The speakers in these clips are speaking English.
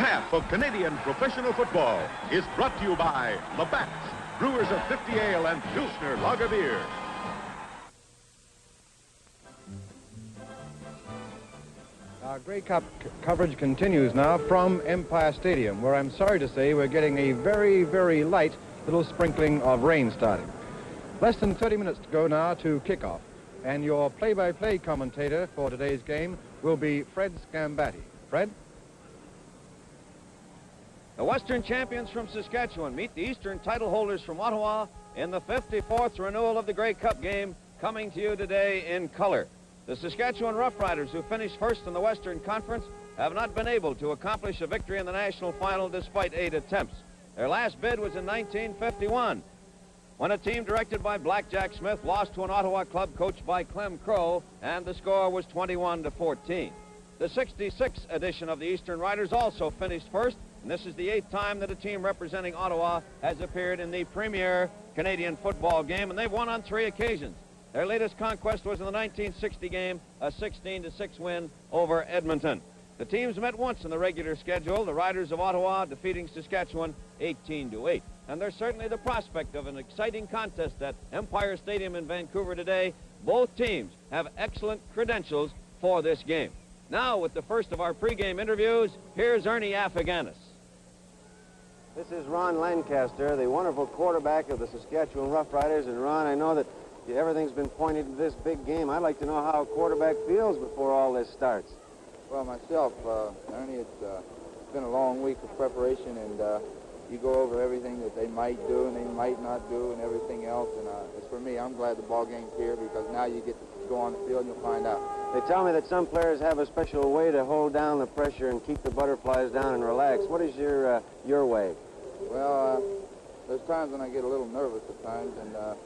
half of Canadian professional football is brought to you by Labatt's, brewers of 50 Ale and Pilsner Lager beer. Our Grey Cup coverage continues now from Empire Stadium, where I'm sorry to say we're getting a very, very light little sprinkling of rain starting. Less than 30 minutes to go now to kickoff, and your play-by-play commentator for today's game will be Fred Scambatti. Fred? The Western champions from Saskatchewan meet the Eastern title holders from Ottawa in the 54th renewal of the Grey Cup game, coming to you today in color. The Saskatchewan Roughriders, who finished first in the Western Conference, have not been able to accomplish a victory in the national final despite 8 attempts. Their last bid was in 1951, when a team directed by Blackjack Smith lost to an Ottawa club coached by Clem Crow, and the score was 21-14. The 66th edition of the Eastern Riders also finished first, and this is the 8th time that a team representing Ottawa has appeared in the premier Canadian football game, and they've won on 3 occasions. Their latest conquest was in the 1960 game, a 16-6 win over Edmonton. The teams met once in the regular schedule, the Riders of Ottawa defeating Saskatchewan 18-8. And there's certainly the prospect of an exciting contest at Empire Stadium in Vancouver today. Both teams have excellent credentials for this game. Now, with the first of our pregame interviews, here's Ernie Affiganis. This is Ron Lancaster, the wonderful quarterback of the Saskatchewan Roughriders. And Ron, I know that everything's been pointed to this big game. I'd like to know how a quarterback feels before all this starts. Well, myself, Ernie, it's been a long week of preparation, and you go over everything that they might do and they might not do and everything else. And as for me, I'm glad the ball game's here, because now you get to go on the field and you'll find out. They tell me that some players have a special way to hold down the pressure and keep the butterflies down and relax. What is your way? Well, there's times when I get a little nervous at times, and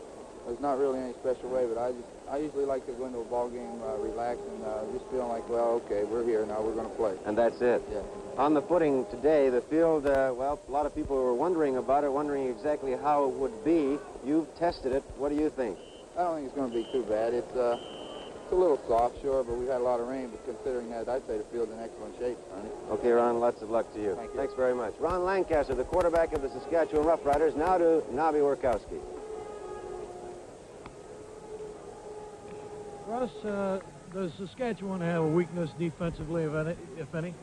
there's not really any special way, but I usually like to go into a ball game relaxed and just feeling like, well, okay, we're here now, we're going to play. And that's it? Yeah. On the footing today, the field, well, a lot of people were wondering about it, wondering exactly how it would be. You've tested it. What do you think? I don't think it's going to be too bad. It's a little soft, sure, but we've had a lot of rain, but considering that, I'd say the field's in excellent shape, Ernie. Okay, Ron, lots of luck to you. Thank you. Thanks very much. Ron Lancaster, the quarterback of the Saskatchewan Roughriders. Now to Nobby Workowski. Russ, does Saskatchewan have a weakness defensively, if any?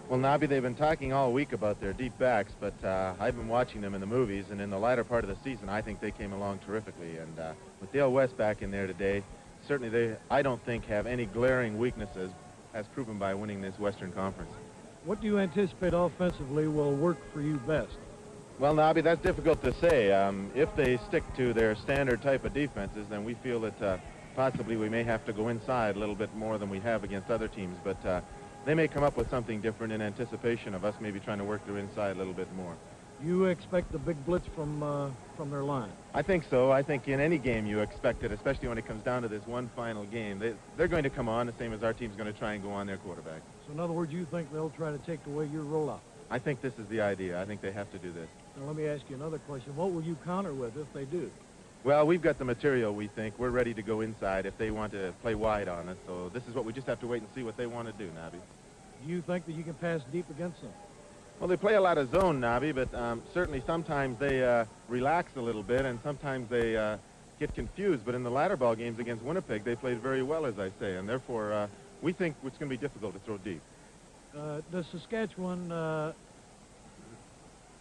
Well, Nobby, they've been talking all week about their deep backs, but I've been watching them in the movies, and in the latter part of the season, I think they came along terrifically. And with Dale West back in there today, certainly they, I don't think, have any glaring weaknesses, as proven by winning this Western Conference. What do you anticipate offensively will work for you best? Well, Nobby, that's difficult to say. If they stick to their standard type of defenses, then we feel that possibly we may have to go inside a little bit more than we have against other teams, but they may come up with something different in anticipation of us maybe trying to work their inside a little bit more. You expect the big blitz from their line? I think so. I think in any game you expect it, especially when it comes down to this one final game. They're going to come on the same as our team's going to try and go on their quarterback. So in other words, you think they'll try to take away your rollout? I think this is the idea. I think they have to do this. Now let me ask you another question. What will you counter with if they do? Well, we've got the material, we think. We're ready to go inside if they want to play wide on us. So this is what we just have to wait and see what they want to do, Nobby. Do you think that you can pass deep against them? Well, they play a lot of zone, Nobby, but certainly sometimes they relax a little bit, and sometimes they get confused. But in the latter ball games against Winnipeg, they played very well, as I say, and therefore we think it's going to be difficult to throw deep. Does Saskatchewan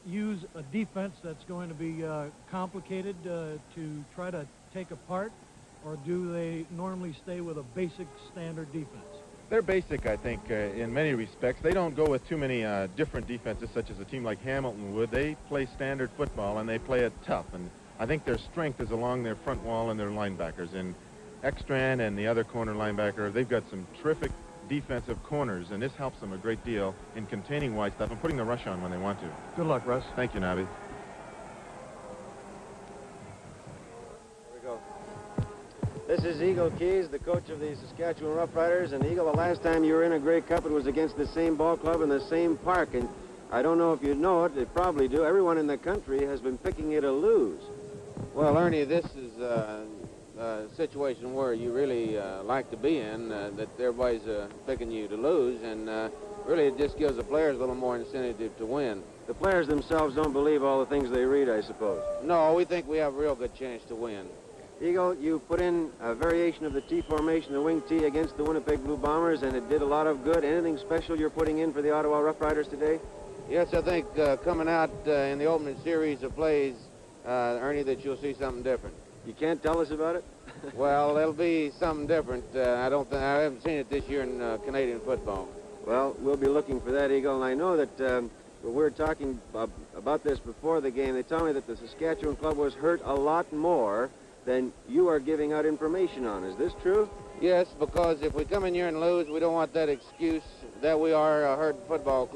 use a defense that's going to be complicated to try to take apart, or do they normally stay with a basic standard defense? They're basic, I think, in many respects. They don't go with too many different defenses, such as a team like Hamilton would. They play standard football, and they play it tough. And I think their strength is along their front wall and their linebackers. In Ekstrand and the other corner linebacker, they've got some terrific defensive corners, and this helps them a great deal in containing wide stuff and putting the rush on when they want to. Good luck, Russ. Thank you, Nobby. This is Eagle Keys, the coach of the Saskatchewan Roughriders. And Eagle, the last time you were in a Grey Cup, it was against the same ball club in the same park. And I don't know if you know it, they probably do. Everyone in the country has been picking you to lose. Well, Ernie, this is a situation where you really like to be in, that everybody's picking you to lose. And Really, it just gives the players a little more incentive to win. The players themselves don't believe all the things they read, I suppose. No, we think we have a real good chance to win. Eagle, you put in a variation of the T formation, the wing T, against the Winnipeg Blue Bombers, and it did a lot of good. Anything special you're putting in for the Ottawa Roughriders today? Yes, I think coming out in the opening series of plays, Ernie, that you'll see something different. You can't tell us about it? Well, it'll be something different. I haven't seen it this year in Canadian football. Well, we'll be looking for that, Eagle, and I know that we were talking about this before the game. They tell me that the Saskatchewan club was hurt a lot more than you are giving out information on. Is this true? Yes, because if we come in here and lose, we don't want that excuse that we are a hurt football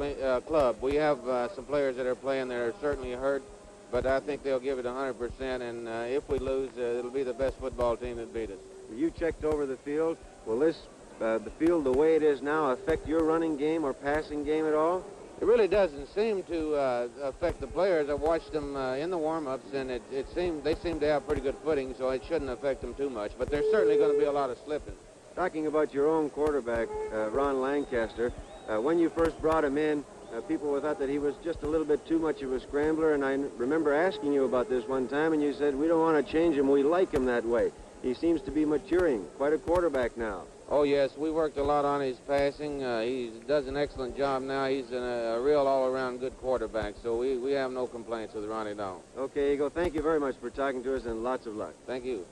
club. We have some players that are playing that are certainly hurt, but I think they'll give it 100%, and if we lose, it'll be the best football team that beat us. You checked over the field. Will this, the field the way it is now, affect your running game or passing game at all? It really doesn't seem to affect the players. I've watched them in the warm-ups, and they seem to have pretty good footing, so it shouldn't affect them too much. But there's certainly going to be a lot of slipping. Talking about your own quarterback, Ron Lancaster, when you first brought him in, people thought that he was just a little bit too much of a scrambler, and I remember asking you about this one time, and you said, we don't want to change him, we like him that way. He seems to be maturing, quite a quarterback now. Oh, yes, we worked a lot on his passing. He does an excellent job now. He's a real all-around good quarterback, so we have no complaints with Ronnie Down. Okay, Eagle, thank you very much for talking to us, and lots of luck. Thank you.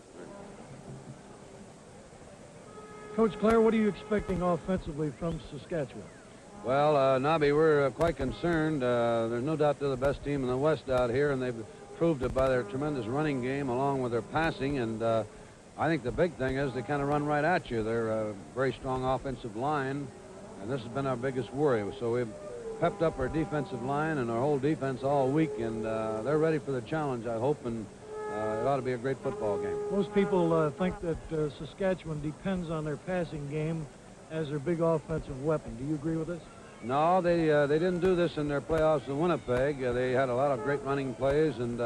Coach Clare, what are you expecting offensively from Saskatchewan? Well, Nobby, we're quite concerned. There's no doubt they're the best team in the West out here, and they've proved it by their tremendous running game along with their passing, and I think the big thing is they kind of run right at you. They're a very strong offensive line, and this has been our biggest worry. So we've pepped up our defensive line and our whole defense all week, and they're ready for the challenge, I hope, and it ought to be a great football game. Most people think that Saskatchewan depends on their passing game as their big offensive weapon. Do you agree with this? No, they didn't do this in their playoffs in Winnipeg. They had a lot of great running plays, and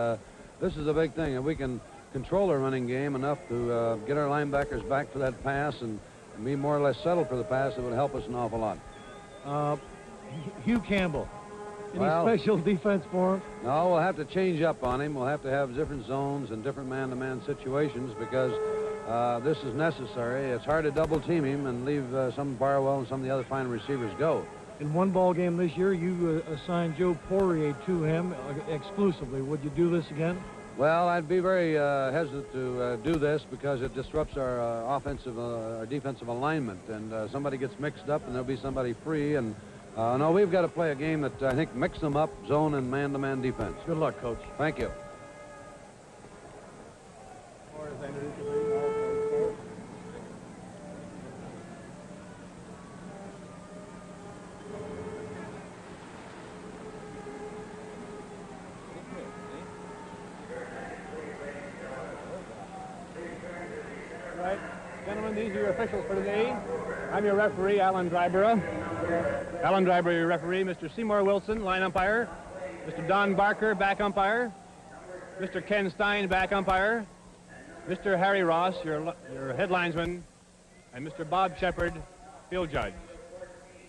this is a big thing. If we can control our running game enough to get our linebackers back for that pass and be more or less settled for the pass, it would help us an awful lot. Hugh Campbell, any special defense for him? No, we'll have to change up on him. We'll have to have different zones and different man-to-man situations because this is necessary. It's hard to double-team him and leave some Barwell and some of the other fine receivers go. In one ball game this year, you assigned Joe Poirier to him exclusively. Would you do this again? Well, I'd be very hesitant to do this because it disrupts our our defensive alignment, and somebody gets mixed up and there'll be somebody free, and no, we've got to play a game that I think mix them up, zone and man-to-man defense. Good luck, Coach. Thank you. Gentlemen, these are your officials for today. I'm your referee, Alan Dryborough. Alan Dryborough, your referee. Mr. Seymour Wilson, line umpire. Mr. Don Barker, back umpire. Mr. Ken Stein, back umpire. Mr. Harry Ross, your head linesman. And Mr. Bob Shepard, field judge.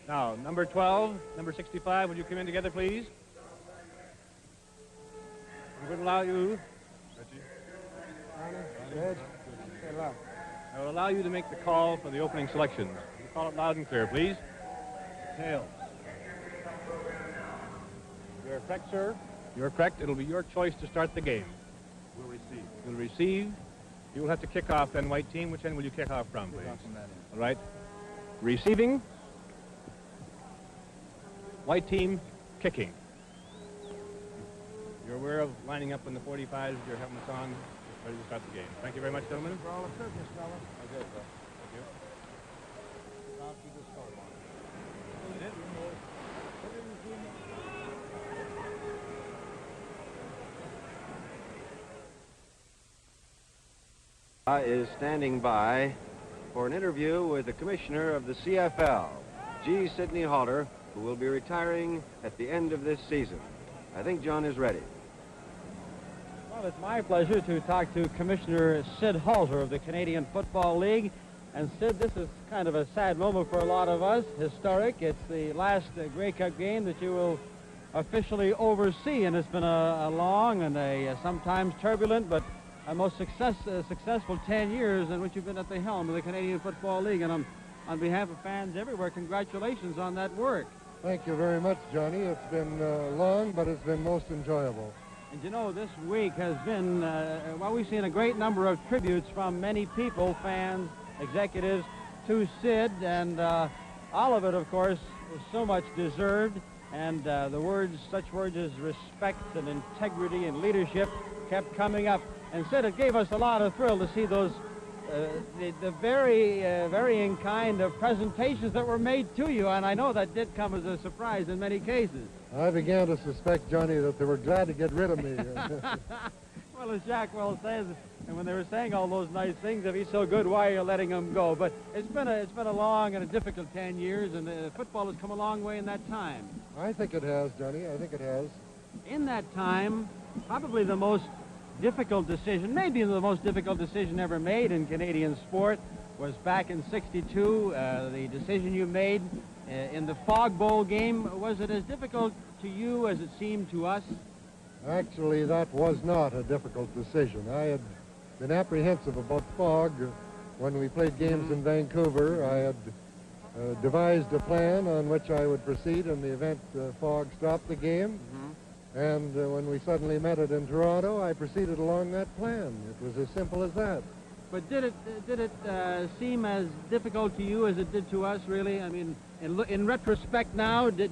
Now, number 12, number 65, would you come in together, please? I would allow you. I will allow you to make the call for the opening selections. You call it loud and clear, please. Tails. You're correct, sir. You're correct. It'll be your choice to start the game. We'll receive. You'll receive. You will have to kick off then, white team. Which end will you kick off from, please? All right. Receiving. White team, kicking. You're aware of lining up in the 45s with your helmets on. Ready to start the game. Thank you very much, gentlemen. For all the service, fellas. Okay, sir. Thank you. I'll keep the score on. Is standing by for an interview with the commissioner of the CFL, G. Sidney Halter, who will be retiring at the end of this season. I think John is ready. Well, it's my pleasure to talk to Commissioner Sid Halter of the Canadian Football League. And Sid, this is kind of a sad moment for a lot of us, historic. It's the last Grey Cup game that you will officially oversee, and it's been a long and a sometimes turbulent but a most successful 10 years in which you've been at the helm of the Canadian Football League. And on behalf of fans everywhere, congratulations on that work. Thank you very much, Johnny. It's been long, but it's been most enjoyable. And you know, this week has been, well, we've seen a great number of tributes from many people, fans, executives, to Sid, and all of it, of course, is so much deserved. And such words as respect and integrity and leadership kept coming up. And Sid, it gave us a lot of thrill to see those, the very varying kind of presentations that were made to you. And I know that did come as a surprise in many cases. I began to suspect, Johnny, that they were glad to get rid of me. Well, as Jack well says, and when they were saying all those nice things, if he's so good, why are you letting him go? But it's been a long and a difficult 10 years, and football has come a long way in that time. I think it has, Johnny. I think it has. In that time, probably the most difficult decision, maybe the most difficult decision ever made in Canadian sport, was back in '62. The decision you made in the Fog Bowl game. Was it as difficult to you as it seemed to us? Actually, that was not a difficult decision. I had been apprehensive about fog when we played games in Vancouver. I had devised a plan on which I would proceed in the event fog stopped the game. And when we suddenly met it in Toronto, I proceeded along that plan. It was as simple as that. But did it seem as difficult to you as it did to us, really? I mean, in retrospect now, did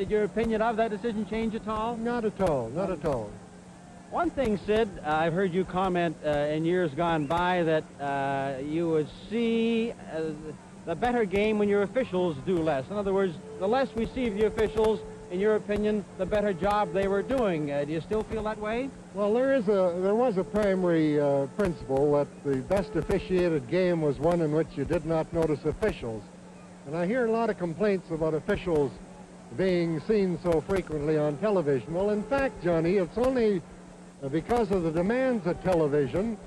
your opinion of that decision change at all? Not at all, not at all. One thing, Sid, I've heard you comment in years gone by that you would see the better game when your officials do less. In other words, the less we see of the officials, in your opinion, the better job they were doing. Do you still feel that way? Well, there was a primary principle that the best officiated game was one in which you did not notice officials. And I hear a lot of complaints about officials being seen so frequently on television. Well, in fact, Johnny, it's only because of the demands of television.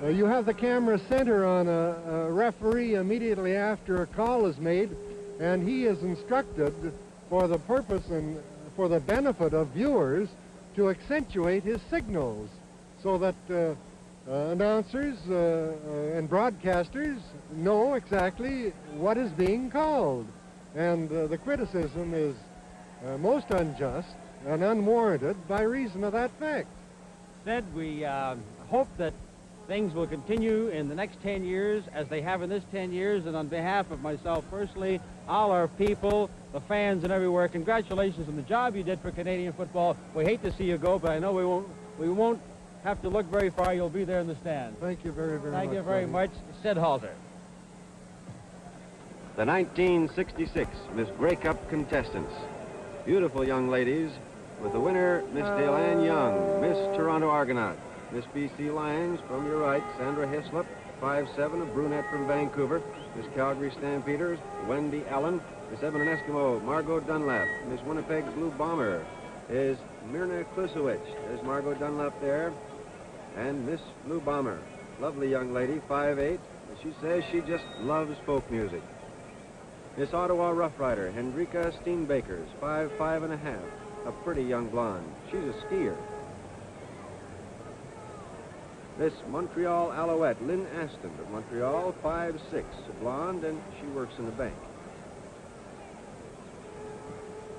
You have the camera center on a referee immediately after a call is made, and he is instructed for the purpose and for the benefit of viewers to accentuate his signals so that announcers and broadcasters know exactly what is being called. And the criticism is most unjust and unwarranted by reason of that fact. Sid, we hope that things will continue in the next 10 years as they have in this 10 years, and on behalf of myself personally, all our people, the fans and everywhere, congratulations on the job you did for Canadian football. We hate to see you go, but I know we won't have to look very far. You'll be there in the stand. Thank you very, very much. Thank you very much, Sid Halter. The 1966 Miss Grey Cup contestants. Beautiful young ladies, with the winner, Miss Delanne Young, Miss Toronto Argonaut. Miss BC Lions, from your right, Sandra Hislop, 5'7", a brunette from Vancouver. Miss Calgary Stampeders, Wendy Allen. Miss Edmonton Eskimo, Margot Dunlap. Miss Winnipeg Blue Bomber is Mirna Klusowicz. There's Margot Dunlap there. And Miss Blue Bomber, lovely young lady, 5'8". And she says she just loves folk music. Miss Ottawa Roughrider, Hendrika Steenbakers, 5'5½", a pretty young blonde. She's a skier. Miss Montreal Alouette, Lynn Aston of Montreal, 5'6", a blonde, and she works in a bank.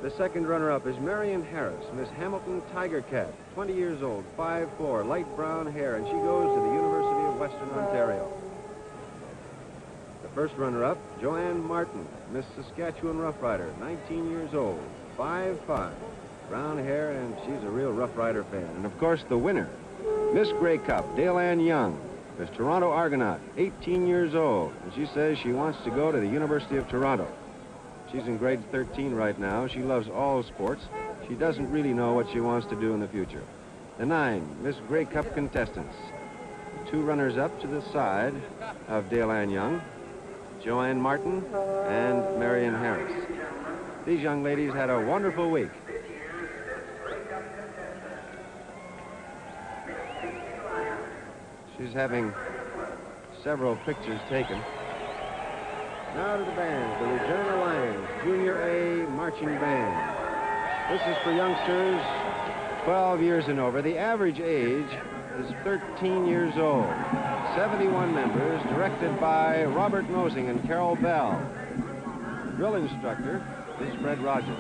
The second runner-up is Marion Harris, Miss Hamilton Tiger Cat, 20 years old, 5'4", light brown hair, and she goes to the University of Western Ontario. The first runner-up, Joanne Martin, Miss Saskatchewan Roughrider, 19 years old, 5'5", brown hair, and she's a real Rough Rider fan. And of course, the winner, Miss Grey Cup, Delanne Young, Miss Toronto Argonaut, 18 years old, and she says she wants to go to the University of Toronto. She's in grade 13 right now. She loves all sports. She doesn't really know what she wants to do in the future. The 9 Miss Grey Cup contestants. The 2 runners-up to the side of Delanne Young, Joanne Martin and Marion Harris. These young ladies had a wonderful week. She's having several pictures taken. Now to the band, the Regina Lions Junior A Marching Band. This is for youngsters 12 years and over. The average age is 13 years old. 71 members, directed by Robert Nosing and Carol Bell. Drill instructor is Fred Rogers.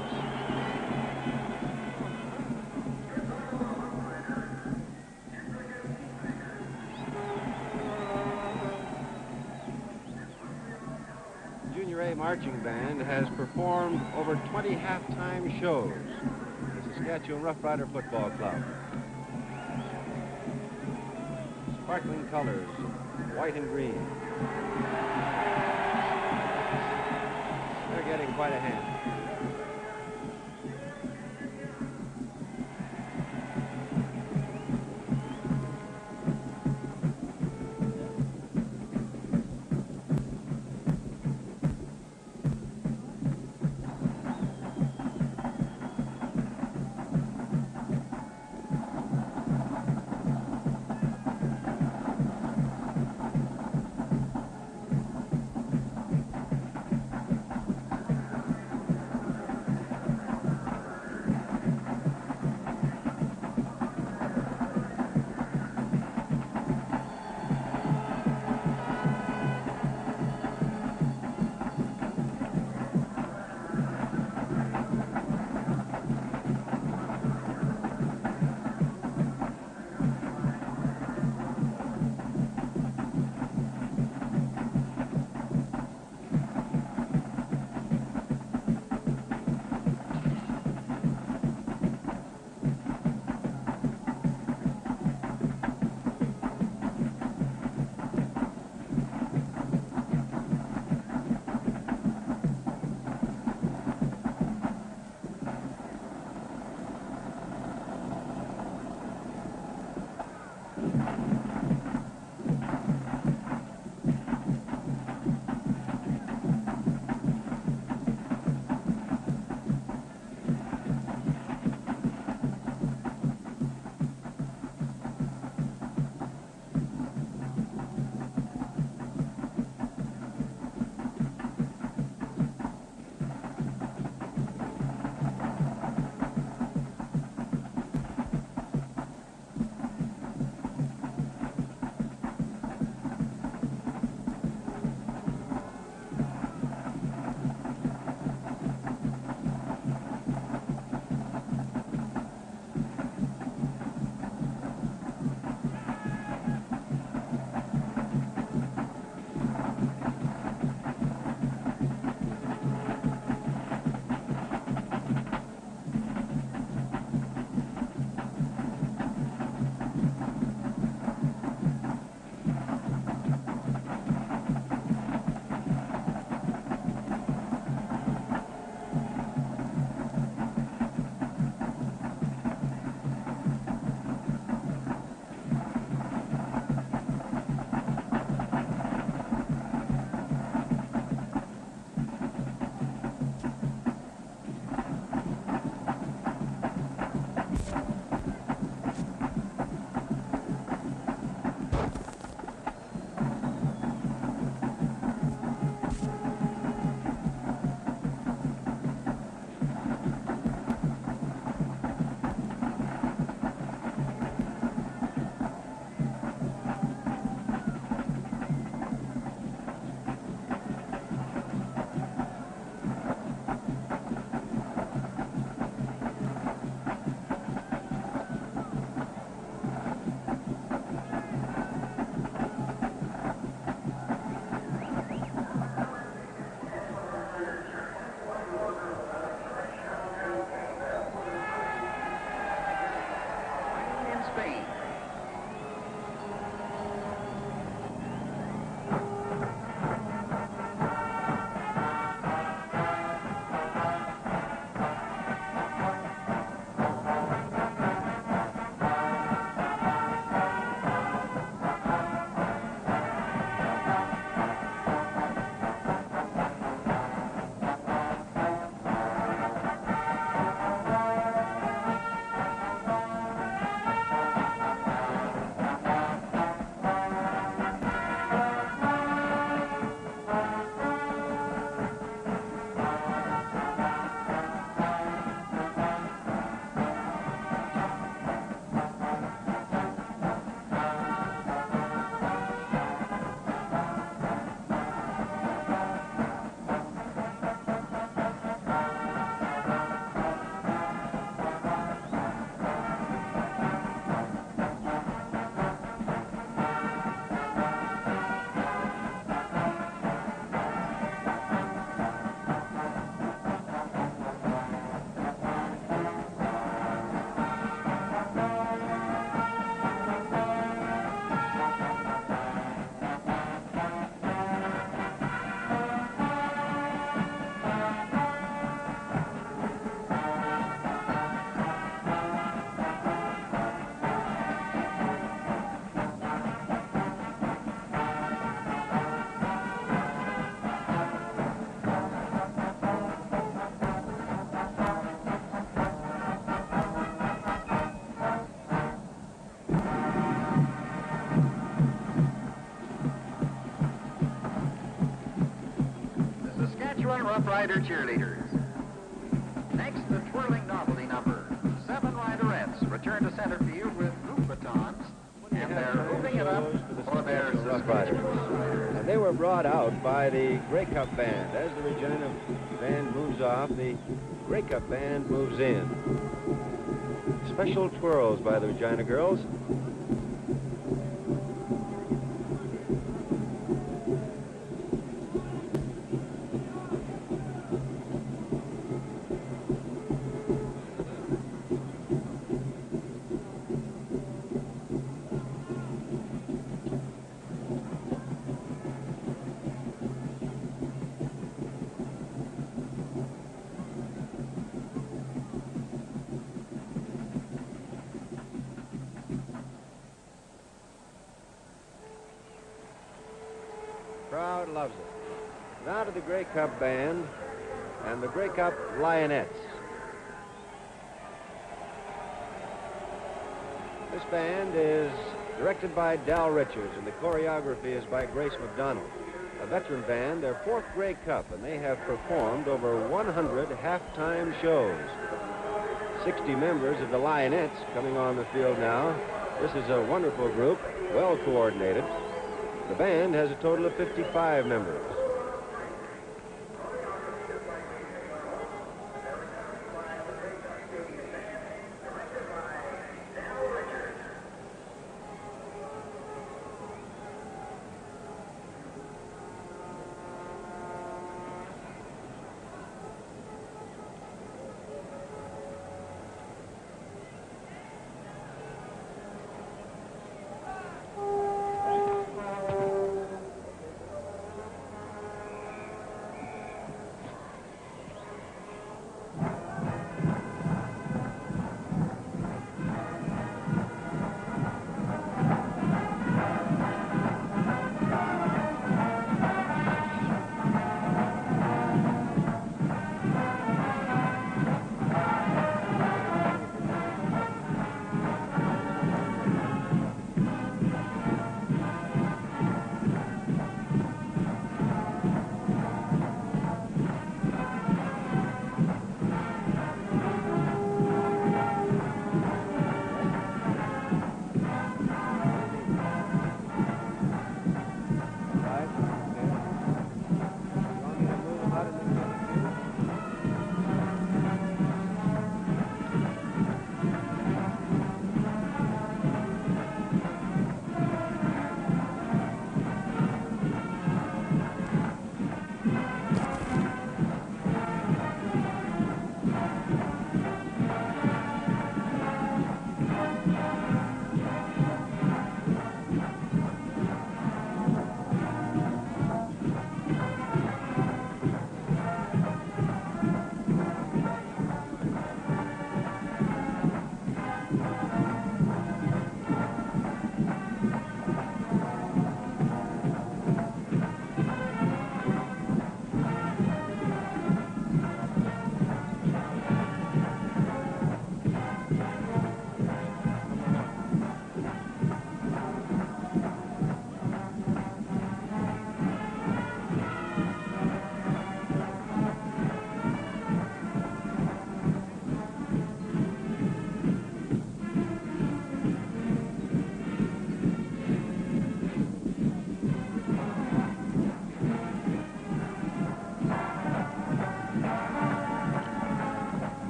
Junior A Marching Band has performed over 20 halftime shows at the Saskatchewan Roughrider Football Club. Sparkling colors, white and green. They're getting quite a hand. Rider cheerleaders. Next, the twirling novelty number. 7 Riderettes return to center field with hoop batons, and they're hooping it up for their Roughriders. And they were brought out by the Grey Cup band. As the Regina band moves off, the Grey Cup band moves in. Special twirls by the Regina girls. Crowd loves it. Now to the Grey Cup band and the Grey Cup Lionettes. This band is directed by Dal Richards, and the choreography is by Grace McDonald. A veteran band, their 4th Grey Cup, and they have performed over 100 halftime shows. 60 members of the Lionettes coming on the field now. This is a wonderful group, well coordinated. The band has a total of 55 members.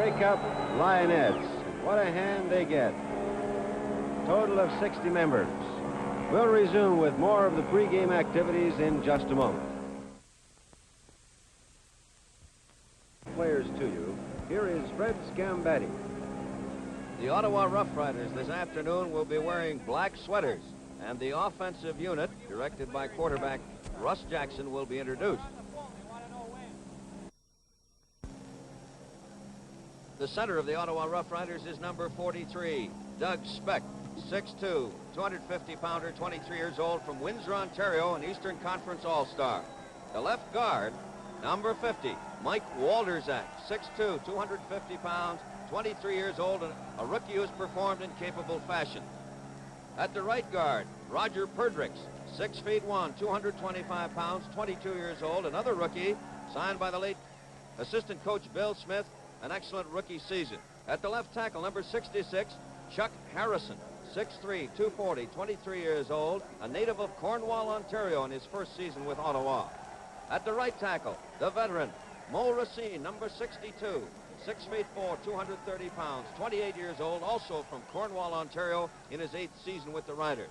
Grey Cup Lionettes. What a hand they get. Total of 60 members. We'll resume with more of the pregame activities in just a moment. Players to you. Here is Fred Scambatti. The Ottawa Roughriders this afternoon will be wearing black sweaters, and the offensive unit, directed by quarterback Russ Jackson, will be introduced. The center of the Ottawa Roughriders is number 43, Doug Speck, 6'2", 250-pounder, 23 years old, from Windsor, Ontario, an Eastern Conference All-Star. The left guard, number 50, Mike Walderzak, 6'2", 250 pounds, 23 years old, and a rookie who has performed in capable fashion. At the right guard, Roger Perdrix, 6'1", 225 pounds, 22 years old, another rookie, signed by the late assistant coach Bill Smith, an excellent rookie season. At the left tackle, number 66, Chuck Harrison, 6'3", 240, 23 years old, a native of Cornwall, Ontario, in his first season with Ottawa. At the right tackle, the veteran, Mo Racine, number 62, 6'4", 230 pounds, 28 years old, also from Cornwall, Ontario, in his 8th season with the Riders.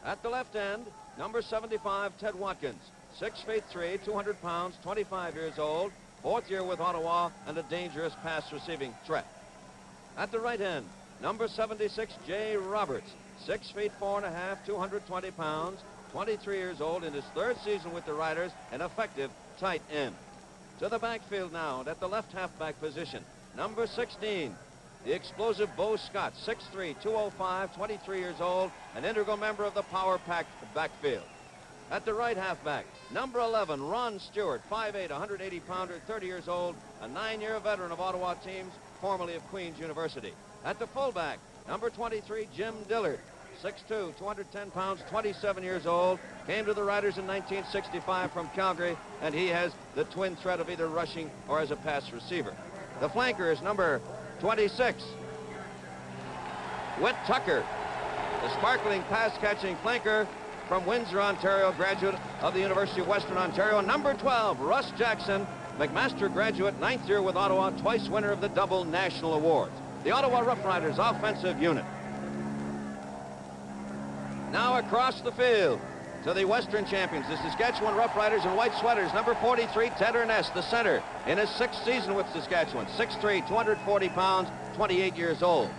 At the left end, number 75, Ted Watkins, 6'3", 200 pounds, 25 years old, 4th year with Ottawa, and a dangerous pass-receiving threat. At the right end, number 76, Jay Roberts, 6'4½", 220 pounds, 23 years old, in his 3rd season with the Riders, an effective tight end. To the backfield now, and at the left halfback position, number 16, the explosive Bo Scott, 6'3", 205, 23 years old, an integral member of the power-packed backfield. At the right halfback, number 11, Ron Stewart, 5'8", 180-pounder, 30 years old, a 9-year veteran of Ottawa teams, formerly of Queen's University. At the fullback, number 23, Jim Dillard, 6'2", 210 pounds, 27 years old, came to the Riders in 1965 from Calgary, and he has the twin threat of either rushing or as a pass receiver. The flanker is number 26, Whit Tucker, the sparkling pass-catching flanker from Windsor, Ontario, graduate of the University of Western Ontario. Number 12, Russ Jackson, McMaster graduate, 9th year with Ottawa, twice winner of the double national awards. The Ottawa Roughriders offensive unit. Now across the field to the Western champions, the Saskatchewan Roughriders in white sweaters. Number 43, Ted Ernest, the center, in his 6th season with Saskatchewan, 6'3", 240 pounds, 28 years old.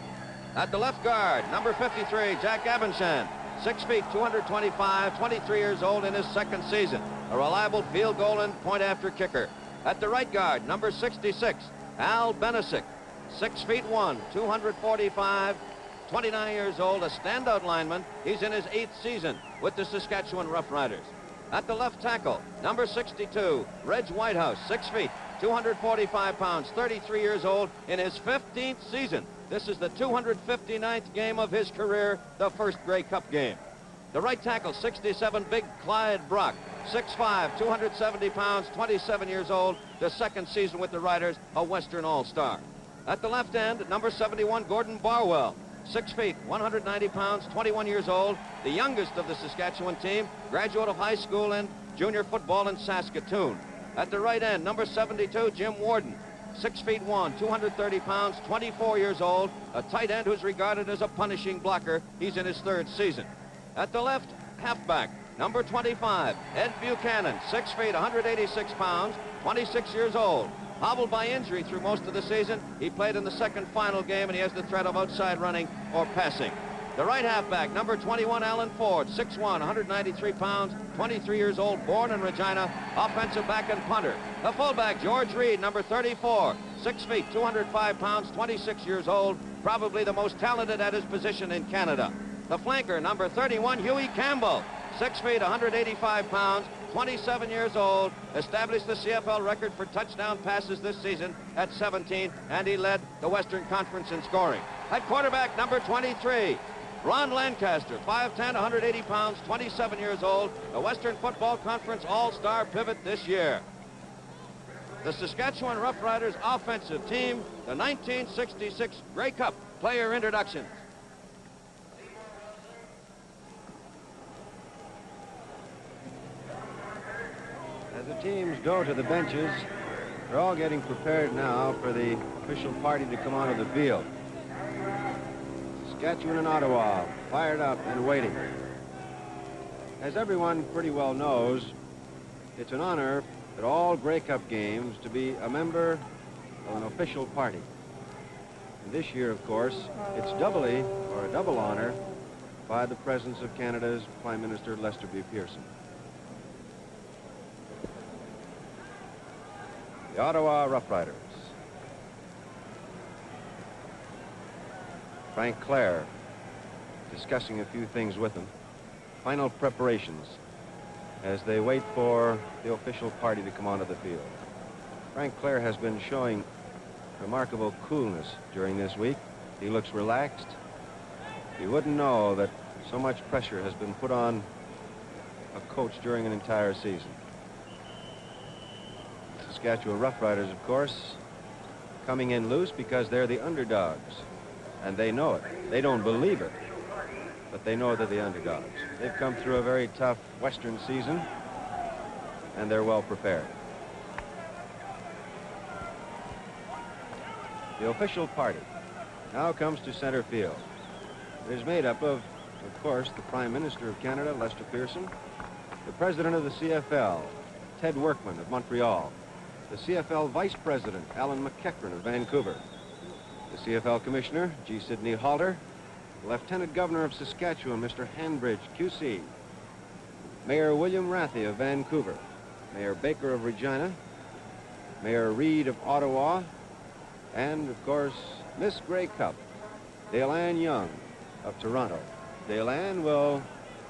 At the left guard, number 53, Jack Abensham, 6 feet, 225, 23 years old, in his 2nd season, a reliable field goal and point-after kicker. At the right guard, number 66, Al Benesic, 6 feet 1, 245, 29 years old, a standout lineman. He's in his 8th season with the Saskatchewan Roughriders. At the left tackle, number 62, Reg Whitehouse, 6 feet, 245 pounds, 33 years old, in his 15th season. This is the 259th game of his career, the first Grey Cup game. The right tackle, 67, Big Clyde Brock, 6'5", 270 pounds, 27 years old, the 2nd season with the Riders, a Western All-Star. At the left end, number 71, Gordon Barwell, 6 feet, 190 pounds, 21 years old, the youngest of the Saskatchewan team, graduate of high school and junior football in Saskatoon. At the right end, number 72, Jim Warden, 6 feet 1, 230 pounds, 24 years old, a tight end who's regarded as a punishing blocker. He's in his 3rd season. At the left halfback, number 25, Ed Buchanan, 6 feet, 186 pounds, 26 years old. Hobbled by injury through most of the season, he played in the 2nd final game, and he has the threat of outside running or passing. The right halfback, number 21, Alan Ford, 6'1", 193 pounds, 23 years old, born in Regina, offensive back and punter. The fullback, George Reed, number 34, 6 feet, 205 pounds, 26 years old, probably the most talented at his position in Canada. The flanker, number 31, Huey Campbell, 6 feet, 185 pounds, 27 years old, established the CFL record for touchdown passes this season at 17, and he led the Western Conference in scoring. At quarterback, number 23, Ron Lancaster, 5'10", 180 pounds, 27 years old, the Western Football Conference All-Star pivot this year. The Saskatchewan Roughriders offensive team, the 1966 Grey Cup player introductions. As the teams go to the benches, They're all getting prepared now for the official party to come onto the field. Saskatchewan and Ottawa fired up and waiting. As everyone pretty well knows, it's an honor at all Grey Cup games to be a member of an official party. And this year, of course, it's doubly, or a double honor, by the presence of Canada's Prime Minister Lester B. Pearson. The Ottawa Roughriders. Frank Clare discussing a few things with them. Final preparations as they wait for the official party to come onto the field. Frank Clare has been showing remarkable coolness during this week. He looks relaxed. You wouldn't know that so much pressure has been put on a coach during an entire season. The Saskatchewan Roughriders, of course, coming in loose because they're the underdogs. And they know it. They don't believe it, but they know they're the underdogs. They've come through a very tough Western season, and they're well prepared. The official party now comes to center field. It is made up of course, the Prime Minister of Canada, Lester Pearson, the President of the CFL, Ted Workman of Montreal, the CFL Vice President, Alan McEachran of Vancouver, the CFL Commissioner, G. Sidney Halter, Lieutenant Governor of Saskatchewan, Mr. Hanbridge, QC, Mayor William Rathie of Vancouver, Mayor Baker of Regina, Mayor Reid of Ottawa, and, of course, Miss Grey Cup, Dale-Ann Young of Toronto. Dale-Ann will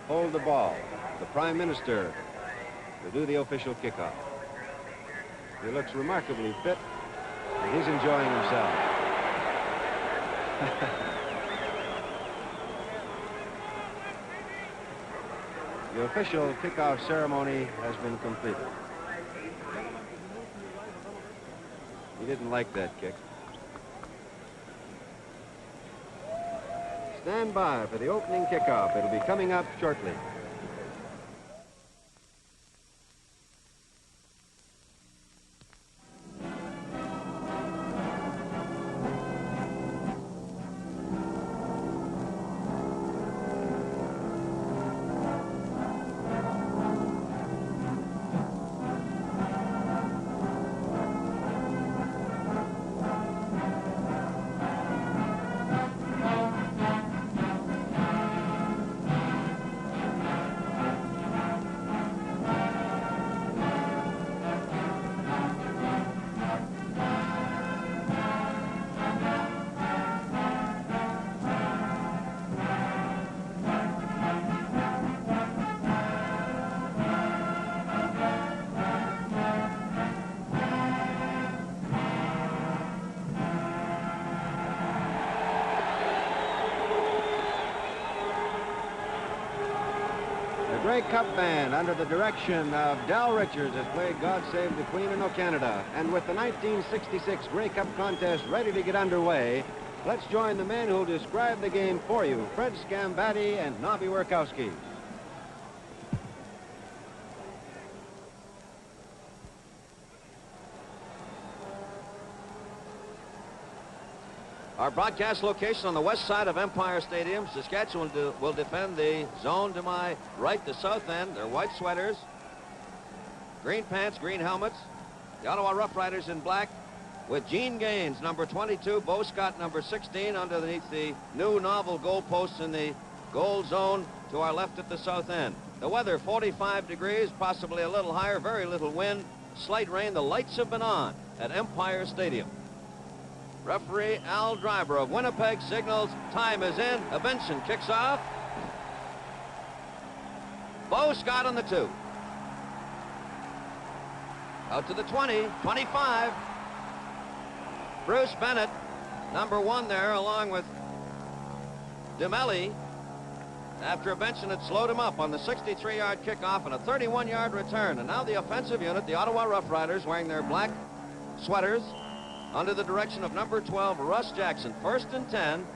hold the ball. The Prime Minister will do the official kickoff. He looks remarkably fit, and he's enjoying himself. The official kickoff ceremony has been completed. He didn't like that kick. Stand by for the opening kickoff. It'll be coming up shortly. Grey Cup Band, under the direction of Del Richards, has played God Save the Queen and O Canada. And with the 1966 Grey Cup contest ready to get underway, let's join the men who'll describe the game for you, Fred Scambatti and Nobby Werkowski. Our broadcast location on the west side of Empire Stadium. Saskatchewan will defend the zone to my right, the south end. They're white sweaters, green pants, green helmets. The Ottawa Roughriders in black with Gene Gaines, number 22, Bo Scott, number 16, underneath the new novel goalposts in the goal zone to our left at the south end. The weather, 45 degrees, possibly a little higher, very little wind, slight rain. The lights have been on at Empire Stadium. Referee Al Driver of Winnipeg signals time is in. A Benson kicks off. Bo Scott on the 2. Out to the 20, 25. Bruce Bennett, number 1 there, along with DeMelli. After Benson had slowed him up on the 63-yard kickoff and a 31-yard return. And now the offensive unit, the Ottawa Roughriders, wearing their black sweaters, under the direction of number 12, Russ Jackson. 1st and 10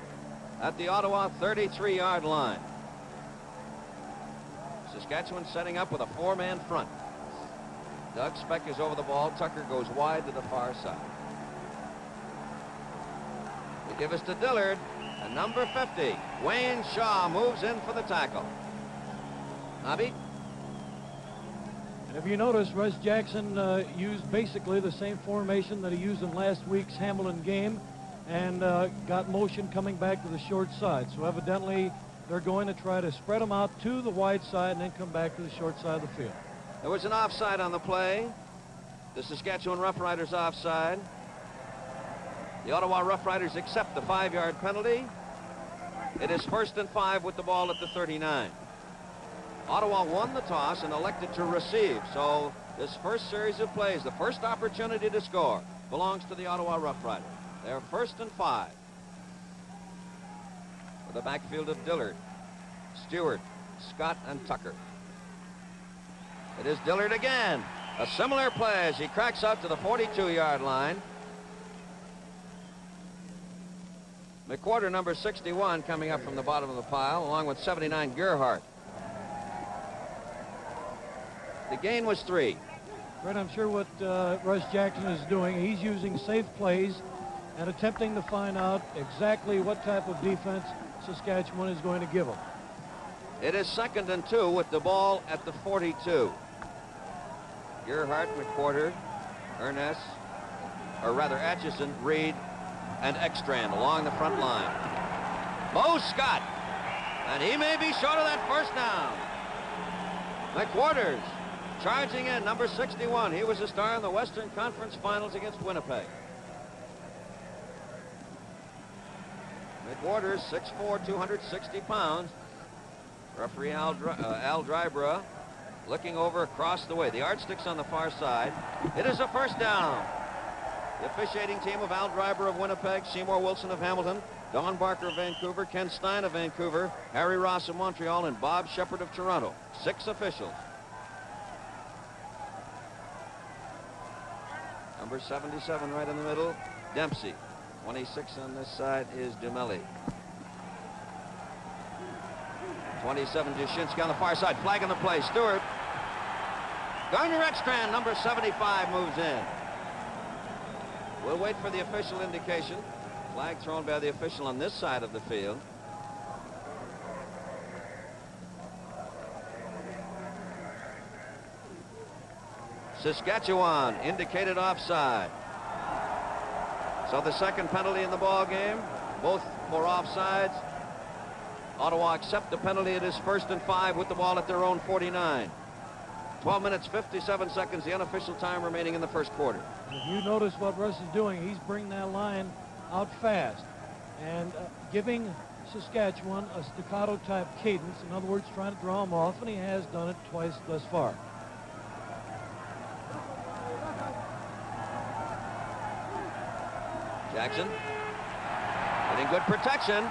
at the Ottawa 33-yard line. Saskatchewan setting up with a 4-man front. Doug Speck is over the ball. Tucker goes wide to the far side. They give us to Dillard, and number 50, Wayne Shaw, moves in for the tackle. Nobby? And if you notice, Russ Jackson used basically the same formation that he used in last week's Hamilton game, and got motion coming back to the short side. So evidently they're going to try to spread them out to the wide side and then come back to the short side of the field. There was an offside on the play. The Saskatchewan Roughriders offside. The Ottawa Roughriders accept the 5-yard penalty. It is 1st and 5 with the ball at the 39. Ottawa won the toss and elected to receive. So this first series of plays, the first opportunity to score, belongs to the Ottawa Roughriders. They're 1st and 5. For the backfield of Dillard, Stewart, Scott, and Tucker. It is Dillard again. A similar play as he cracks out to the 42-yard line. McWhorter, number 61, coming up from the bottom of the pile, along with 79 Gerhardt. The gain was 3. Fred, I'm sure what Russ Jackson is doing, he's using safe plays and attempting to find out exactly what type of defense Saskatchewan is going to give them. It is 2nd and 2 with the ball at the 42. Gerhardt, McWhorter, Ernest, or rather Atchison, Reed, and Ekstrand along the front line. Mo Scott, and he may be short of that first down. McWhorter's charging in, number 61. He was a star in the Western Conference Finals against Winnipeg. McWhorter, 6'4", 260 pounds. Referee Al Drybra looking over across the way. The yardsticks on the far side. It is a first down. The officiating team of Al Drybra of Winnipeg, Seymour Wilson of Hamilton, Don Barker of Vancouver, Ken Stein of Vancouver, Harry Ross of Montreal, and Bob Shepard of Toronto. 6 officials. Number 77 right in the middle, Dempsey. 26 on this side is Dumelli. 27, Dushinsky on the far side, flag on the play. Stewart. Garner Ekstrand, number 75, moves in. We'll wait for the official indication. Flag thrown by the official on this side of the field. Saskatchewan indicated offside. So the second penalty in the ball game, both for offsides. Ottawa accept the penalty. It is 1st and 5 with the ball at their own 49. 12 minutes, 57 seconds, the unofficial time remaining in the first quarter. If you notice what Russ is doing, he's bringing that line out fast and giving Saskatchewan a staccato type cadence. In other words, trying to draw him off, and he has done it twice thus far. Jackson getting good protection.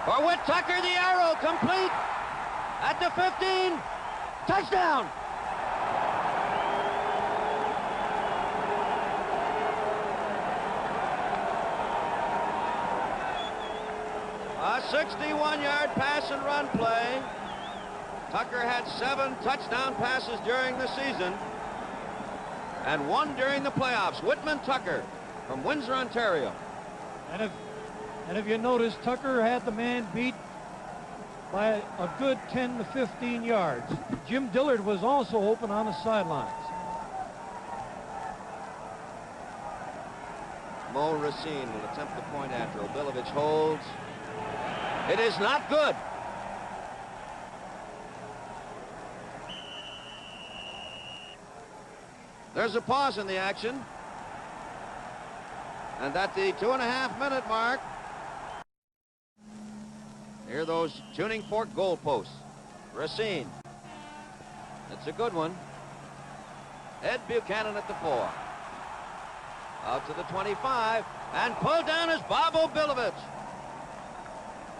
For Whit Tucker, the arrow complete at the 15. Touchdown! A 61-yard pass and run play. Tucker had 7 touchdown passes during the season and 1 during the playoffs. Whitman Tucker from Windsor, Ontario. And if you notice, Tucker had the man beat by a good 10 to 15 yards. Jim Dillard was also open on the sidelines. Mo Racine will attempt the point after. Obilovich holds. It is not good. There's a pause in the action. And at the 2.5-minute mark, here are those tuning fork goalposts. Racine. It's a good one. Ed Buchanan at the 4. Out to the 25. And pulled down is Bob Obilovich.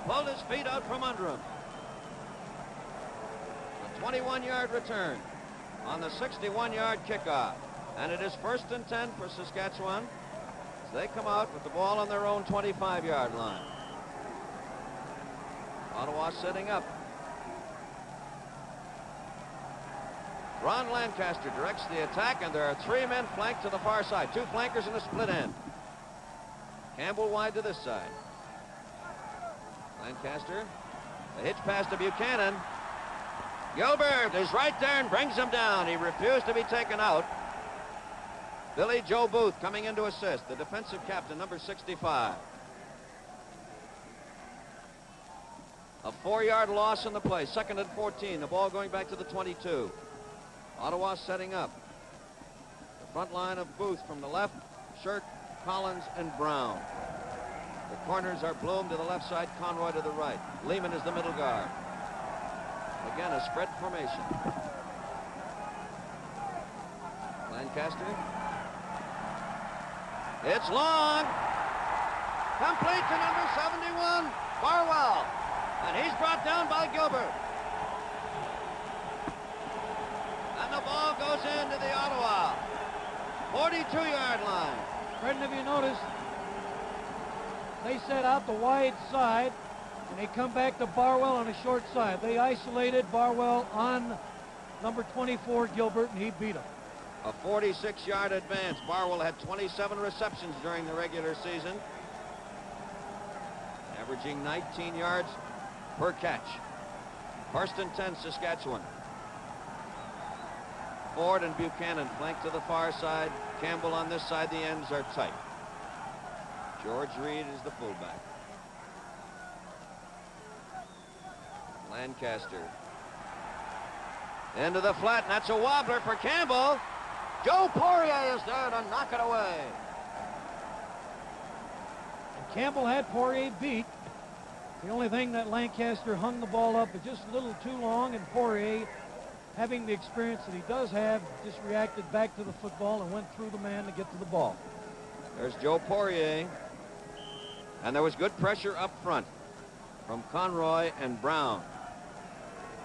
Pulled his feet out from under him. A 21-yard return on the 61-yard kickoff. And it is 1st and 10 for Saskatchewan. They come out with the ball on their own 25-yard line. Ottawa setting up. Ron Lancaster directs the attack, and there are 3 men flanked to the far side. 2 flankers and a split end. Campbell wide to this side. Lancaster, a hitch pass to Buchanan. Gilbert is right there and brings him down. He refused to be taken out. Billy Joe Booth coming in to assist, the defensive captain, number 65. A 4-yard loss in the play, 2nd and 14. The ball going back to the 22. Ottawa setting up. The front line of Booth from the left, Shirk, Collins, and Brown. The corners are Bloom to the left side, Conroy to the right. Lehman is the middle guard. Again, a spread formation. Lancaster. It's long. Complete to number 71, Barwell. And he's brought down by Gilbert. And the ball goes into the Ottawa 42-yard line. Brendan, if you notice, they set out the wide side, and they come back to Barwell on the short side. They isolated Barwell on number 24, Gilbert, and he beat him. A 46-yard advance. Barwell had 27 receptions during the regular season, averaging 19 yards per catch. 1st and 10, Saskatchewan. Ford and Buchanan flank to the far side. Campbell on this side. The ends are tight. George Reed is the fullback. Lancaster into the flat, and that's a wobbler for Campbell. Joe Poirier is there to knock it away. And Campbell had Poirier beat. The only thing that Lancaster hung the ball up is just a little too long, and Poirier, having the experience that he does have, just reacted back to the football and went through the man to get to the ball. There's Joe Poirier. And there was good pressure up front from Conroy and Brown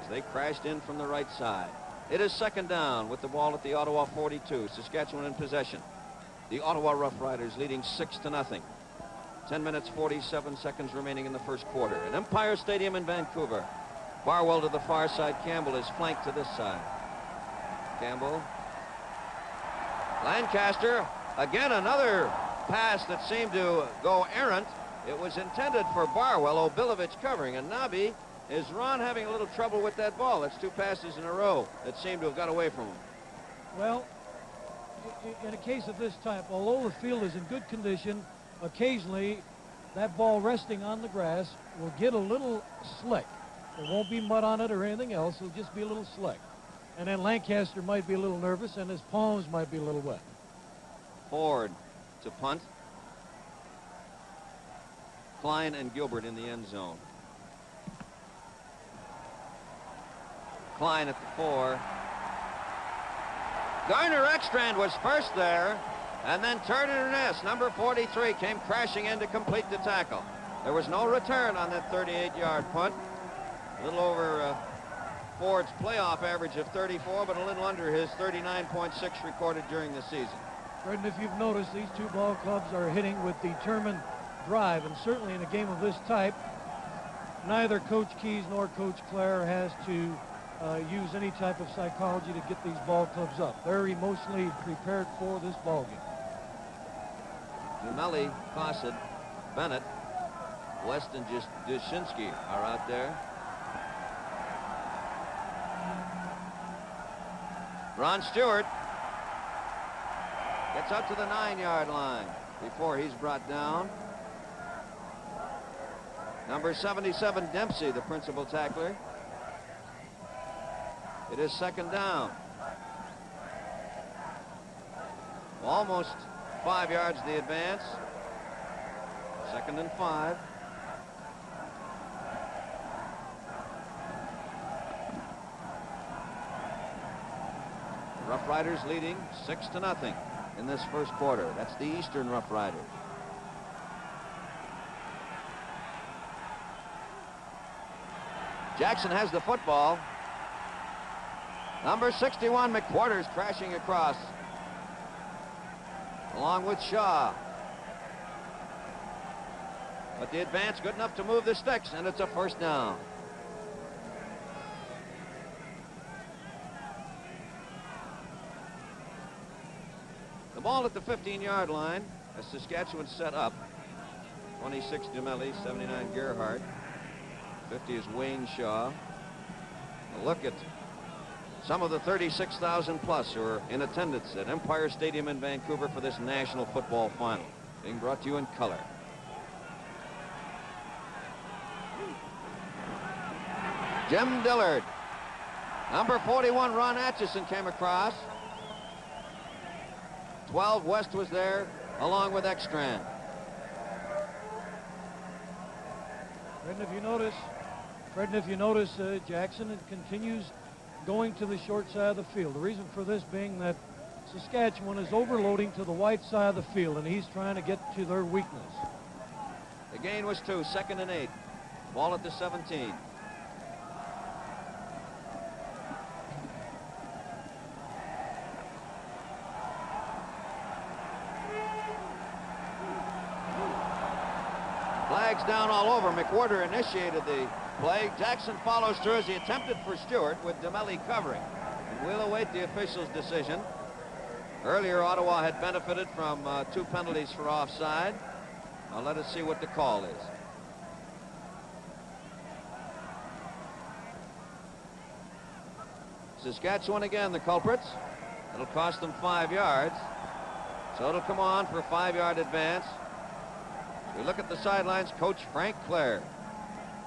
as they crashed in from the right side. It is 2nd down with the ball at the Ottawa 42. Saskatchewan in possession. The Ottawa Roughriders leading 6-0. 10 minutes, 47 seconds remaining in the first quarter. At Empire Stadium in Vancouver. Barwell to the far side. Campbell is flanked to this side. Campbell. Lancaster. Again, another pass that seemed to go errant. It was intended for Barwell. Obilovich covering, and Nabi is Ron having a little trouble with that ball. That's 2 passes in a row that seem to have got away from him. Well, in a case of this type, although the field is in good condition, occasionally that ball resting on the grass will get a little slick. There won't be mud on it or anything else. It'll just be a little slick. And then Lancaster might be a little nervous, and his palms might be a little wet. Ford to punt. Klein and Gilbert in the end zone. Klein at the 4. Garner Ekstrand was first there, and then Turner Ness, number 43, came crashing in to complete the tackle. There was no return on that 38-yard punt. A little over Ford's playoff average of 34, but a little under his 39.6 recorded during the season. Brendan, if you've noticed, these 2 ball clubs are hitting with determined drive, and certainly in a game of this type, neither Coach Keys nor Coach Clare has to use any type of psychology to get these ball clubs up. They're emotionally prepared for this ball game. Dumelli, Fawcett, Bennett, West and Dushinsky are out there. Ron Stewart gets up to the 9-yard line before he's brought down. Number 77, Dempsey, the principal tackler. It is 2nd down. Almost 5 yards the advance. 2nd and 5. The Rough Riders leading 6-0 in this first quarter. That's the Eastern Rough Riders. Jackson has the football. Number 61, McQuarters, crashing across, along with Shaw. But the advance good enough to move the sticks, and it's a 1st down. ball at the 15-yard line as Saskatchewan set up. 26 Dumelli, 79 Gerhardt, 50 is Wayne Shaw. A look at some of the 36,000 plus who are in attendance at Empire Stadium in Vancouver for this National Football Final, being brought to you in color. Jim Dillard. Number 41, Ron Atchison, came across. 12, West was there, along with Ekstrand. Fred, if you notice, Jackson, it continues going to the short side of the field. The reason for this being that Saskatchewan is overloading to the wide side of the field, and he's trying to get to their weakness. The gain was 2, 2nd and 8. Ball at the 17. Flags down all over. McWhorter initiated the play. Jackson follows through as he attempted for Stewart with Dumelli covering. And we'll await the official's decision. Earlier, Ottawa had benefited from 2 penalties for offside. Now let us see what the call is. Saskatchewan again, the culprits. It'll cost them 5 yards. So it'll come on for a 5-yard advance. We look at the sidelines. Coach Frank Clare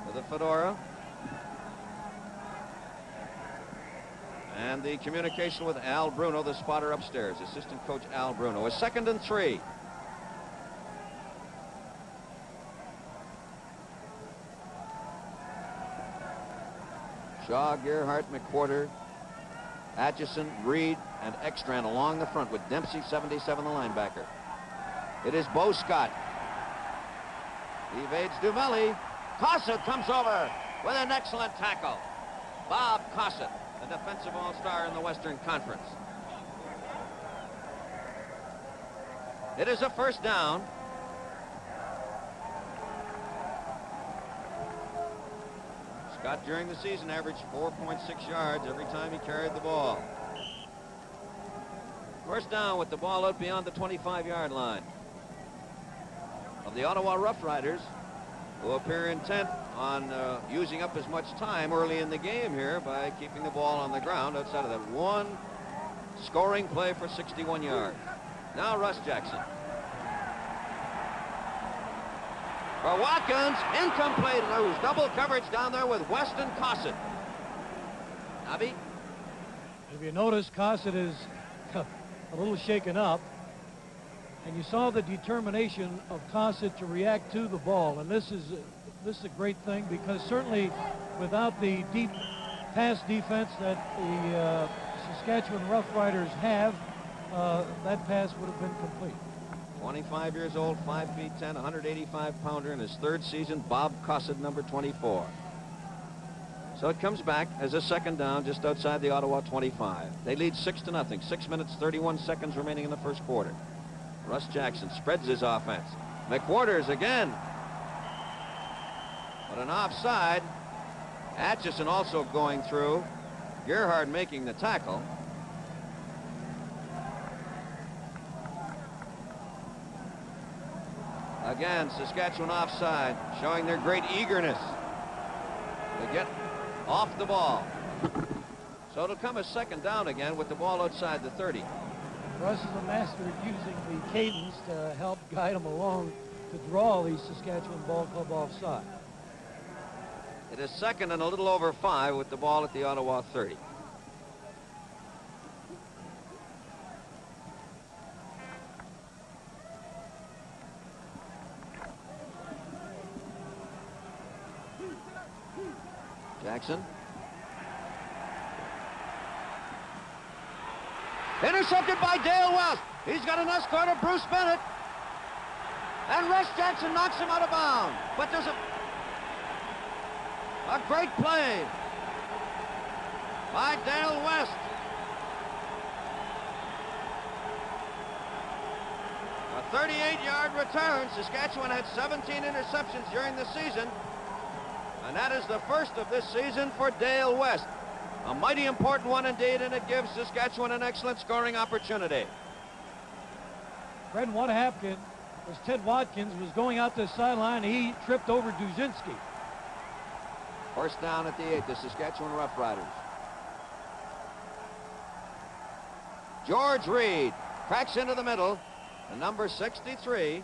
with a fedora. And the communication with Al Bruno, the spotter upstairs. Assistant coach Al Bruno. A 2nd and 3. Shaw, Gerhardt, McWhorter, Atchison, Reed, and Ekstrand along the front with Dempsey, 77, the linebacker. It is Bo Scott. He evades Dumelli. Cossett comes over with an excellent tackle. Bob Cossett, the defensive all-star in the Western Conference. It is a 1st down. Scott during the season averaged 4.6 yards every time he carried the ball. 1st down with the ball out beyond the 25-yard line of the Ottawa Roughriders, who appear intent on using up as much time early in the game here by keeping the ball on the ground outside of that one scoring play for 61 yards. Now Russ Jackson. For Watkins, incomplete. There's double coverage down there with Weston Cossett. Nobby? If you notice, Cossett is a little shaken up. And you saw the determination of Cossett to react to the ball. And this is a great thing, because certainly without the deep pass defense that the Saskatchewan Roughriders have, that pass would have been complete. 25 years old, 5 feet 10, 185-pounder in his 3rd season, Bob Cossett, number 24. So it comes back as a 2nd down just outside the Ottawa 25. They lead 6-0. 6 minutes, 31 seconds remaining in the 1st quarter. Russ Jackson spreads his offense. McWhorter's again. But an offside. Atchison also going through. Gerhardt making the tackle. Again, Saskatchewan offside, showing their great eagerness to get off the ball. So it'll come a 2nd down again with the ball outside the 30. Russ is a master at using the cadence to help guide them along to draw the Saskatchewan Ball Club offside. It is 2nd and a little over 5 with the ball at the Ottawa 30. Jackson. Intercepted by Dale West. He's got an escort of Bruce Bennett. And Russ Jackson knocks him out of bounds. But there's a great play by Dale West. A 38-yard return. Saskatchewan had 17 interceptions during the season. And that is the 1st of this season for Dale West. A mighty important one indeed, and it gives Saskatchewan an excellent scoring opportunity. Fred, what happened was Ted Watkins was going out the sideline. He tripped over Duzinski. First down at the 8, the Saskatchewan Roughriders. George Reed cracks into the middle. The number 63,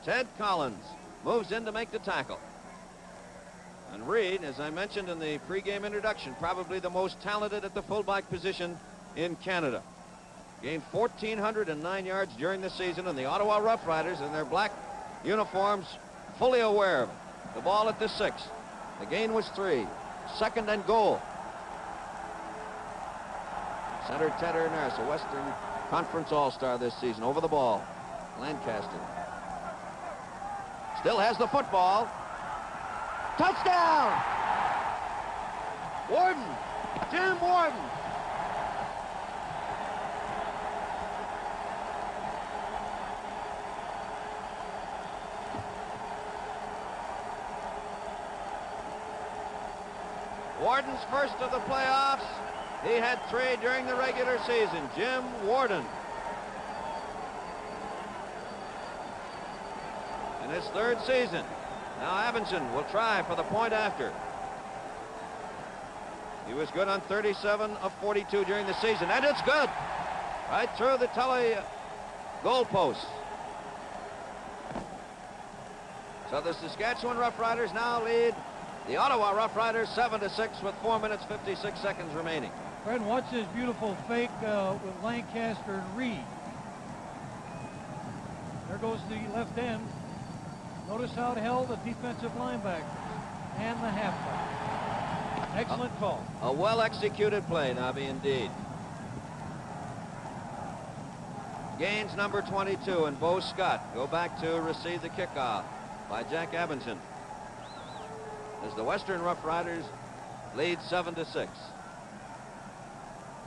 Ted Collins, moves in to make the tackle. And Reed, as I mentioned in the pregame introduction, probably the most talented at the fullback position in Canada. Gained 1,409 yards during the season, and the Ottawa Roughriders in their black uniforms fully aware of it. The ball at the 6. The gain was 3. Second and goal. Center Tedder Nurse, a Western Conference All-Star this season, over the ball. Lancaster still has the football. Touchdown! Warden, Jim Warden. Warden's first of the playoffs. He had 3 during the regular season. Jim Warden. In his 3rd season. Now Evanson will try for the point after. He was good on 37 of 42 during the season, and it's good. Right through the Tully goalposts. So the Saskatchewan Roughriders now lead the Ottawa Roughriders 7-6 with 4 minutes 56 seconds remaining. Fred, watch this beautiful fake with Lancaster and Reed. There goes the left end. Notice how it held the defensive linebackers and the halfback. Excellent call. A well-executed play, Nobby, indeed. Gains number 22 and Bo Scott go back to receive the kickoff by Jack Evanson, as the Western Roughriders lead 7-6.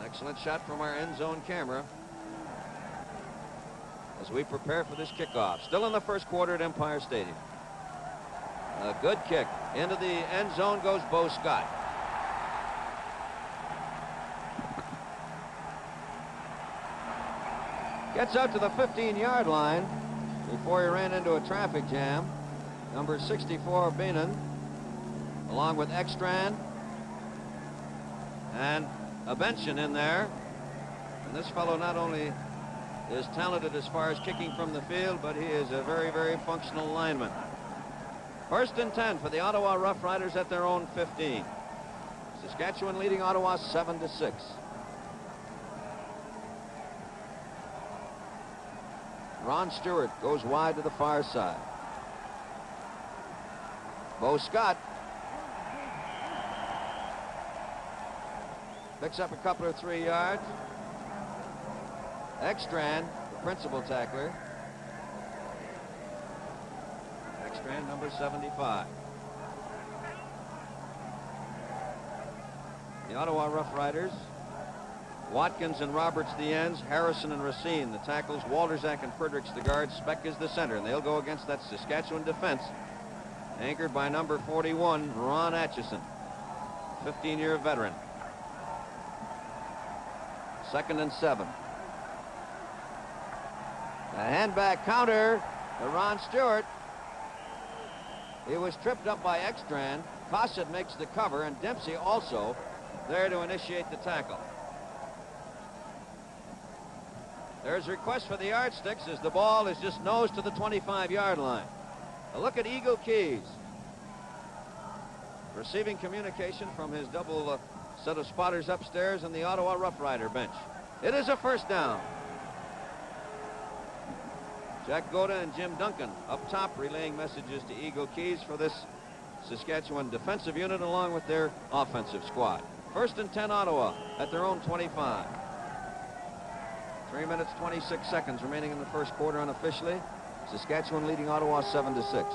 Excellent shot from our end zone camera as we prepare for this kickoff. Still in the first quarter at Empire Stadium. A good kick. Into the end zone goes Bo Scott. Gets out to the 15-yard line before he ran into a traffic jam. Number 64, Beenan, along with Ekstrand and a Benson in there. And this fellow not only is talented as far as kicking from the field, but he is a very, very functional lineman. First and 10 for the Ottawa Roughriders at their own 15. Saskatchewan leading Ottawa 7-6. Ron Stewart goes wide to the far side. Bo Scott picks up a couple of 3 yards. Ekstrand, the principal tackler. Ekstrand, number 75. The Ottawa Roughriders. Watkins and Roberts the ends. Harrison and Racine the tackles. Walterzak and Fredericks the guards. Speck is the center, and they'll go against that Saskatchewan defense, anchored by number 41, Ron Atchison, 15-year veteran. 2nd and 7. A handback counter to Ron Stewart. He was tripped up by Ekstrand. Cossett makes the cover, and Dempsey also there to initiate the tackle. There's a request for the yardsticks as the ball is just nose to the 25-yard line. A look at Eagle Keys, receiving communication from his double set of spotters upstairs in the Ottawa Roughrider bench. It is a first down. Jack Goda and Jim Duncan up top relaying messages to Eagle Keys for this Saskatchewan defensive unit along with their offensive squad. First and 10 Ottawa at their own 25. 3 minutes 26 seconds remaining in the first quarter unofficially. Saskatchewan leading Ottawa 7-6.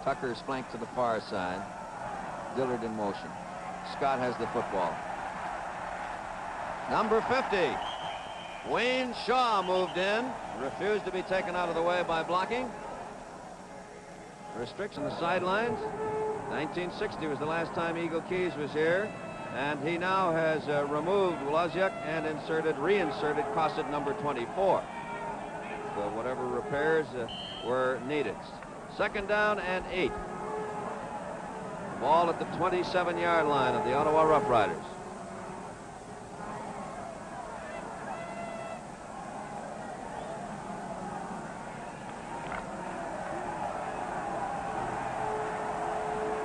Tucker's flanked to the far side. Dillard in motion. Scott has the football. Number 50, Wayne Shaw moved in, refused to be taken out of the way by blocking. Restriction the sidelines. 1960 was the last time Eagle Keys was here, and he now has removed Wloziuk and reinserted Cosset number 24. So whatever repairs were needed. Second down and 8. Ball at the 27-yard line of the Ottawa Roughriders.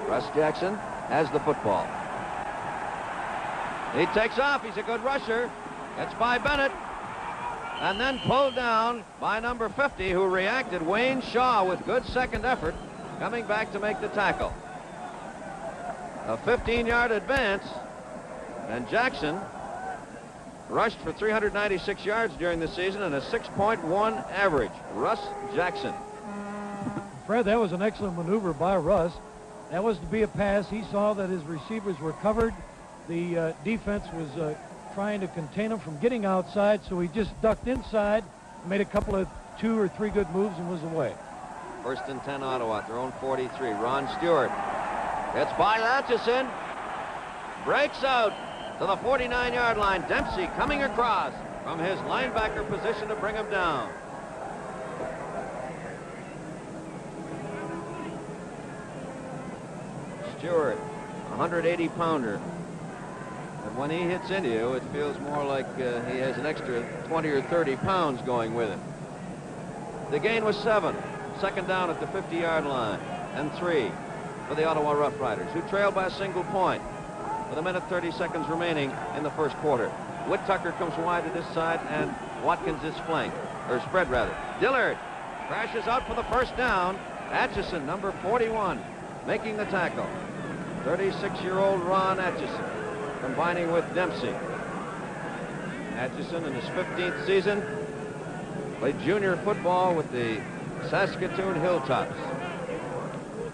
Russ Jackson has the football. He takes off. He's a good rusher. Gets by Bennett. And then pulled down by number 50, who reacted, Wayne Shaw, with good second effort, coming back to make the tackle. A 15-yard advance, and Jackson rushed for 396 yards during the season and a 6.1 average. Russ Jackson. Fred, that was an excellent maneuver by Russ. That was to be a pass. He saw that his receivers were covered. The defense was trying to contain him from getting outside, so he just ducked inside, made a couple of 2 or 3 good moves, and was away. First and 10 Ottawa at their own 43. Ron Stewart gets by Atchison, breaks out to the 49-yard line. Dempsey coming across from his linebacker position to bring him down. Stewart, 180-pounder. But when he hits into you, it feels more like he has an extra 20 or 30 pounds going with him. The gain was 7. Second down at the 50-yard line, and 3 for the Ottawa Roughriders, who trailed by a single point with 1:30 seconds remaining in the first quarter. Whittaker comes wide to this side, and Watkins is flanked, or spread rather. Dillard crashes out for the first down. Atchison, number 41, making the tackle. 36-year-old Ron Atchison, combining with Dempsey. Atchison, in his 15th season, played junior football with the Saskatchewan Hilltops.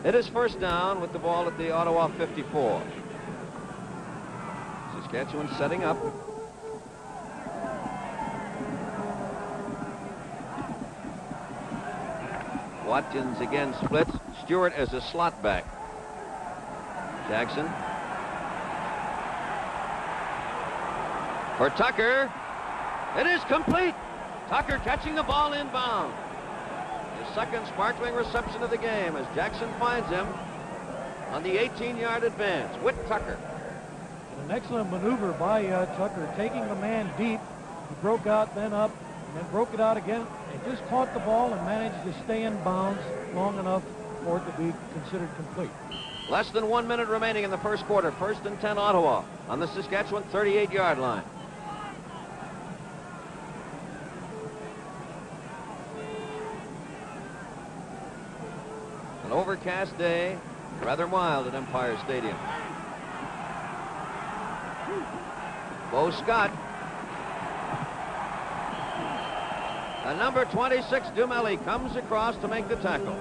It is first down with the ball at the Ottawa 54. Saskatchewan setting up. Watkins again splits. Stewart as a slot back. Jackson. For Tucker. It is complete. Tucker catching the ball inbound. His second sparkling reception of the game as Jackson finds him on the 18-yard advance. Whittaker. An excellent maneuver by Tucker, taking the man deep. He broke out, then up, and then broke it out again. He just caught the ball and managed to stay in bounds long enough for it to be considered complete. Less than 1 minute remaining in the first quarter. First and 10 Ottawa on the Saskatchewan 38-yard line. An overcast day, rather mild at Empire Stadium. Bo Scott. And number 26, Dumelli, comes across to make the tackle.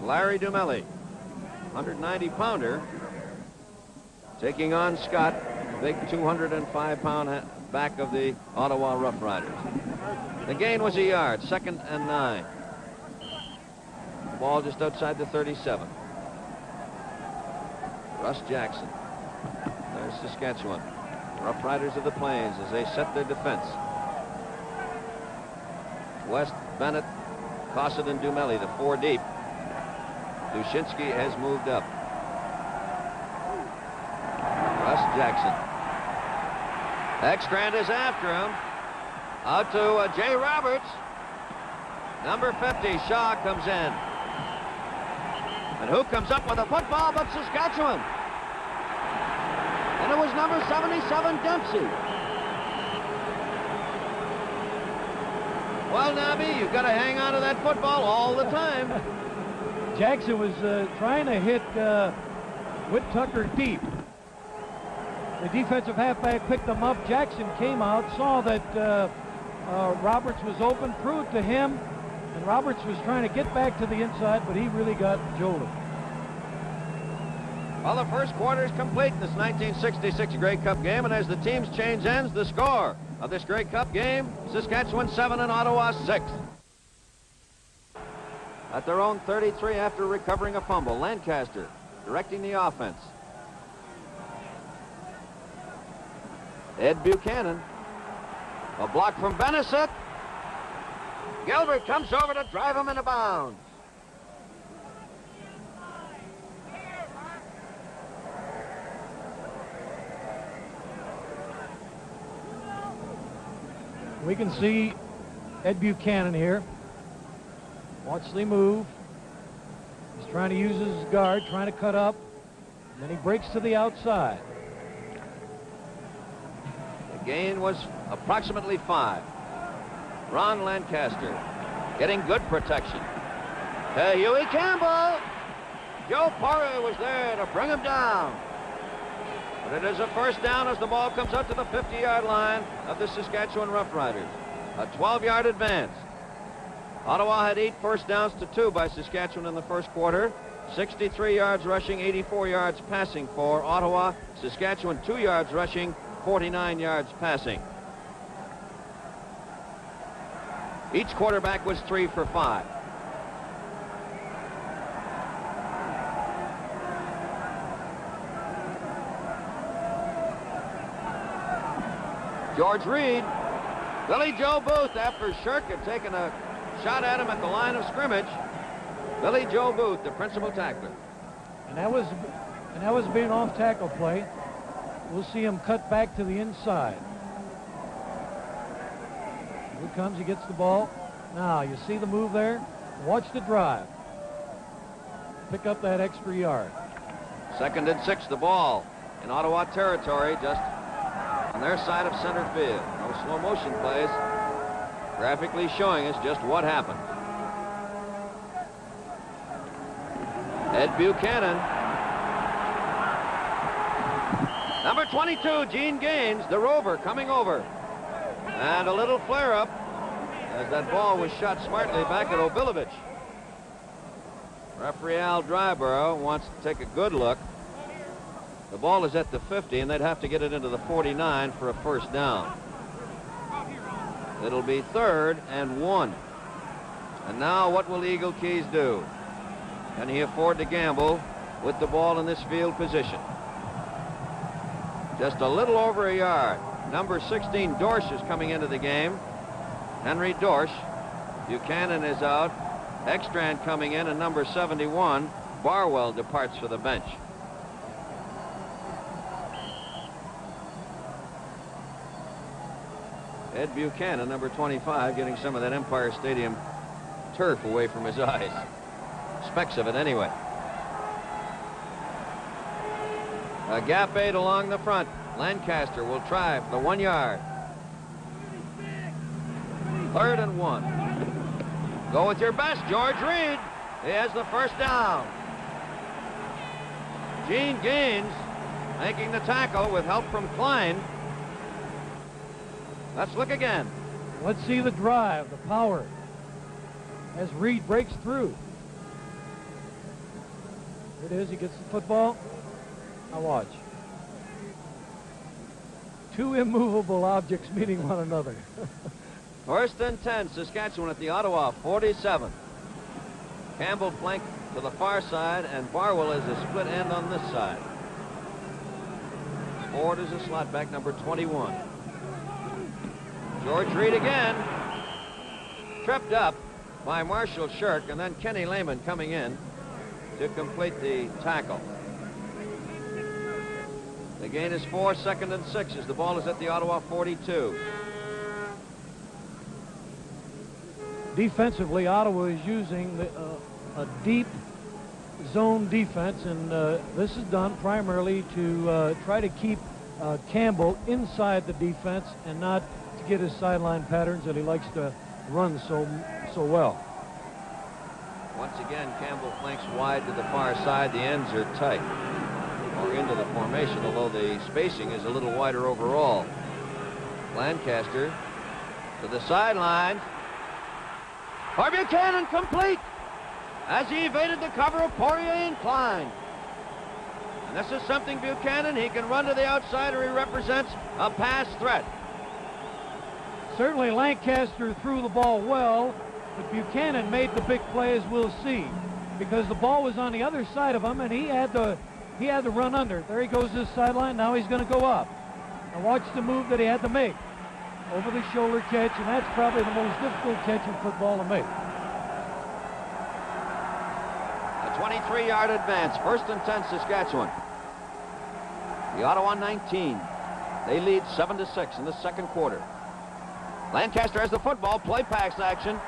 Larry Dumelli, 190-pounder, taking on Scott, big 205-pound back of the Ottawa Roughriders. The gain was a yard, second and 9. The ball just outside the 37. Russ Jackson. There's Saskatchewan. Roughriders of the Plains as they set their defense. West, Bennett, Cosset, and Dumelli, the 4 deep. Dushinsky has moved up. Russ Jackson. Ekstrand is after him. Out to Jay Roberts. Number 50, Shaw comes in. And who comes up with a football but Saskatchewan? And it was number 77, Dempsey. Well, Nobby, you've got to hang on to that football all the time. Jackson was trying to hit Whittaker deep. The defensive halfback picked him up. Jackson came out, saw that Roberts was open, threw it to him, and Roberts was trying to get back to the inside, but he really got jolted. Well, the first quarter is complete in this 1966 Grey Cup game, and as the teams change ends, the score of this Grey Cup game, Saskatchewan 7 and Ottawa 6. at their own 33 after recovering a fumble. Lancaster directing the offense. Ed Buchanan. A block from Benesett. Gilbert comes over to drive him into bounds. We can see Ed Buchanan here. Watch the move. He's trying to use his guard, trying to cut up. And then he breaks to the outside. The gain was approximately 5. Ron Lancaster getting good protection. Huey Campbell. Joe Poirier was there to bring him down. But it is a first down as the ball comes out to the 50-yard line of the Saskatchewan Roughriders. A 12-yard advance. Ottawa had 8 first downs to 2 by Saskatchewan in the first quarter. 63 yards rushing, 84 yards passing for Ottawa. Saskatchewan 2 yards rushing, 49 yards passing. Each quarterback was 3 for 5. George Reed. Billy Joe Booth, after Shirk had taken a shot at him at the line of scrimmage. Billy Joe Booth, the principal tackler. And that was being off tackle play. We'll see him cut back to the inside. Here comes, he gets the ball. Now, you see the move there? Watch the drive. Pick up that extra yard. 2nd and 6, the ball in Ottawa territory, just on their side of center field. No slow motion plays, graphically showing us just what happened. Ed Buchanan. Number 22, Gene Gaines, the rover, coming over. And a little flare-up as that ball was shot smartly back at Obilovich. Referee Al Dryborough wants to take a good look. The ball is at the 50, and they'd have to get it into the 49 for a first down. It'll be 3rd and 1. And now what will Eagle Keys do? Can he afford to gamble with the ball in this field position? Just a little over a yard. Number 16, Dorsch, is coming into the game. Henry Dorsch. Buchanan is out. Ekstrand coming in, and number 71, Barwell, departs for the bench. Ed Buchanan, number 25, getting some of that Empire Stadium turf away from his eyes. Specks of it anyway. A gap 8 along the front. Lancaster will try for the 1 yard. 3rd and 1. Go with your best, George Reed. He has the first down. Gene Gaines making the tackle with help from Klein. Let's look again. Let's see the drive, the power, as Reed breaks through. Here it is, he gets the football. Now watch. 2 immovable objects meeting one another. 1st and 10, Saskatchewan at the Ottawa 47. Campbell flanked to the far side, and Barwell is a split end on this side. Ford is a slot back, number 21. George Reed again. Tripped up by Marshall Shirk, and then Kenny Lehman coming in to complete the tackle. The gain is 4, 2nd and 6 as the ball is at the Ottawa 42. Defensively, Ottawa is using a deep zone defense, and this is done primarily to try to keep Campbell inside the defense and not to get his sideline patterns that he likes to run so well. Once again, Campbell flanks wide to the far side. The ends are tight or into the formation, although the spacing is a little wider overall. Lancaster to the sideline. For Buchanan, complete as he evaded the cover of Poirier and Klein. And this is something Buchanan, he can run to the outside, or he represents a pass threat. Certainly Lancaster threw the ball well, But Buchanan made the big play, as we'll see, because the ball was on the other side of him, and he had to run under. There he goes this sideline. Now he's going to go up. Now watch the move that he had to make. Over the shoulder catch, and that's probably the most difficult catch in football to make. A 23-yard advance, 1st and 10 Saskatchewan. The Ottawa 19. They lead 7-6 in the second quarter. Lancaster has the football, play pass action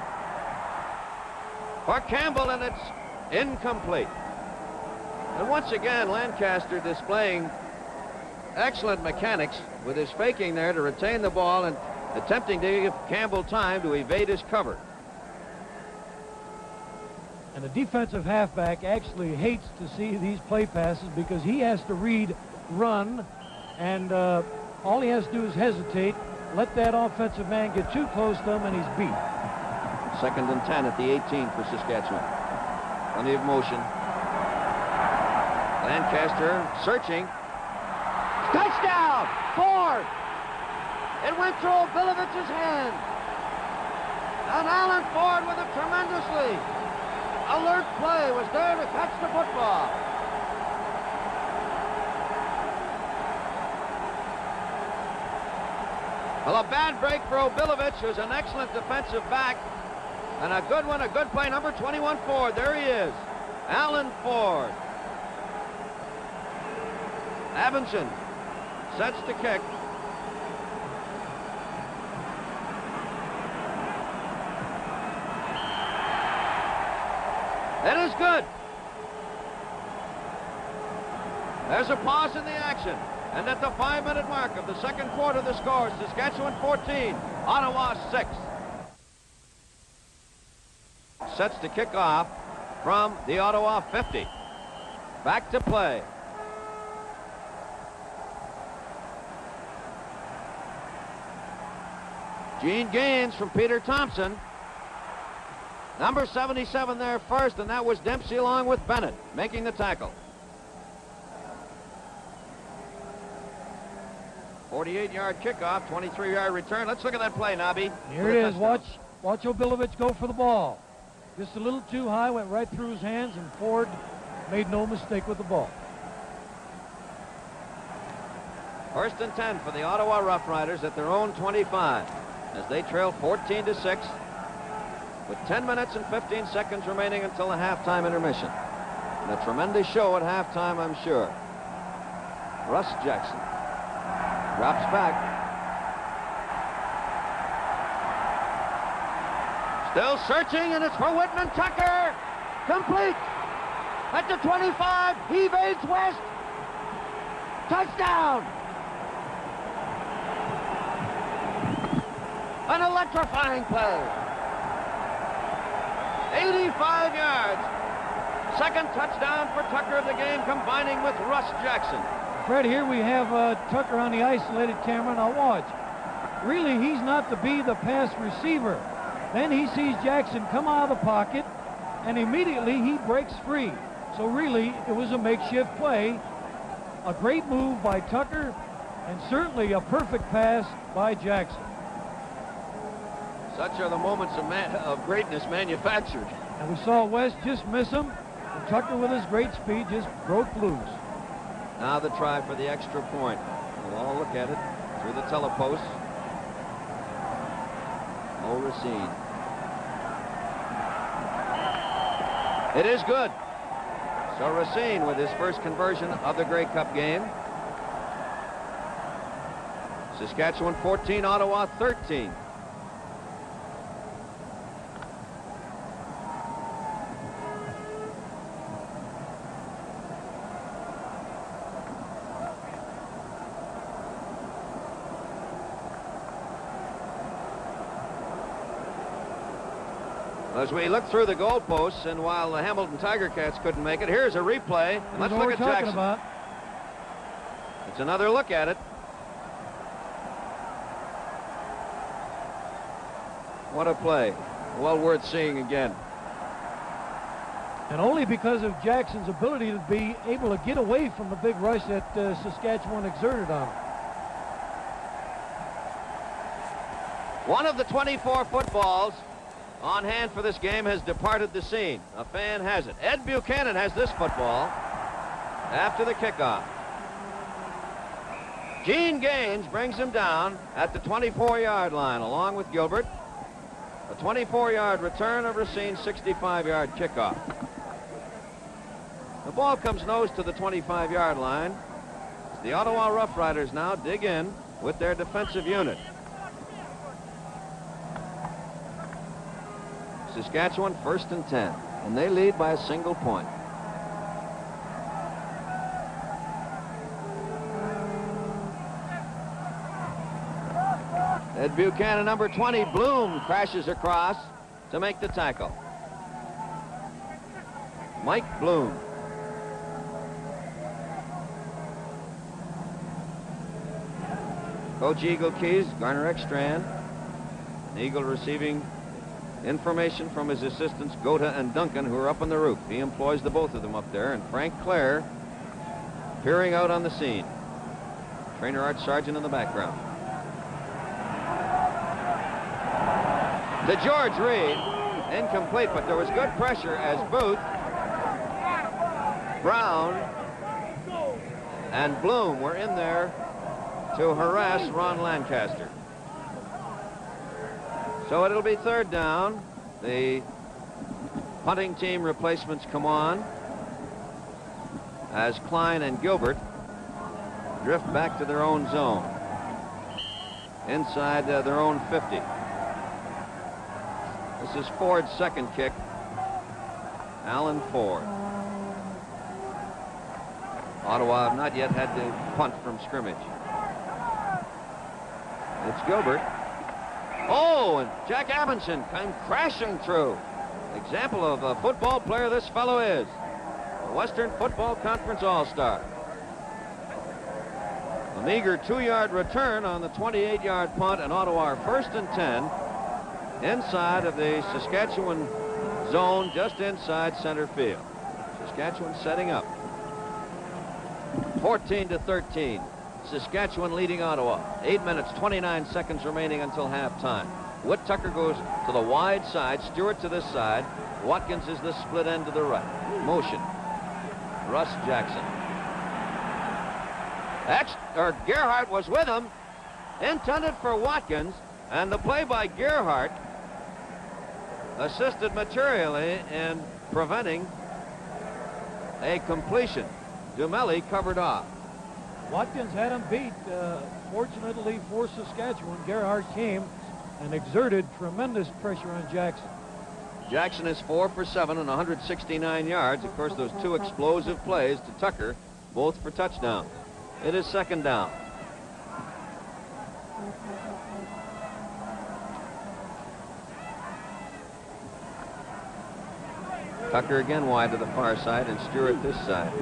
for Campbell, and it's incomplete. And once again, Lancaster displaying excellent mechanics with his faking there to retain the ball and attempting to give Campbell time to evade his cover. And the defensive halfback actually hates to see these play passes because he has to read run, and all he has to do is hesitate, let that offensive man get too close to him, and he's beat. 2nd and 10 at the 18 for Saskatchewan. Plenty of motion. Lancaster searching. Touchdown! Ford! It went through Bilivich's hand. And Alan Ford, with a tremendously alert play, was there to catch the football. Well, a bad break for Obilovich, who's an excellent defensive back. And a good one, a good play, number 21, Ford. There he is, Alan Ford. Abinson sets to kick. It is good. There's a pause in the action. And at the 5-minute mark of the second quarter, the score, Saskatchewan 14, Ottawa 6. Sets to kick off from the Ottawa 50. Back to play. Gene Gaines from Peter Thompson. Number 77 there first, and that was Dempsey along with Bennett making the tackle. 48-yard kickoff, 23-yard return. Let's look at that play, Nobby. Here it is. Watch Obilovich go for the ball. Just a little too high, went right through his hands, and Ford made no mistake with the ball. 1st and 10 for the Ottawa Roughriders at their own 25 as they trail 14-6 with 10 minutes and 15 seconds remaining until the halftime intermission. And a tremendous show at halftime, I'm sure. Russ Jackson drops back. Still searching, and it's for Whitman Tucker. Complete. At the 25, he evades West. Touchdown. An electrifying play. 85 yards. Second touchdown for Tucker of the game, combining with Russ Jackson. Fred, here we have Tucker on the isolated camera. Now watch. Really, he's not to be the pass receiver. Then he sees Jackson come out of the pocket, and immediately he breaks free. So really, it was a makeshift play. A great move by Tucker, and certainly a perfect pass by Jackson. Such are the moments of greatness manufactured. And we saw West just miss him, and Tucker with his great speed just broke loose. Now the try for the extra point. We'll all look at it through the telepost. Racine. It is good. So Racine with his first conversion of the Grey Cup game. Saskatchewan 14, Ottawa 13. As we look through the goalposts, and while the Hamilton Tiger Cats couldn't make it, here's a replay. And let's look at Jackson. It's another look at it. What a play. Well worth seeing again. And only because of Jackson's ability to be able to get away from the big rush that Saskatchewan exerted on him. One of the 24 footballs on hand for this game has departed the scene. A fan has it. Ed Buchanan has this football after the kickoff. Gene Gaines brings him down at the 24-yard line along with Gilbert. A 24-yard return of Racine's 65-yard kickoff. The ball comes nose to the 25-yard line. The Ottawa Roughriders now dig in with their defensive unit. Saskatchewan 1st and 10, and they lead by a single point. Ed Buchanan, number 20, Bloom, crashes across to make the tackle. Mike Bloom. Coach Eagle Keys, Garner Ekstrand. Eagle receiving information from his assistants, Gota and Duncan, who are up on the roof. He employs the both of them up there, and Frank Clare peering out on the scene. Trainer Art Sargent in the background. To George Reed, incomplete, but there was good pressure as Booth, Brown, and Bloom were in there to harass Ron Lancaster. So it'll be 3rd down. The punting team replacements come on as Klein and Gilbert drift back to their own zone inside their own 50. This is Ford's second kick. Alan Ford. Ottawa have not yet had to punt from scrimmage. It's Gilbert. Oh, and Jack Amundsen came crashing through. Example of a football player this fellow is. A Western Football Conference All-Star. A meager 2-yard return on the 28-yard punt, and Ottawa are 1st and 10 inside of the Saskatchewan zone, just inside center field. Saskatchewan setting up. 14-13. Saskatchewan leading Ottawa. 8 minutes, 29 seconds remaining until halftime. Whit Tucker goes to the wide side. Stewart to this side. Watkins is the split end to the right. Motion. Russ Jackson. Gerhardt was with him. Intended for Watkins. And the play by Gerhardt assisted materially in preventing a completion. Dumelli covered off. Watkins had him beat. Fortunately for Saskatchewan, Gerhardt came and exerted tremendous pressure on Jackson. Jackson is 4 for 7 and 169 yards. Of course, those 2 explosive plays to Tucker, both for touchdowns. It is 2nd down. Tucker again wide to the far side and Stewart this side.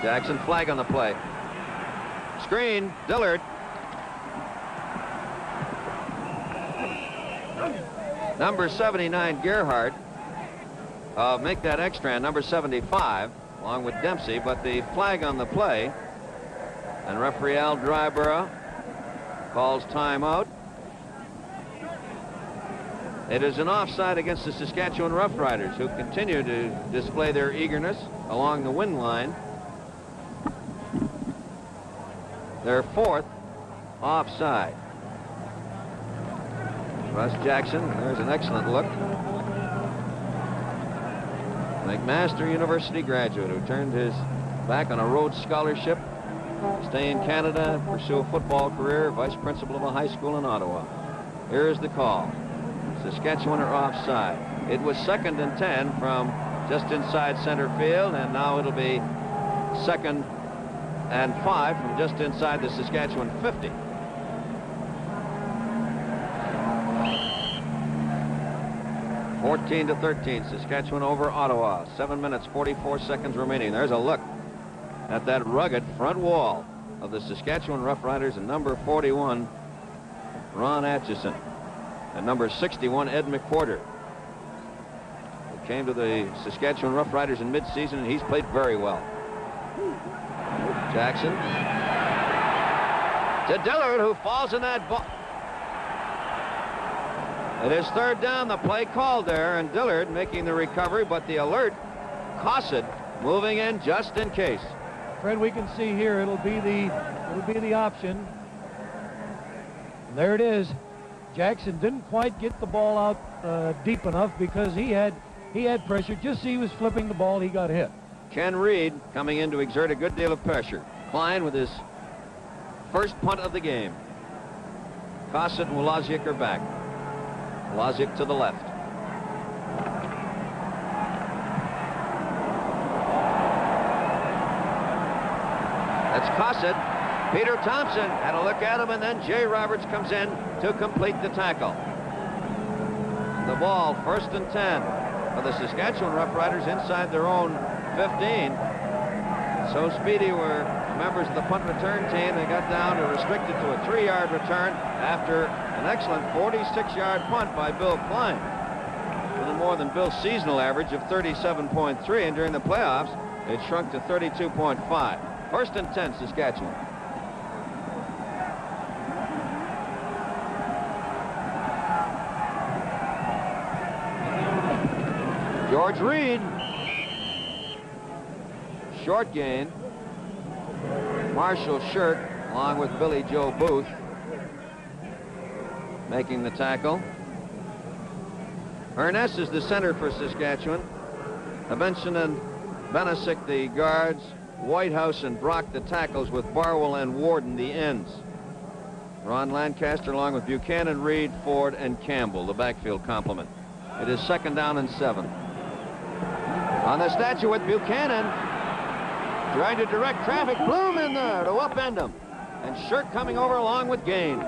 Jackson flag on the play. Screen, Dillard. Number 79, Gerhardt. Make that extra, number 75, along with Dempsey, but the flag on the play. And referee Al Dryborough calls timeout. It is an offside against the Saskatchewan Roughriders, who continue to display their eagerness along the win line. Their 4th offside. Russ Jackson, there's an excellent look. McMaster University graduate who turned his back on a Rhodes Scholarship, stay in Canada, pursue a football career, vice principal of a high school in Ottawa. Here is the call. Saskatchewan are offside. It was 2nd and 10 from just inside center field, and now it'll be 2nd and 5 from just inside the Saskatchewan 50. (14-13), Saskatchewan over Ottawa. 7 minutes, 44 seconds remaining. There's a look at that rugged front wall of the Saskatchewan Roughriders and number 41, Ron Atchison. And number 61, Ed McWhorter. He came to the Saskatchewan Roughriders in mid-season, and he's played very well. Jackson to Dillard, who falls in that ball. It is third down. The play called there, and Dillard making the recovery, but the alert, Cosset moving in just in case. Fred, we can see here it'll be the option. And there it is. Jackson didn't quite get the ball out deep enough because he had pressure. Just as he was flipping the ball, he got hit. Ken Reed coming in to exert a good deal of pressure. Klein with his first punt of the game. Cosset and Wloziak are back. Wloziak to the left. That's Cosset. Peter Thompson had a look at him, and then Jay Roberts comes in to complete the tackle. The ball, 1st and 10 for the Saskatchewan Roughriders inside their own 15. So speedy were members of the punt return team. They got down to restricted to a 3-yard return after an excellent 46-yard punt by Bill Klein. A little more than Bill's seasonal average of 37.3, and during the playoffs, it shrunk to 32.5. 1st and 10, Saskatchewan. George Reed. Short gain. Marshall Shirk, along with Billy Joe Booth, making the tackle. Ernest is the center for Saskatchewan. Benson and Benesick the guards. Whitehouse and Brock the tackles, with Barwell and Warden the ends. Ron Lancaster along with Buchanan, Reed, Ford, and Campbell, the backfield complement. It is 2nd down and 7. On the statue with Buchanan, trying to direct traffic. Bloom in there to upend him. And Shirk coming over along with Gaines.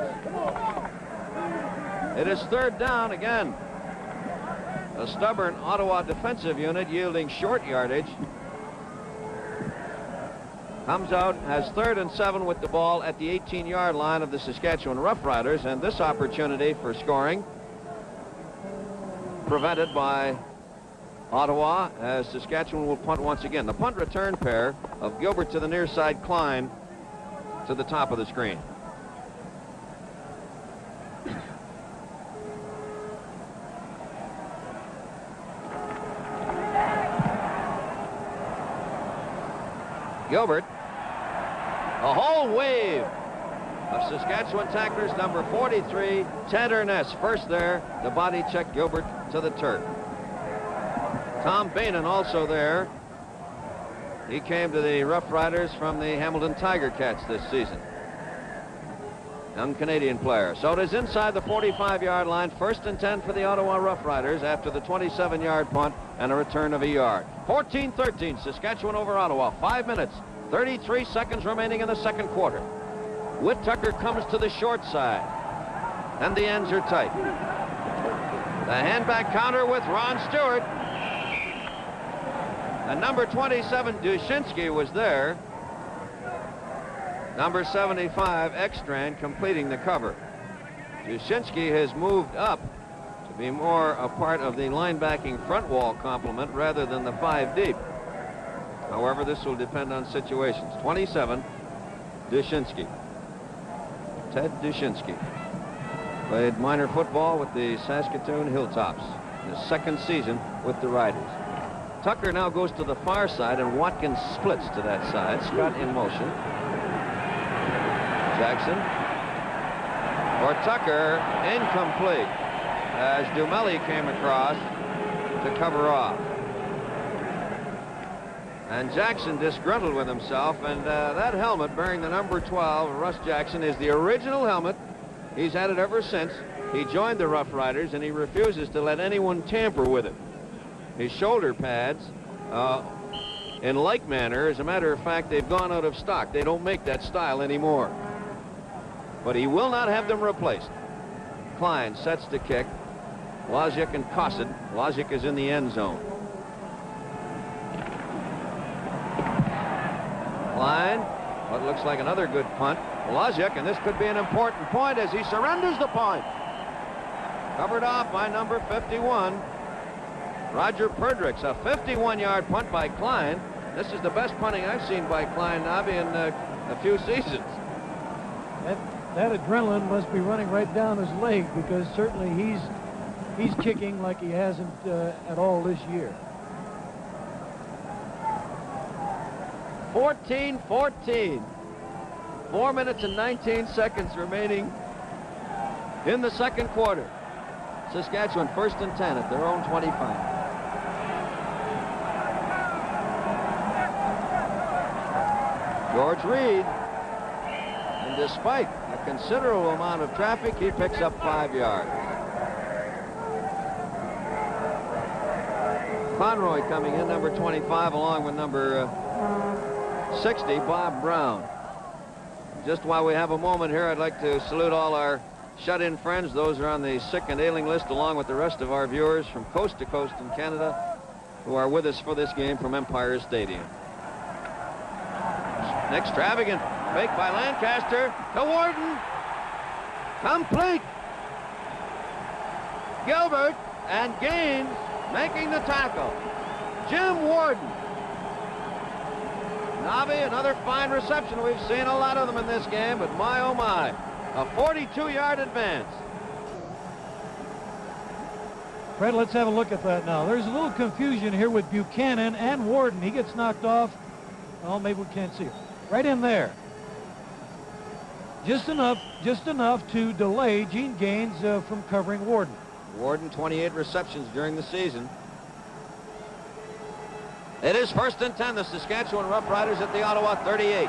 It is 3rd down again. A stubborn Ottawa defensive unit yielding short yardage. Comes out, has 3rd and 7 with the ball at the 18-yard line of the Saskatchewan Roughriders, and this opportunity for scoring prevented by Ottawa, as Saskatchewan will punt once again. The punt return pair of Gilbert to the near side, Klein to the top of the screen. Gilbert, a whole wave of Saskatchewan tacklers. Number 43, Ted Ernest, first there. The body check Gilbert to the turf. Tom Bainan also there. He came to the Roughriders from the Hamilton Tiger Cats this season. Young Canadian player. So it is inside the 45-yard line. 1st and 10 for the Ottawa Roughriders after the 27-yard punt and a return of a yard. 14-13, Saskatchewan over Ottawa. 5 minutes, 33 seconds remaining in the 2nd quarter. Whit Tucker comes to the short side, and the ends are tight. The handback counter with Ron Stewart. And number 27, Dushinsky, was there. Number 75, Ekstrand, completing the cover. Dushinsky has moved up to be more a part of the linebacking front wall complement rather than the 5 deep. However, this will depend on situations. 27, Dushinsky. Ted Dushinsky played minor football with the Saskatoon Hilltops. His 2nd season with the Riders. Tucker now goes to the far side, and Watkins splits to that side. Scott in motion. Jackson. For Tucker, incomplete, as Dumelli came across to cover off. And Jackson disgruntled with himself, and that helmet bearing the number 12, Russ Jackson, is the original helmet. He's had it ever since he joined the Roughriders, and he refuses to let anyone tamper with it. His shoulder pads, in like manner, as a matter of fact, they've gone out of stock. They don't make that style anymore. But he will not have them replaced. Klein sets the kick. Wloziak and Cosset. Wloziak is in the end zone. Klein, what looks like another good punt. Wloziak, and this could be an important point as he surrenders the point. Covered off by number 51. Roger Perdrix, a 51-yard punt by Klein. This is the best punting I've seen by Klein, Nobby, in a few seasons. That adrenaline must be running right down his leg, because certainly he's kicking like he hasn't at all this year. 14-14. 4 minutes and 19 seconds remaining in the second quarter. Saskatchewan 1st and 10 at their own 25. George Reed, and despite a considerable amount of traffic, he picks up 5 yards. Conroy coming in, number 25, along with number 60, Bob Brown. Just while we have a moment here, I'd like to salute all our shut-in friends. Those are on the sick and ailing list, along with the rest of our viewers from coast to coast in Canada who are with us for this game from Empire Stadium. An extravagant fake by Lancaster to Warden. Complete. Gilbert and Gaines making the tackle. Jim Warden. Navi, another fine reception. We've seen a lot of them in this game, but my, oh my, a 42-yard advance. Fred, let's have a look at that now. There's a little confusion here with Buchanan and Warden. He gets knocked off. Well, maybe we can't see it. Right in there. Just enough to delay Gene Gaines from covering Warden. Warden, 28 receptions during the season. It is 1st and 10, the Saskatchewan Roughriders at the Ottawa 38.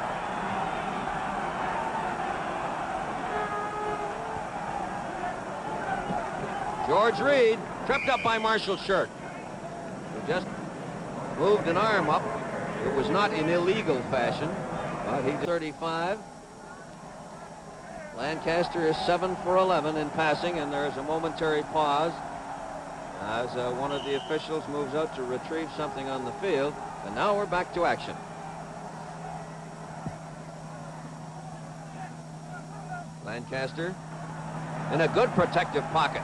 George Reed tripped up by Marshall Shirk, who just moved an arm up. It was not in illegal fashion, but he 35. Lancaster is 7 for 11 in passing, and there's a momentary pause as one of the officials moves out to retrieve something on the field. And now we're back to action. Lancaster in a good protective pocket.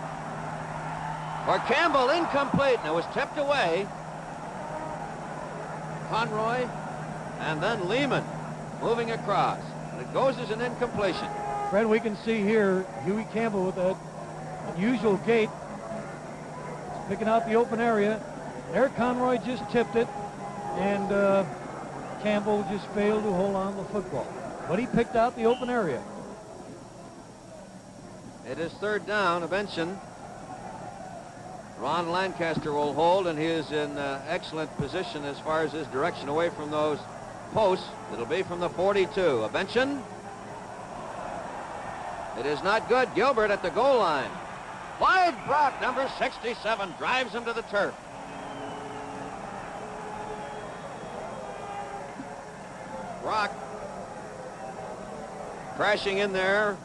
For Campbell, incomplete, and it was tipped away. Conroy, and then Lehman moving across. And it goes as an incompletion. Fred, we can see here Huey Campbell with that unusual gait, picking out the open area. There, Conroy just tipped it, and Campbell just failed to hold on to the football. But he picked out the open area. It is 3rd down. Evention. Ron Lancaster will hold, and he is in excellent position as far as his direction away from those posts. It'll be from the 42. Evention. It is not good. Gilbert at the goal line. Clyde Brock, number 67, drives him to the turf. Brock crashing in there.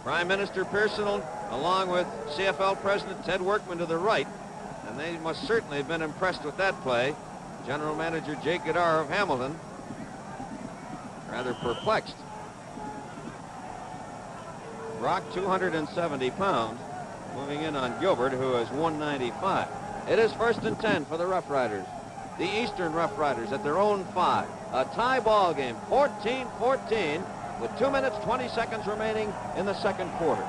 Prime Minister Pearson along with CFL President Ted Workman to the right, and they must certainly have been impressed with that play. General Manager Jake Goddard of Hamilton rather perplexed. Brock, 270 pounds, moving in on Gilbert, who is 195. It is 1st and 10 for the Roughriders. The Eastern Roughriders at their own 5. A tie ball game, 14-14, with 2 minutes, 20 seconds remaining in the second quarter.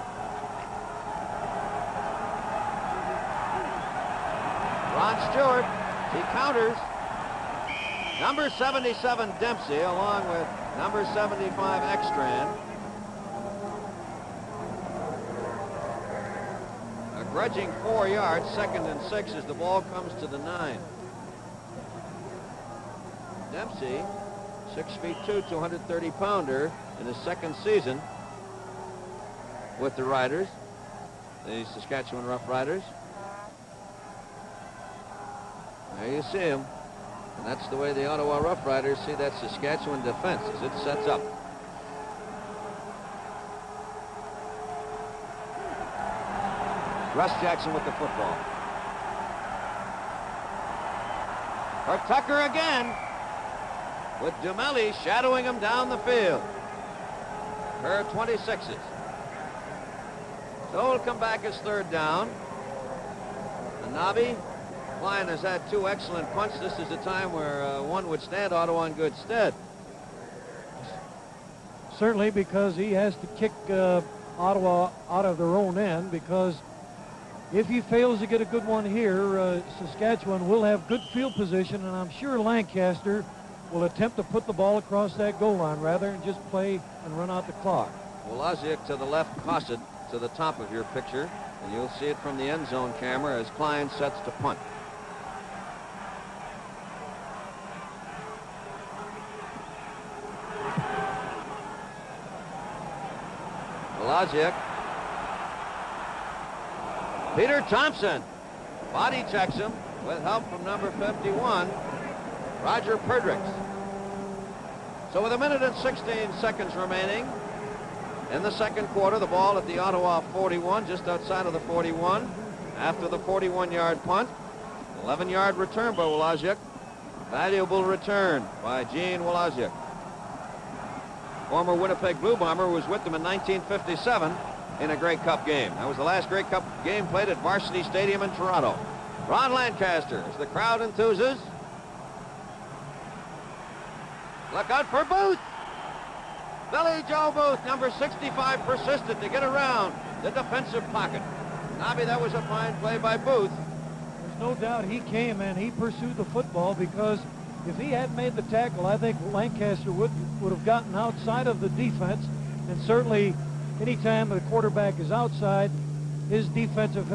Ron Stewart, he counters. Number 77, Dempsey, along with number 75, Ekstrand. A grudging 4 yards, 2nd and 6 as the ball comes to the 9. Dempsey, 6'2", 230-pounder in his second season with the Riders, the Saskatchewan Roughriders. There you see him. And that's the way the Ottawa Roughriders see that Saskatchewan defense as it sets up. Russ Jackson with the football. For Tucker again, with Dumelli shadowing him down the field. Her 26s. So it'll come back as 3rd down. And Nabi, Klein has had 2 excellent punts. This is a time where one would stand Ottawa in good stead. Certainly, because he has to kick Ottawa out of their own end, because If he fails to get a good one here, Saskatchewan will have good field position, and I'm sure Lancaster will attempt to put the ball across that goal line rather than just play and run out the clock. Wolaziak to the left, Cosset to the top of your picture, and you'll see it from the end zone camera as Klein sets to punt. Wolaziak. Peter Thompson body checks him with help from number 51, Roger Perdrix. So with 1 minute and 16 seconds remaining in the second quarter, the ball at the Ottawa 41, just outside of the 41, after the 41-yard punt. 11-yard return by Wolaziak. Valuable return by Gene Wolaziak. Former Winnipeg Blue Bomber who was with them in 1957 in a Grey Cup game. That was the last Grey Cup game played at Varsity Stadium in Toronto. Ron Lancaster, as the crowd enthuses. Look out for Booth. Billy Joe Booth, number 65, persisted to get around the defensive pocket. Nobby, that was a fine play by Booth. There's no doubt he came and he pursued the football, because if he had made the tackle, I think Lancaster would have gotten outside of the defense, and certainly anytime the quarterback is outside, the defensive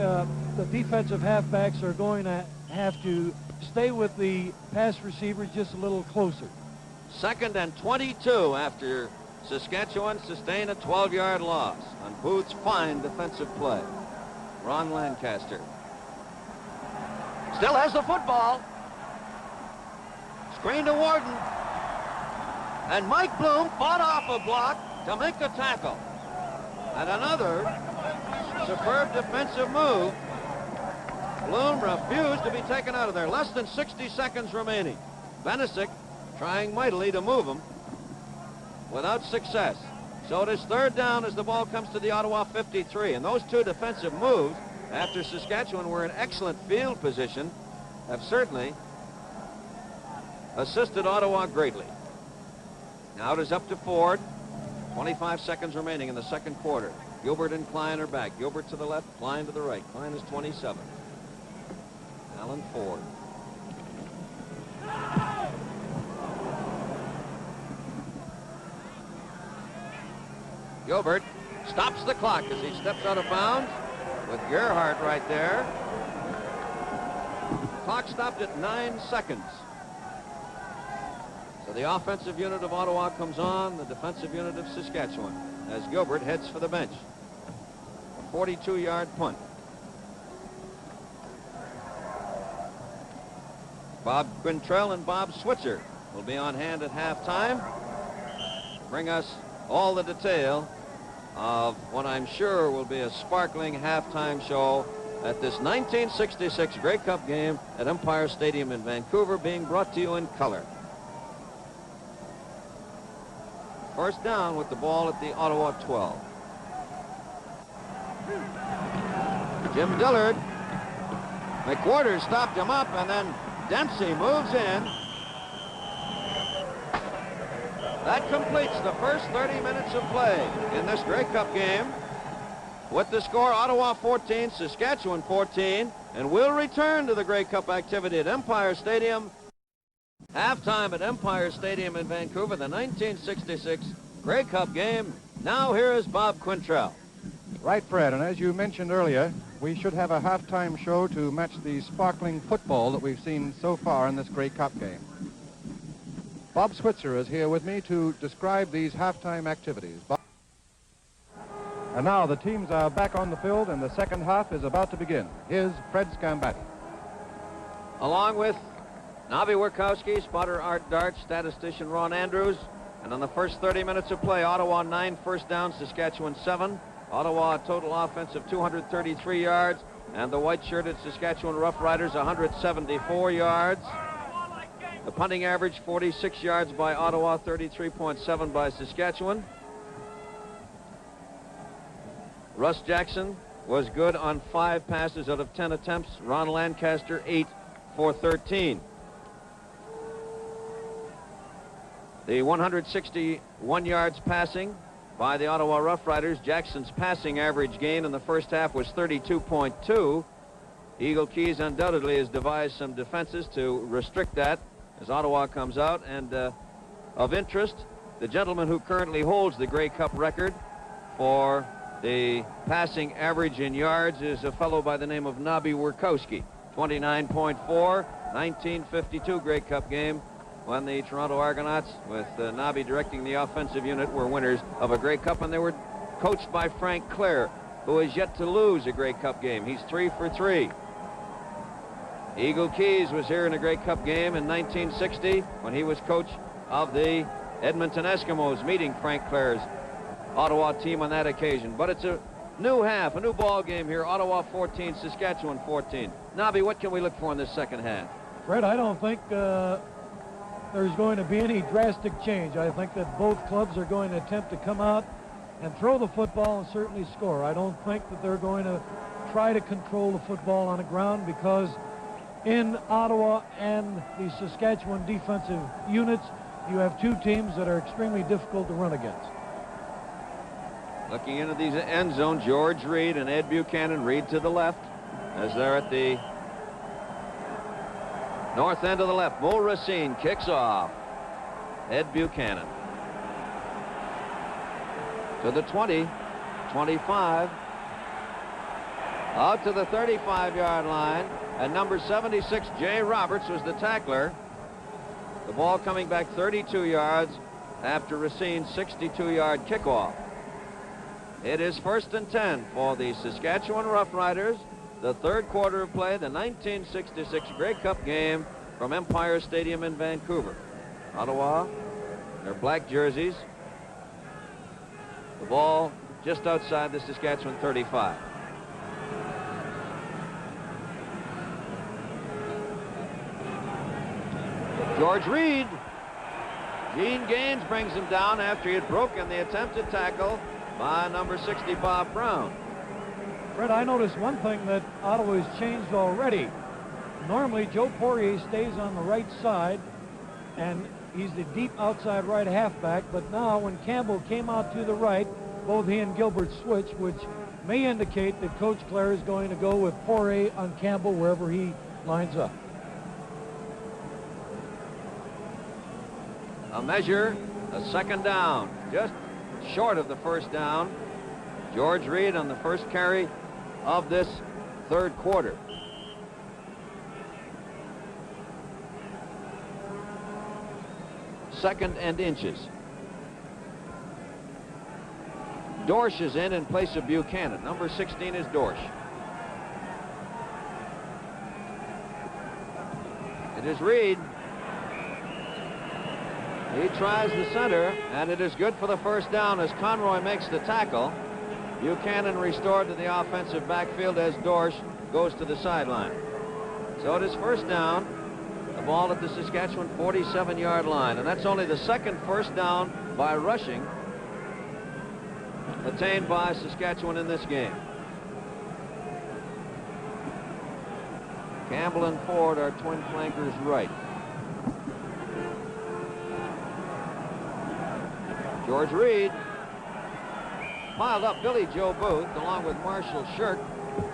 halfbacks are going to have to stay with the pass receivers just a little closer. 2nd and 22 after Saskatchewan sustained a 12-yard loss on Booth's fine defensive play. Ron Lancaster still has the football. Screen to Warden. And Mike Bloom fought off a block to make the tackle. And another superb defensive move. Bloom refused to be taken out of there. Less than 60 seconds remaining. Benesic trying mightily to move him without success. So it is 3rd down as the ball comes to the Ottawa 53. And those two defensive moves, after Saskatchewan were in excellent field position, have certainly assisted Ottawa greatly. Now it is up to Ford. 25 seconds remaining in the second quarter. Gilbert and Klein are back. Gilbert to the left, Klein to the right. Klein is 27. Alan Ford. Gilbert stops the clock as he steps out of bounds with Gerhardt right there. Clock stopped at 9 seconds. So the offensive unit of Ottawa comes on, the defensive unit of Saskatchewan, as Gilbert heads for the bench. A 42-yard punt. Bob Quintrell and Bob Switzer will be on hand at halftime to bring us all the detail of what I'm sure will be a sparkling halftime show at this 1966 Grey Cup game at Empire Stadium in Vancouver, being brought to you in color. First down with the ball at the Ottawa 12. Jim Dillard. McWhorter stopped him up, and then Dempsey moves in. That completes the first 30 minutes of play in this Grey Cup game. With the score, Ottawa 14, Saskatchewan 14, and we'll return to the Grey Cup activity at Empire Stadium. Halftime at Empire Stadium in Vancouver, the 1966 Grey Cup game. Now here is Bob Quintrell. Right, Fred, and as you mentioned earlier, we should have a halftime show to match the sparkling football that we've seen so far in this Grey Cup game. Bob Switzer is here with me to describe these halftime activities. Bob? And now the teams are back on the field, and the second half is about to begin. Here's Fred Scambatti. Along with Nobby Wierkowski, spotter Art Dart, statistician Ron Andrews. And on the first 30 minutes of play, Ottawa 9 first downs, Saskatchewan 7. Ottawa a total offense of 233 yards. And the white-shirted Saskatchewan Roughriders 174 yards. The punting average 46 yards by Ottawa, 33.7 by Saskatchewan. Russ Jackson was good on 5 passes out of 10 attempts. Ron Lancaster 8 for 13. The 161 yards passing by the Ottawa Roughriders. Jackson's passing average gain in the first half was 32.2. Eagle Keys undoubtedly has devised some defenses to restrict that as Ottawa comes out. And of interest, the gentleman who currently holds the Grey Cup record for the passing average in yards is a fellow by the name of Nobby Wierkowski. 29.4, 1952 Grey Cup game when the Toronto Argonauts, with Nobby directing the offensive unit, were winners of a Grey Cup, and they were coached by Frank Clare, who is yet to lose a Grey Cup game. He's 3 for 3. Eagle Keys was here in a Grey Cup game in 1960 when he was coach of the Edmonton Eskimos, meeting Frank Clare's Ottawa team on that occasion. But it's a new half, a new ball game here. Ottawa 14, Saskatchewan 14. Nobby, what can we look for in this second half? Fred, I don't think there's going to be any drastic change. I think that both clubs are going to attempt to come out and throw the football and certainly score. I don't think that they're going to try to control the football on the ground, because in Ottawa and the Saskatchewan defensive units, you have two teams that are extremely difficult to run against. Looking into these end zone, George Reed and Ed Buchanan. Reed to the left as they're at the north end of the left. Mo Racine kicks off. Ed Buchanan to the 20, 25, out to the 35-yard line, and number 76, Jay Roberts, was the tackler. The ball coming back 32 yards after Racine's 62-yard kickoff. It is 1st and 10 for the Saskatchewan Roughriders. The third quarter of play, the 1966 Grey Cup game from Empire Stadium in Vancouver. Ottawa, their black jerseys. The ball just outside the Saskatchewan 35. George Reed. Gene Gaines brings him down after he had broken the attempted tackle by number 60, Bob Brown. Fred, I noticed one thing that Ottawa has changed already. Normally, Joe Poirier stays on the right side, and he's the deep outside right halfback. But now, when Campbell came out to the right, both he and Gilbert switch, which may indicate that Coach Clare is going to go with Poirier on Campbell wherever he lines up. A measure, a second down, just short of the first down. George Reed on the first carry of this third quarter. Second and inches. Dorsch is in place of Buchanan. Number 16 is Dorsch. It is Reed. He tries the center, and it is good for the first down as Conroy makes the tackle. Buchanan restored to the offensive backfield as Dorsch goes to the sideline. So it is first down. The ball at the Saskatchewan 47-yard line, and that's only the second first down by rushing attained by Saskatchewan in this game. Campbell and Ford are twin flankers right. George Reed piled up Billy Joe Booth along with Marshall Shirk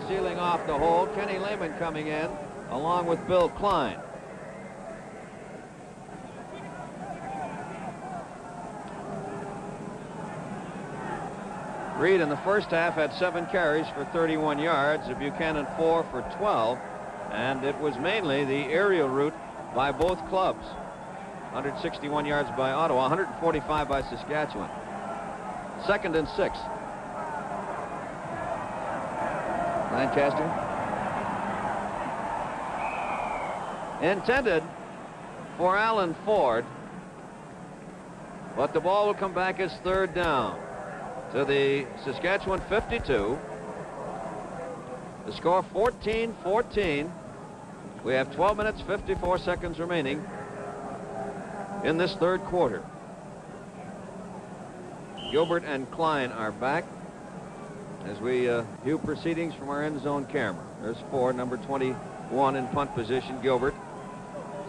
sealing off the hole. Kenny Lehman coming in along with Bill Klein. Reed in the first half had 7 carries for 31 yards. Buchanan 4 for 12. And it was mainly the aerial route by both clubs. 161 yards by Ottawa, 145 by Saskatchewan. 2nd and 6. Lancaster. Intended for Alan Ford, but the ball will come back as third down to the Saskatchewan 52. The score 14-14. We have 12 minutes, 54 seconds remaining in this third quarter. Gilbert and Klein are back as we view proceedings from our end zone camera. There's Ford, number 21 in punt position. Gilbert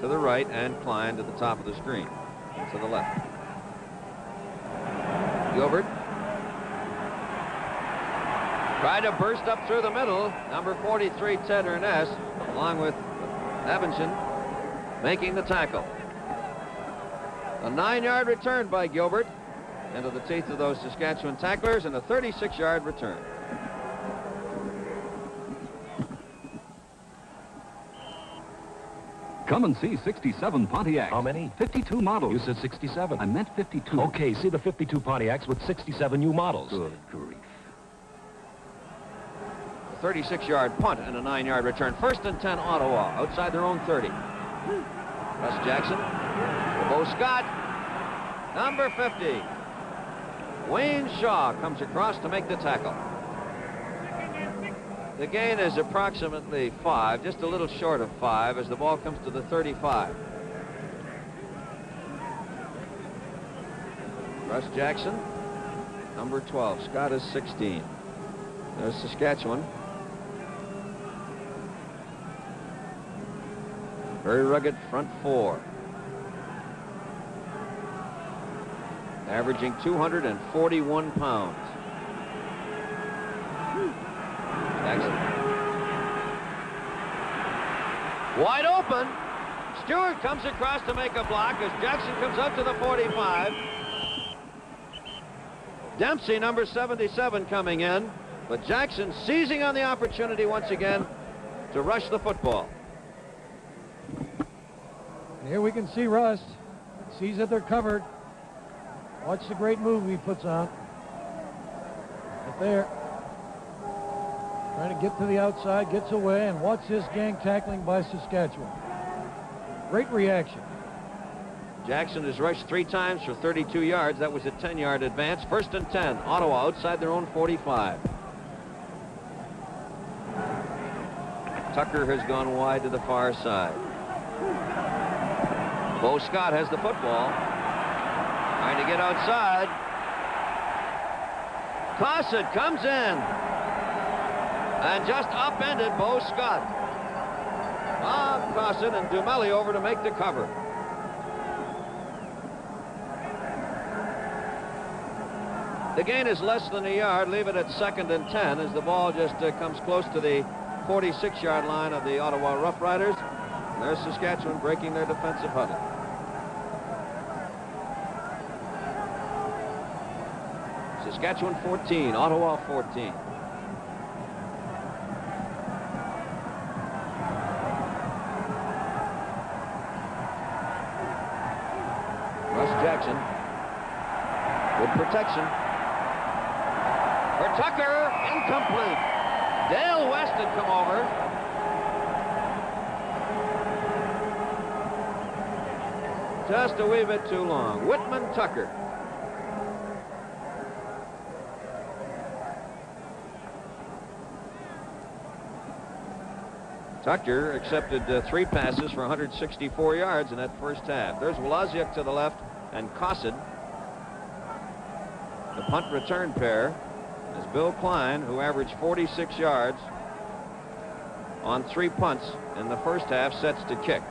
to the right and Klein to the top of the screen, to the left. Gilbert Tried to burst up through the middle. Number 43, Ted Ernest, along with Evanson, making the tackle. A 9-yard return by Gilbert into the teeth of those Saskatchewan tacklers, and a 36-yard return. Come and see 67 Pontiacs. How many? 52 models. You said 67. I meant 52. Okay, see the 52 Pontiacs with 67 new models. Good grief. A 36-yard punt and a 9-yard return. 1st and 10, Ottawa, outside their own 30. Russ Jackson. Bo Scott. Number 50. Wayne Shaw comes across to make the tackle. The gain is approximately 5, just a little short of 5, as the ball comes to the 35. Russ Jackson, number 12. Scott is 16. There's Saskatchewan. Very rugged front four. Averaging 241 pounds. Jackson. Wide open. Stewart comes across to make a block as Jackson comes up to the 45. Dempsey, number 77, coming in, but Jackson seizing on the opportunity once again to rush the football. And here we can see Russ. Sees that they're covered. Watch the great move he puts on. Right there. Trying to get to the outside, gets away, and watch this gang tackling by Saskatchewan. Great reaction. Jackson has rushed 3 times for 32 yards. That was a 10-yard advance. 1st and 10. Ottawa outside their own 45. Tucker has gone wide to the far side. Bo Scott has the football. Trying to get outside. Cosset comes in and just upended Bo Scott. Bob Cosset and Dumelli over to make the cover. The gain is less than a yard. Leave it at 2nd and 10 as the ball just comes close to the 46-yard line of the Ottawa Roughriders. There's Saskatchewan breaking their defensive huddle. Saskatchewan 14, Ottawa 14. Russ Jackson. Good protection. For Tucker, incomplete. Dale West had come over. Just a wee bit too long. Whitman Tucker. Tucker accepted 3 passes for 164 yards in that first half. There's Wlaziuk to the left and Cosset. The punt return pair is Bill Klein, who averaged 46 yards on 3 punts in the first half, sets to kick.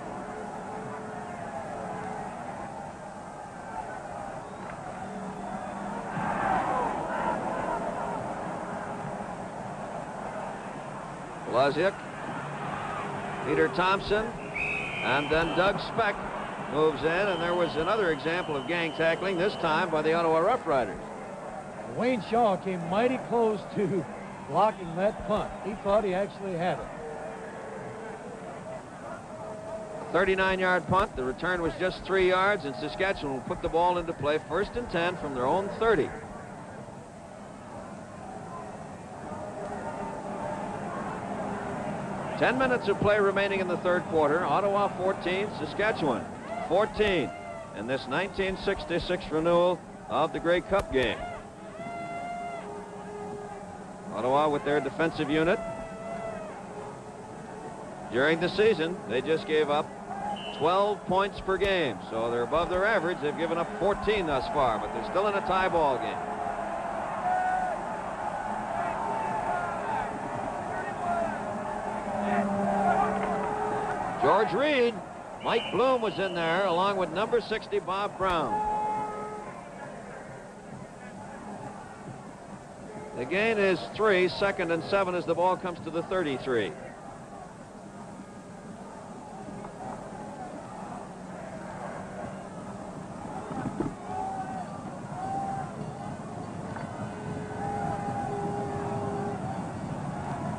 Wlaziuk, Peter Thompson, and then Doug Speck moves in, and there was another example of gang tackling, this time by the Ottawa Roughriders. Wayne Shaw came mighty close to blocking that punt. He thought he actually had it. 39-yard punt. The return was just 3 yards, and Saskatchewan will put the ball into play 1st and 10 from their own 30. Ten minutes of play remaining in the third quarter. Ottawa 14, Saskatchewan 14 in this 1966 renewal of the Grey Cup game. Ottawa with their defensive unit. During the season, they just gave up 12 points per game, so they're above their average. They've given up 14 thus far, but they're still in a tie ball game. George Reed, Mike Bloom was in there, along with number 60, Bob Brown. The gain is 3, 2nd and 7 as the ball comes to the 33.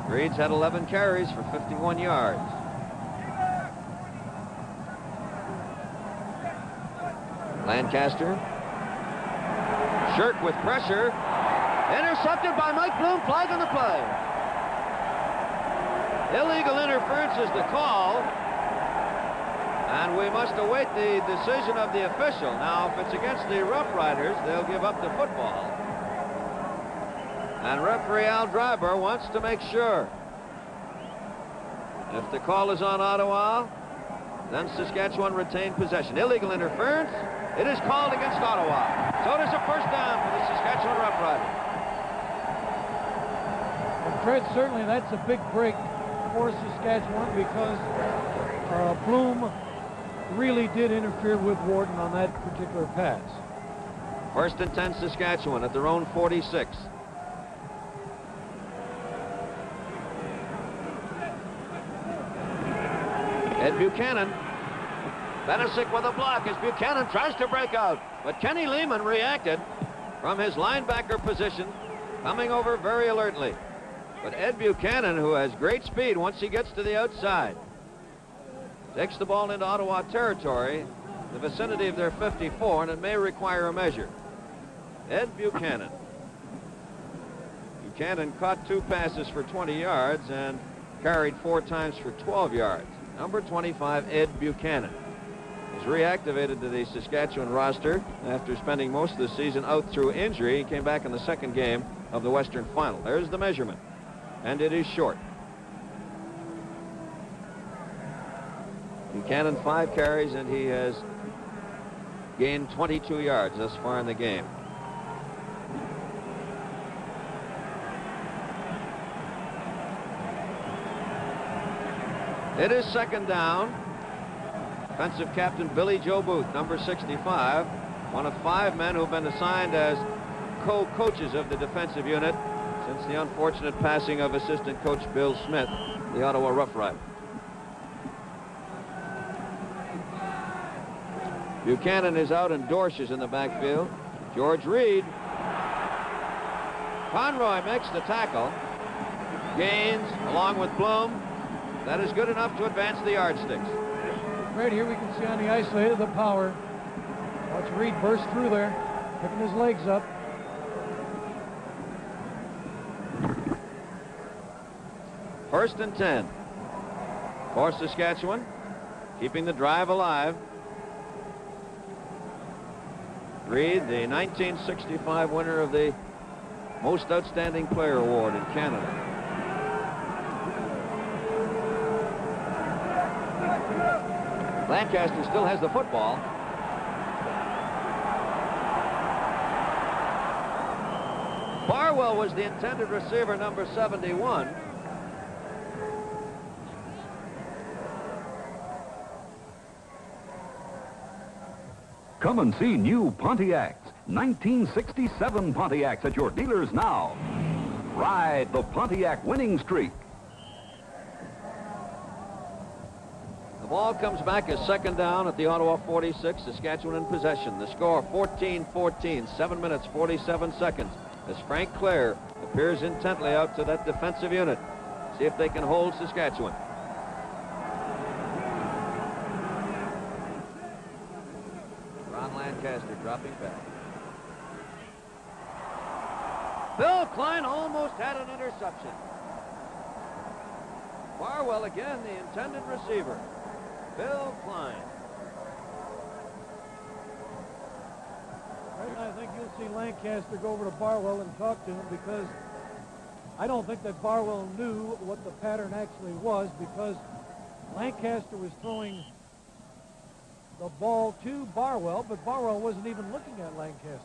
Reed's had 11 carries for 51 yards. Lancaster. Shirk with pressure. Intercepted by Mike Bloom. Flag on the play. Illegal interference is the call. And we must await the decision of the official. Now, if it's against the Roughriders, they'll give up the football. And referee Al Dryber wants to make sure. If the call is on Ottawa, then Saskatchewan retain possession. Illegal interference. It is called against Ottawa. So it is a first down for the Saskatchewan Roughriders. And Fred, certainly that's a big break for Saskatchewan because Bloom really did interfere with Warden on that particular pass. First and 10 Saskatchewan at their own 46. Ed Buchanan. Benesic with a block as Buchanan tries to break out. But Kenny Lehman reacted from his linebacker position, coming over very alertly. But Ed Buchanan, who has great speed once he gets to the outside, takes the ball into Ottawa territory, the vicinity of their 54, and it may require a measure. Ed Buchanan. Buchanan caught 2 passes for 20 yards and carried 4 times for 12 yards. Number 25, Ed Buchanan, was reactivated to the Saskatchewan roster after spending most of the season out through injury. He came back in the 2nd game of the Western Final. There's the measurement, and it is short. Buchanan 5 carries, and he has gained 22 yards thus far in the game. It is 2nd down. Defensive captain Billy Joe Booth, number 65, one of 5 men who've been assigned as co-coaches of the defensive unit since the unfortunate passing of assistant coach Bill Smith, the Ottawa Roughriders. Buchanan is out and Dorsch is in the backfield. George Reed. Conroy makes the tackle. Gaines along with Bloom. That is good enough to advance the yardsticks. Right here we can see on the isolated the power. Watch Reed burst through there, picking his legs up. First and 10 for Saskatchewan, keeping the drive alive. Reed, the 1965 winner of the Most Outstanding Player Award in Canada. Lancaster still has the football. Barwell was the intended receiver, number 71. Come and see new Pontiacs, 1967 Pontiacs at your dealers now. Ride the Pontiac winning streak. The ball comes back as 2nd down at the Ottawa 46. Saskatchewan in possession. The score 14-14, 7 minutes 47 seconds as Frank Clare appears intently out to that defensive unit. See if they can hold Saskatchewan. Ron Lancaster dropping back. Bill Klein almost had an interception. Barwell again, the intended receiver. Bill Klein. I think you'll see Lancaster go over to Barwell and talk to him, because I don't think that Barwell knew what the pattern actually was, because Lancaster was throwing the ball to Barwell, but Barwell wasn't even looking at Lancaster.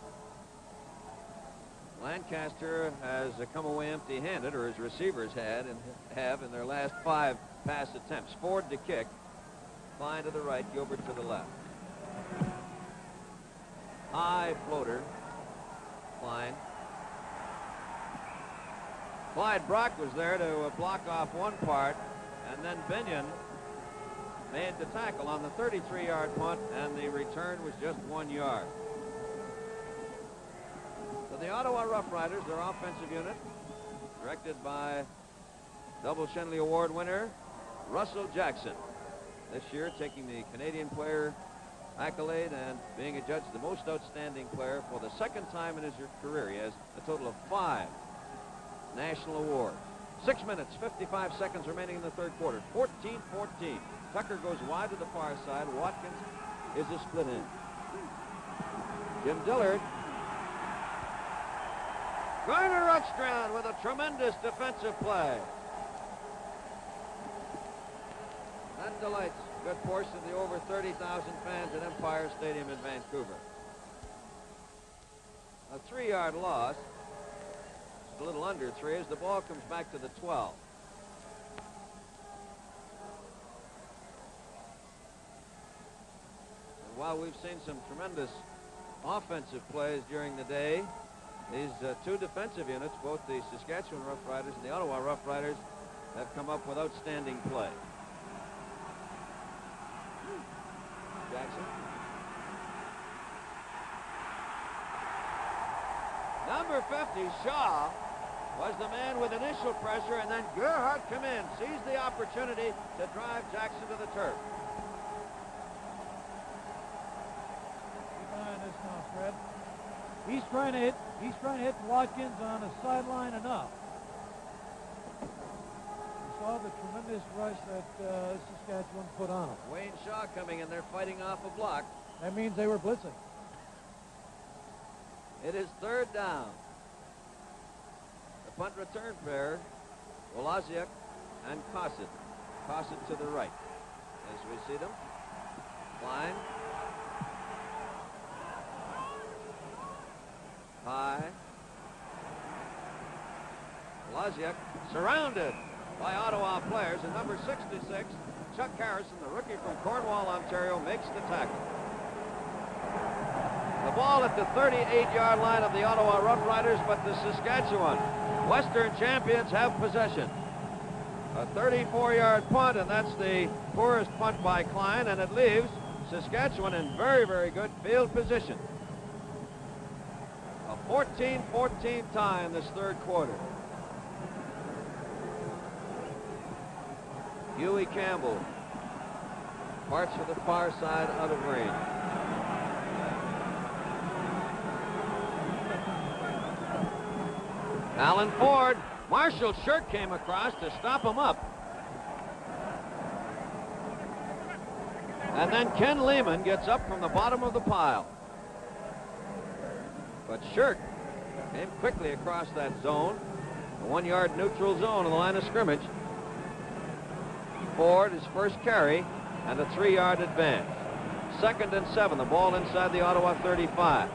Lancaster has come away empty-handed, or his receivers have in their last 5 pass attempts. Ford to kick. Klein to the right, Gilbert to the left. High floater. Klein. Clyde Brock was there to block off one part, and then Binion made the tackle on the 33-yard punt, and the return was just 1 yard. So the Ottawa Roughriders, their offensive unit, directed by double Shenley Award winner Russell Jackson. This year taking the Canadian Player accolade and being adjudged the most outstanding player for the second time in his career. He has a total of 5 national awards. 6 minutes, 55 seconds remaining in the third quarter. 14-14. Tucker goes wide to the far side. Watkins is a split end. Jim Dillard. Garner Ekstrand with a tremendous defensive play. That delights a good portion of the over 30,000 fans at Empire Stadium in Vancouver. A 3-yard loss. It's a little under 3 as the ball comes back to the 12. And while we've seen some tremendous offensive plays during the day, these two defensive units, both the Saskatchewan Roughriders and the Ottawa Roughriders, have come up with outstanding play. Jackson. Number 50, Shaw, was the man with initial pressure, and then Gerhardt come in, seized the opportunity to drive Jackson to the turf. Keep an eye on this now, Fred. He's trying to hit Watkins on the sideline enough. You saw the tremendous rush that Saskatchewan put on him. Wayne Shaw coming in there fighting off a block. That means they were blitzing. It is third down. The punt return pair, Woloziak and Cosset. Cosset to the right as we see them. Klein. High. Woloziak surrounded by Ottawa players, and number 66, Chuck Harrison, the rookie from Cornwall, Ontario, makes the tackle. The ball at the 38-yard line of the Ottawa Roughriders, but the Saskatchewan Western champions have possession. A 34-yard punt, and that's the poorest punt by Klein, and it leaves Saskatchewan in very, very good field position. A 14-14 tie in this third quarter. Huey Campbell parts for the far side out of range. Alan Ford, Marshall Shirk came across to stop him up. And then Ken Lehman gets up from the bottom of the pile. But Shirk came quickly across that zone, a 1-yard neutral zone on the line of scrimmage. Ford, his first carry, and a 3-yard advance. 2nd and 7, the ball inside the Ottawa 35.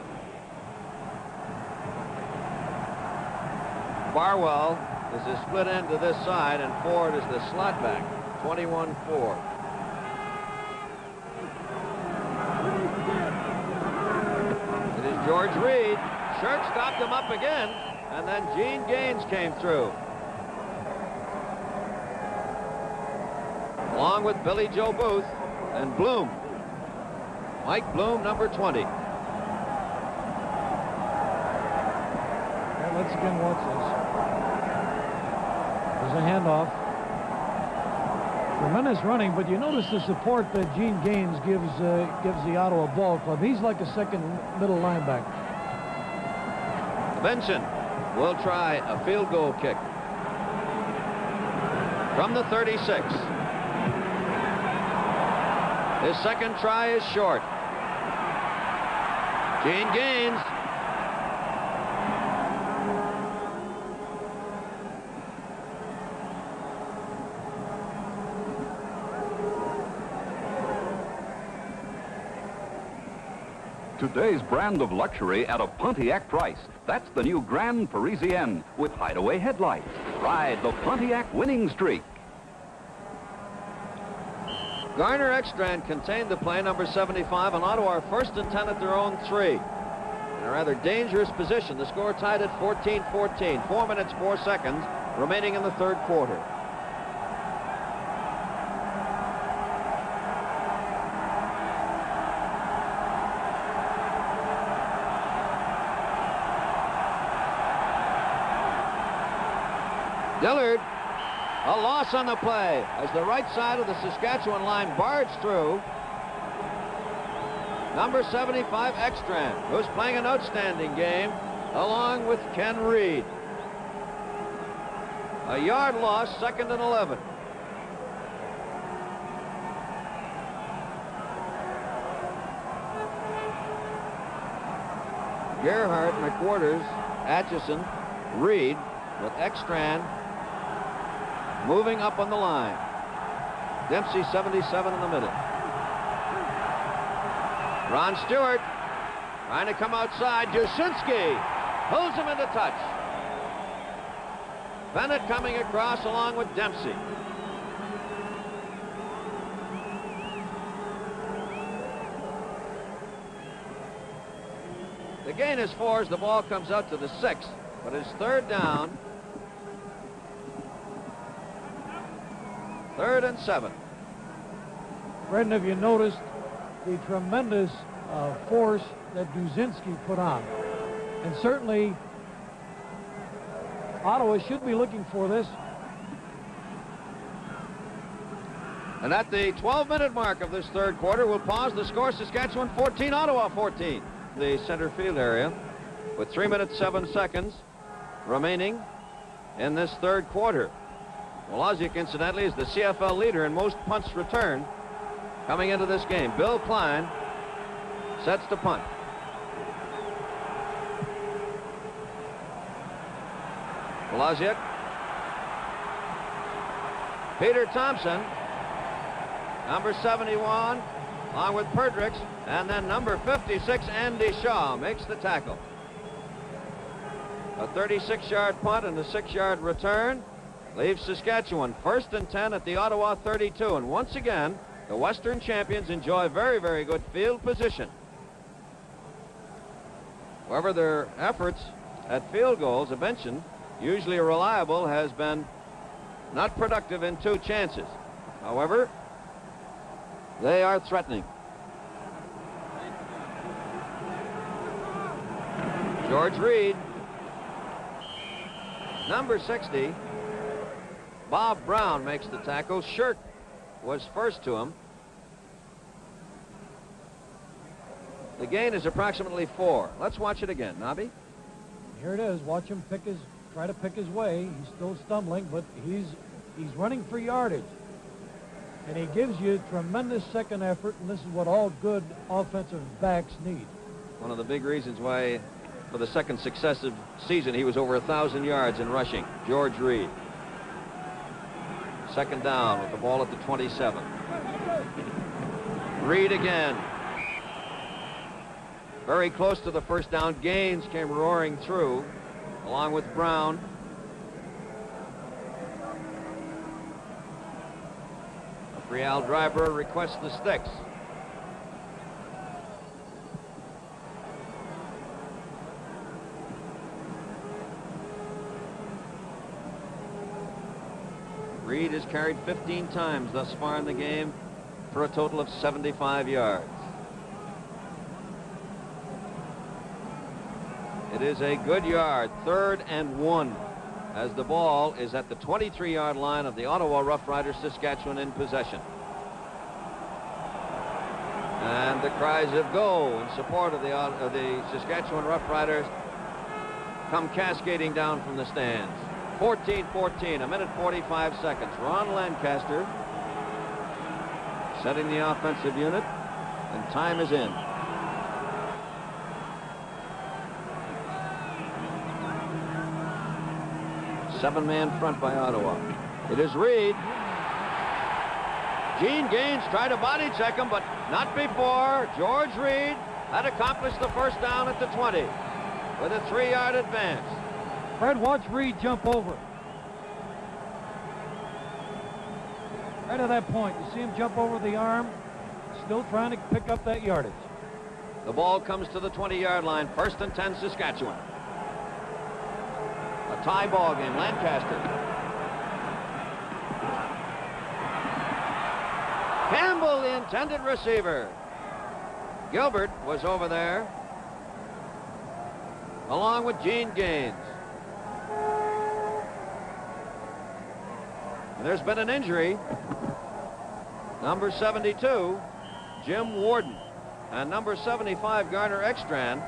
Barwell is a split end to this side, and Ford is the slot back. 21-4. It is George Reed. Shirk stopped him up again, and then Gene Gaines came through. Along with Billy Joe Booth and Bloom. Mike Bloom, number 20. Yeah, let's again watch this. There's a handoff. Tremendous running, but you notice the support that Gene Gaines gives the Ottawa Ball Club. He's like a second middle linebacker. Benson will try a field goal kick from the 36. His second try is short. Gene Gaines. Today's brand of luxury at a Pontiac price. That's the new Grand Parisienne with hideaway headlights. Ride the Pontiac winning streak. Garner Ekstrand contained the play, number 75, and Ottawa are 1st and 10 at their own 3. In a rather dangerous position. The score tied at 14-14. 4 minutes, 4 seconds remaining in the third quarter. Dillard, a loss on the play as the right side of the Saskatchewan line barged through. Number 75, Ekstrand, who's playing an outstanding game, along with Ken Reed. A yard loss, 2nd and 11. Gerhardt, McWhorters, Atchison, Reed with Ekstrand moving up on the line. Dempsey, 77 in the middle. Ron Stewart trying to come outside. Dusinski pulls him into touch. Bennett coming across along with Dempsey. The gain is 4 as the ball comes out to the 6, but it's 3rd down. 3rd and 7. Brendan, have you noticed the tremendous force that Dusinski put on? And certainly Ottawa should be looking for this. And at the 12-minute mark of this third quarter, we'll pause the score. Saskatchewan 14, Ottawa 14. The center field area with 3 minutes 7 seconds remaining in this third quarter. Woloziak, incidentally, is the CFL leader in most punts returned coming into this game. Bill Klein sets to punt. Woloziak. Peter Thompson, number 71, along with Perdrix, and then number 56, Andy Shaw, makes the tackle. A 36-yard punt and a 6-yard return leaves Saskatchewan 1st and 10 at the Ottawa 32. And once again, the Western champions enjoy very, very good field position. However, their efforts at field goals, a mention, usually reliable, has been not productive in 2 chances. However, they are threatening. George Reed, number 60, Bob Brown makes the tackle. Shirk was first to him. The gain is approximately 4. Let's watch it again. Nobby? Here it is. Watch him try to pick his way. He's still stumbling, but he's running for yardage. And he gives you tremendous second effort, and this is what all good offensive backs need. One of the big reasons why, for the second successive season, he was over 1,000 yards in rushing. George Reed. 2nd down with the ball at the 27. Reed again. Very close to the first down. Gaines came roaring through, along with Brown. Real Driver requests the sticks. Reed has carried 15 times thus far in the game for a total of 75 yards. It is a good yard, 3rd and 1, as the ball is at the 23-yard line of the Ottawa Roughriders. Saskatchewan in possession. And the cries of go in support of the Saskatchewan Roughriders come cascading down from the stands. 14-14, 1:45 seconds. Ron Lancaster setting the offensive unit, and time is in. Seven-man front by Ottawa. It is Reed. Gene Gaines tried to body check him, but not before George Reed had accomplished the first down at the 20 with a 3-yard advance. Fred, watch Reed jump over. Right at that point, you see him jump over the arm, still trying to pick up that yardage. The ball comes to the 20-yard line, 1st and 10 Saskatchewan. A tie ball game. Lancaster. Campbell, the intended receiver. Gilbert was over there, along with Gene Gaines. And there's been an injury. Number 72, Jim Warden. And number 75, Garner Ekstrand,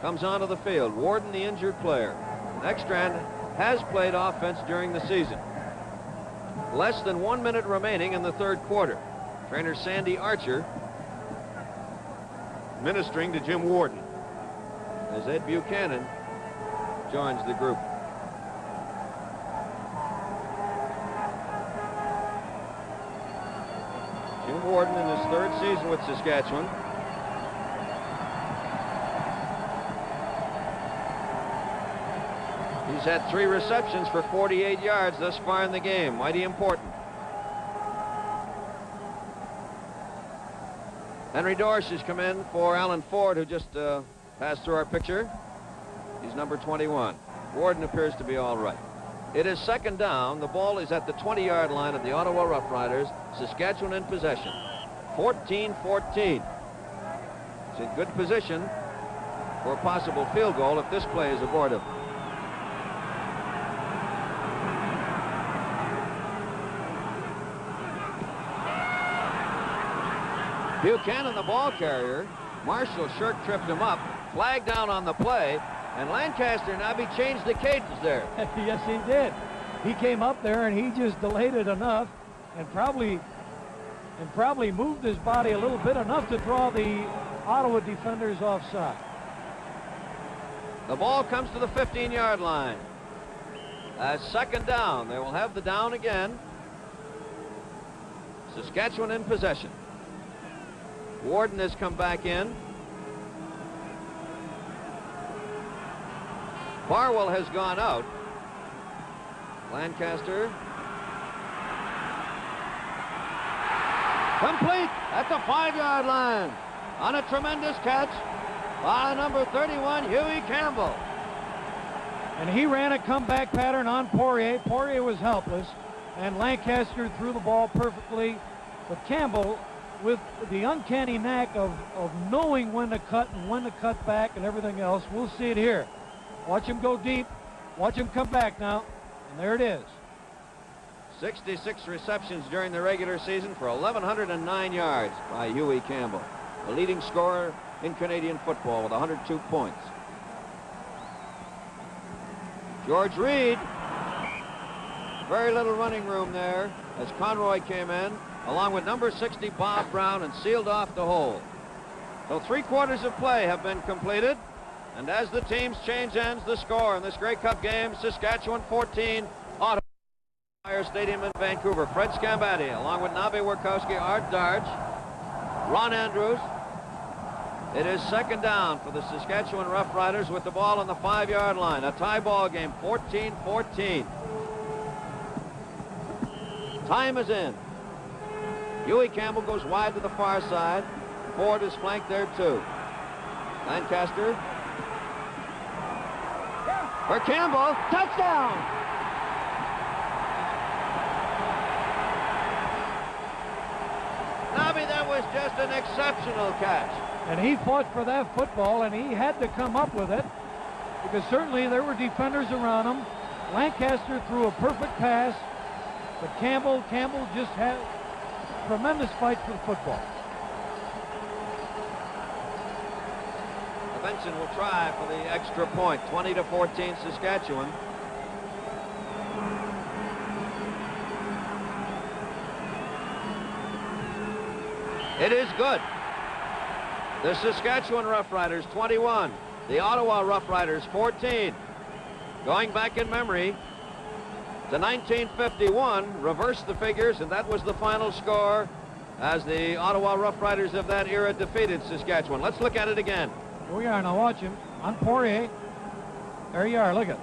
comes onto the field. Warden, the injured player. Ekstrand has played offense during the season. Less than 1 minute remaining in the third quarter. Trainer Sandy Archer ministering to Jim Warden as Ed Buchanan joins the group. Jim Warden in his third season with Saskatchewan. He's had 3 receptions for 48 yards thus far in the game. Mighty important. Henry Dorsch has come in for Alan Ford, who just passed through our picture. He's number 21. Warden appears to be all right. It is second down. The ball is at the 20-yard line of the Ottawa Roughriders. Saskatchewan in possession. 14-14. It's in good position for a possible field goal if this play is abortive. Buchanan, the ball carrier. Marshall Shirk tripped him up. Flag down on the play. And Lancaster now changed the cadence there. Yes, he did. He came up there and he just delayed it enough and probably moved his body a little bit enough to draw the Ottawa defenders offside. The ball comes to the 15-yard line. Second down. They will have the down again. Saskatchewan in possession. Warden has come back in. Barwell has gone out. Lancaster. Complete at the 5-yard line. On a tremendous catch by number 31, Huey Campbell. And he ran a comeback pattern on Poirier. Poirier was helpless, and Lancaster threw the ball perfectly. But Campbell, with the uncanny knack of knowing when to cut and when to cut back and everything else, we'll see it here. Watch him go deep. Watch him come back now. And there it is. 66 receptions during the regular season for 1,109 yards by Huey Campbell, the leading scorer in Canadian football with 102 points. George Reed. Very little running room there as Conroy came in, along with number 60, Bob Brown, and sealed off the hole. So 3 quarters of play have been completed. And as the teams change ends, the score in this Grey Cup game, Saskatchewan 14, Ottawa Stadium in Vancouver. Fred Scambatti, along with Nabi Warkowski, Art Darge, Ron Andrews. It is second down for the Saskatchewan Roughriders with the ball on the 5-yard line. A tie ball game, 14-14. Time is in. Huey Campbell goes wide to the far side. Ford is flanked there too. Lancaster. For Campbell, touchdown! Nobby, that was just an exceptional catch. And he fought for that football, and he had to come up with it because certainly there were defenders around him. Lancaster threw a perfect pass, but Campbell just had a tremendous fight for the football. Benson will try for the extra point. 20-14 Saskatchewan. It is good. The Saskatchewan Roughriders 21. The Ottawa Roughriders 14. Going back in memory to 1951, reverse the figures, and that was the final score as the Ottawa Roughriders of that era defeated Saskatchewan. Let's look at it again. Here we are now. Watch him on Poirier. There you are. Look at.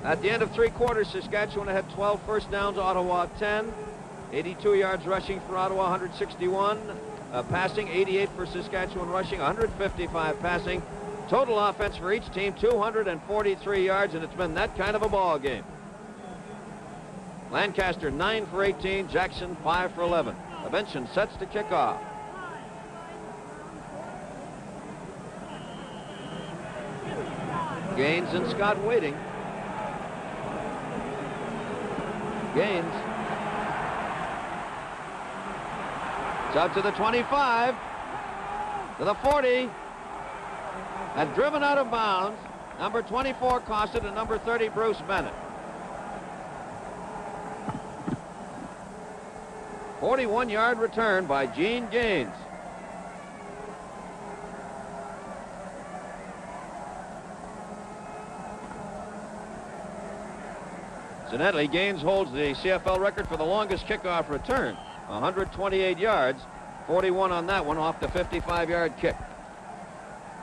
At the end of 3 quarters, Saskatchewan had 12 first downs, Ottawa 10. 82 yards rushing for Ottawa, 161 passing, 88 for Saskatchewan rushing, 155 passing. Total offense for each team, 243 yards, and it's been that kind of a ball game. Lancaster 9 for 18, Jackson 5 for 11. Benson sets to kick off. Gaines and Scott waiting. Gaines. It's out to the 25, to the 40, and driven out of bounds. Number 24 Cosset and number 30 Bruce Bennett. 41-yard return by Gene Gaines. Incidentally, Gaines holds the CFL record for the longest kickoff return, 128 yards, 41 on that one off the 55-yard kick.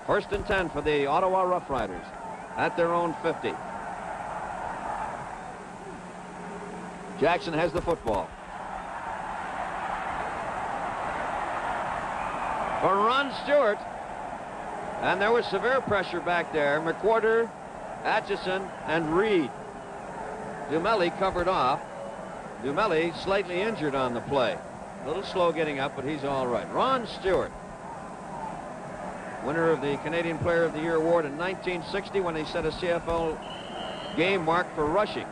First and 10 for the Ottawa Roughriders at their own 50. Jackson has the football. For Ron Stewart, and there was severe pressure back there. McWhorter, Atchison, and Reed. Dumelli covered off. Dumelli slightly injured on the play. A little slow getting up, but he's all right. Ron Stewart, winner of the Canadian Player of the Year award in 1960 when he set a CFL game mark for rushing.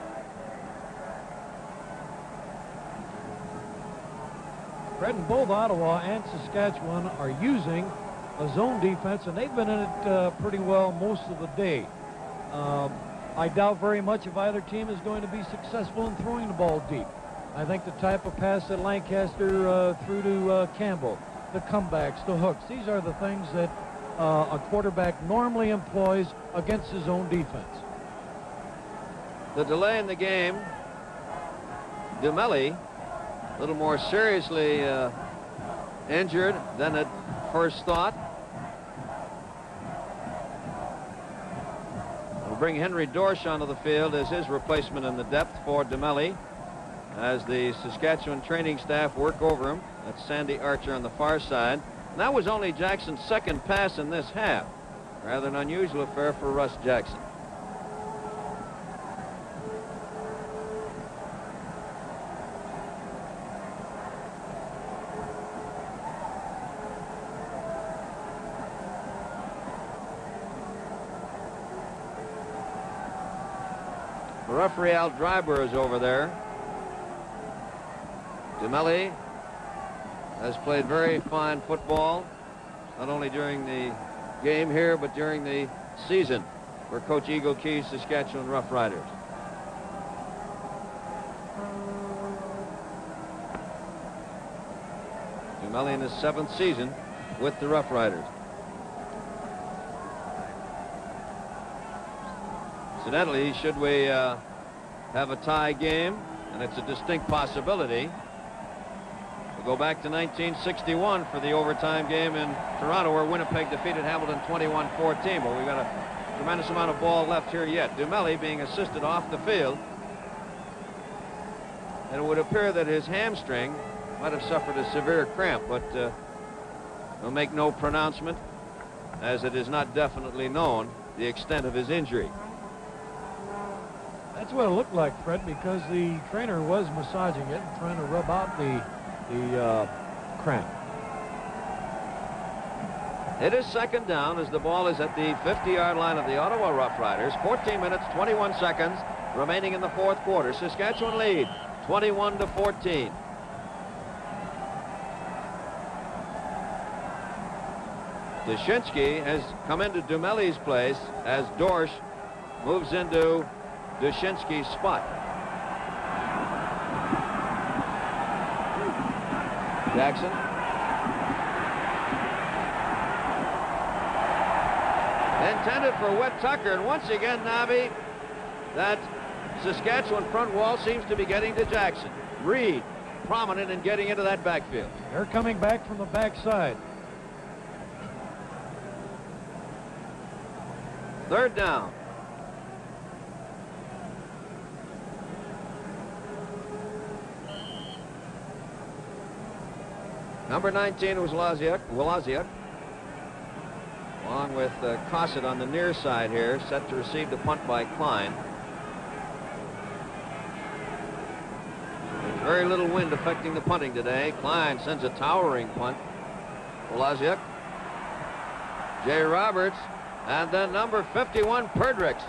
Fred, and both Ottawa and Saskatchewan are using a zone defense, and they've been in it pretty well most of the day. I doubt very much if either team is going to be successful in throwing the ball deep. I think the type of pass that Lancaster threw to Campbell, the comebacks, the hooks, these are the things that a quarterback normally employs against his own defense. The delay in the game, Dumelli, a little more seriously injured than at first thought. We'll bring Henry Dorsch onto the field as his replacement in the depth for Dumelli as the Saskatchewan training staff work over him. That's Sandy Archer on the far side. And that was only Jackson's second pass in this half. Rather an unusual affair for Russ Jackson. Referee Al Dryber is over there. Dumelli has played very fine football, not only during the game here, but during the season for Coach Eagle Key's Saskatchewan Roughriders. Dumelli in his 7th season with the Roughriders. Incidentally, should we have a tie game, and it's a distinct possibility, we'll go back to 1961 for the overtime game in Toronto where Winnipeg defeated Hamilton 21-14, but we've got a tremendous amount of ball left here yet. Dumelli being assisted off the field, and it would appear that his hamstring might have suffered a severe cramp, but we'll make no pronouncement as it is not definitely known the extent of his injury. That's what it looked like, Fred, because the trainer was massaging it and trying to rub out the cramp. It is second down as the ball is at the 50-yard line of the Ottawa Roughriders. 14 minutes, 21 seconds remaining in the fourth quarter. Saskatchewan lead 21-14. Dushinsky has come into Dumelli's place as Dorsch moves into Dushinsky's spot. Jackson. Intended for Wet Tucker, and once again, Nobby, that Saskatchewan front wall seems to be getting to Jackson. Reed prominent in getting into that backfield. They're coming back from the backside. Third down. Number 19 was Wolaziuk, along with Cossett on the near side here, set to receive the punt by Klein. There's very little wind affecting the punting today. Klein sends a towering punt. Wolaziuk, Jay Roberts, and then number 51, Perdrix.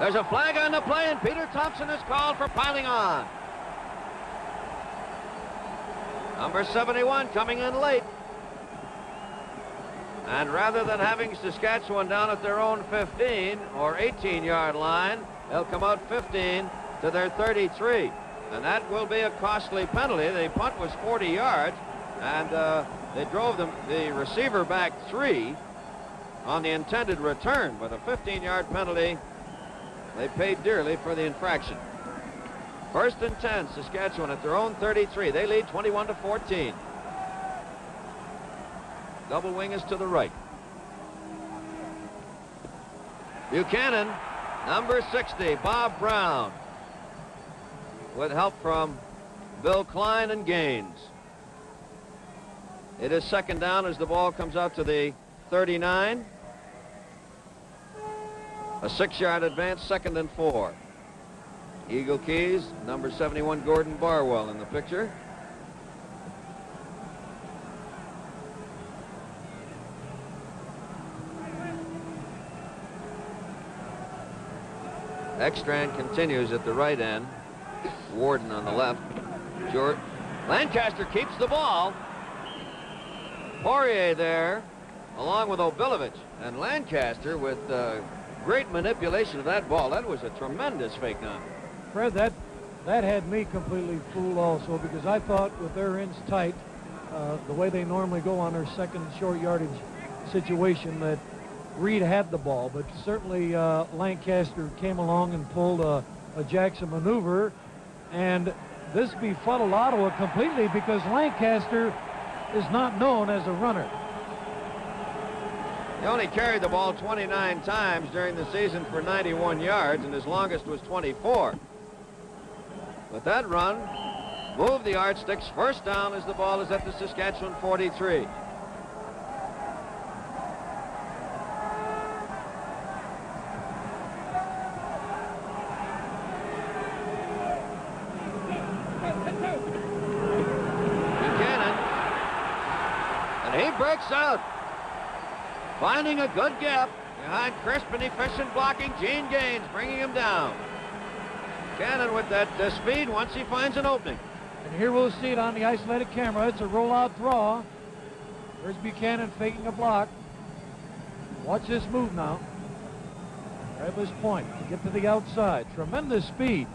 There's a flag on the play, and Peter Thompson is called for piling on. Number 71 coming in late. And rather than having Saskatchewan down at their own 15 or 18-yard line, they'll come out 15 to their 33. And that will be a costly penalty. The punt was 40 yards, and they drove the receiver back 3 on the intended return. With a 15-yard penalty, they paid dearly for the infraction. 1st and 10, Saskatchewan at their own 33. They lead 21-14. Double wing is to the right. Buchanan, number 60, Bob Brown, with help from Bill Klein and Gaines. It is 2nd down as the ball comes out to the 39. A 6-yard advance, 2nd and 4. Eagle Keys, number 71, Gordon Barwell in the picture. Ekstrand continues at the right end. Warden on the left. George Lancaster keeps the ball. Poirier there, along with Obilovich. And Lancaster with great manipulation of that ball. That was a tremendous fake now. Fred, that had me completely fooled also, because I thought with their ends tight, the way they normally go on their second short yardage situation, that Reed had the ball. But certainly Lancaster came along and pulled a Jackson maneuver, and this befuddled Ottawa completely because Lancaster is not known as a runner. He only carried the ball 29 times during the season for 91 yards, and his longest was 24. But that run moved the Archsticks. 1st down as the ball is at the Saskatchewan 43. Buchanan, and he breaks out, finding a good gap behind crisp and efficient blocking. Gene Gaines bringing him down. Buchanan with that speed once he finds an opening. And here we'll see it on the isolated camera. It's a rollout draw. There's Buchanan faking a block. Watch this move now. Grab his point to get to the outside. Tremendous speed.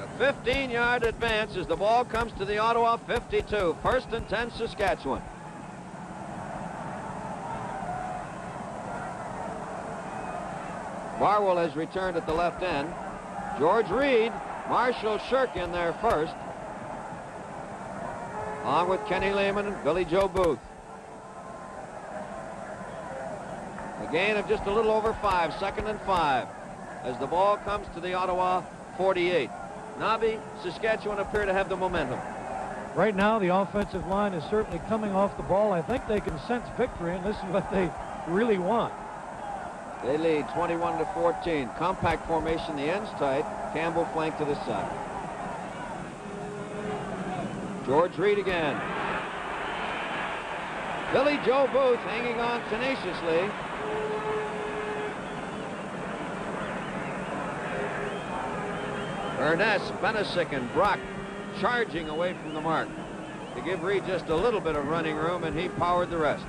A 15-yard advance as the ball comes to the Ottawa 52. 1st and 10, Saskatchewan. Barwell has returned at the left end. George Reed, Marshall Shirk in there first, along with Kenny Lehman and Billy Joe Booth. A gain of just a little over 5, 2nd and 5, as the ball comes to the Ottawa 48. Nobby, Saskatchewan appear to have the momentum. Right now, the offensive line is certainly coming off the ball. I think they can sense victory, and this is what they really want. They lead 21-14. Compact formation, the ends tight. Campbell flank to the side. George Reed again. Billy Joe Booth hanging on tenaciously. Ernest, Benesick, and Brock charging away from the mark to give Reed just a little bit of running room, and he powered the rest.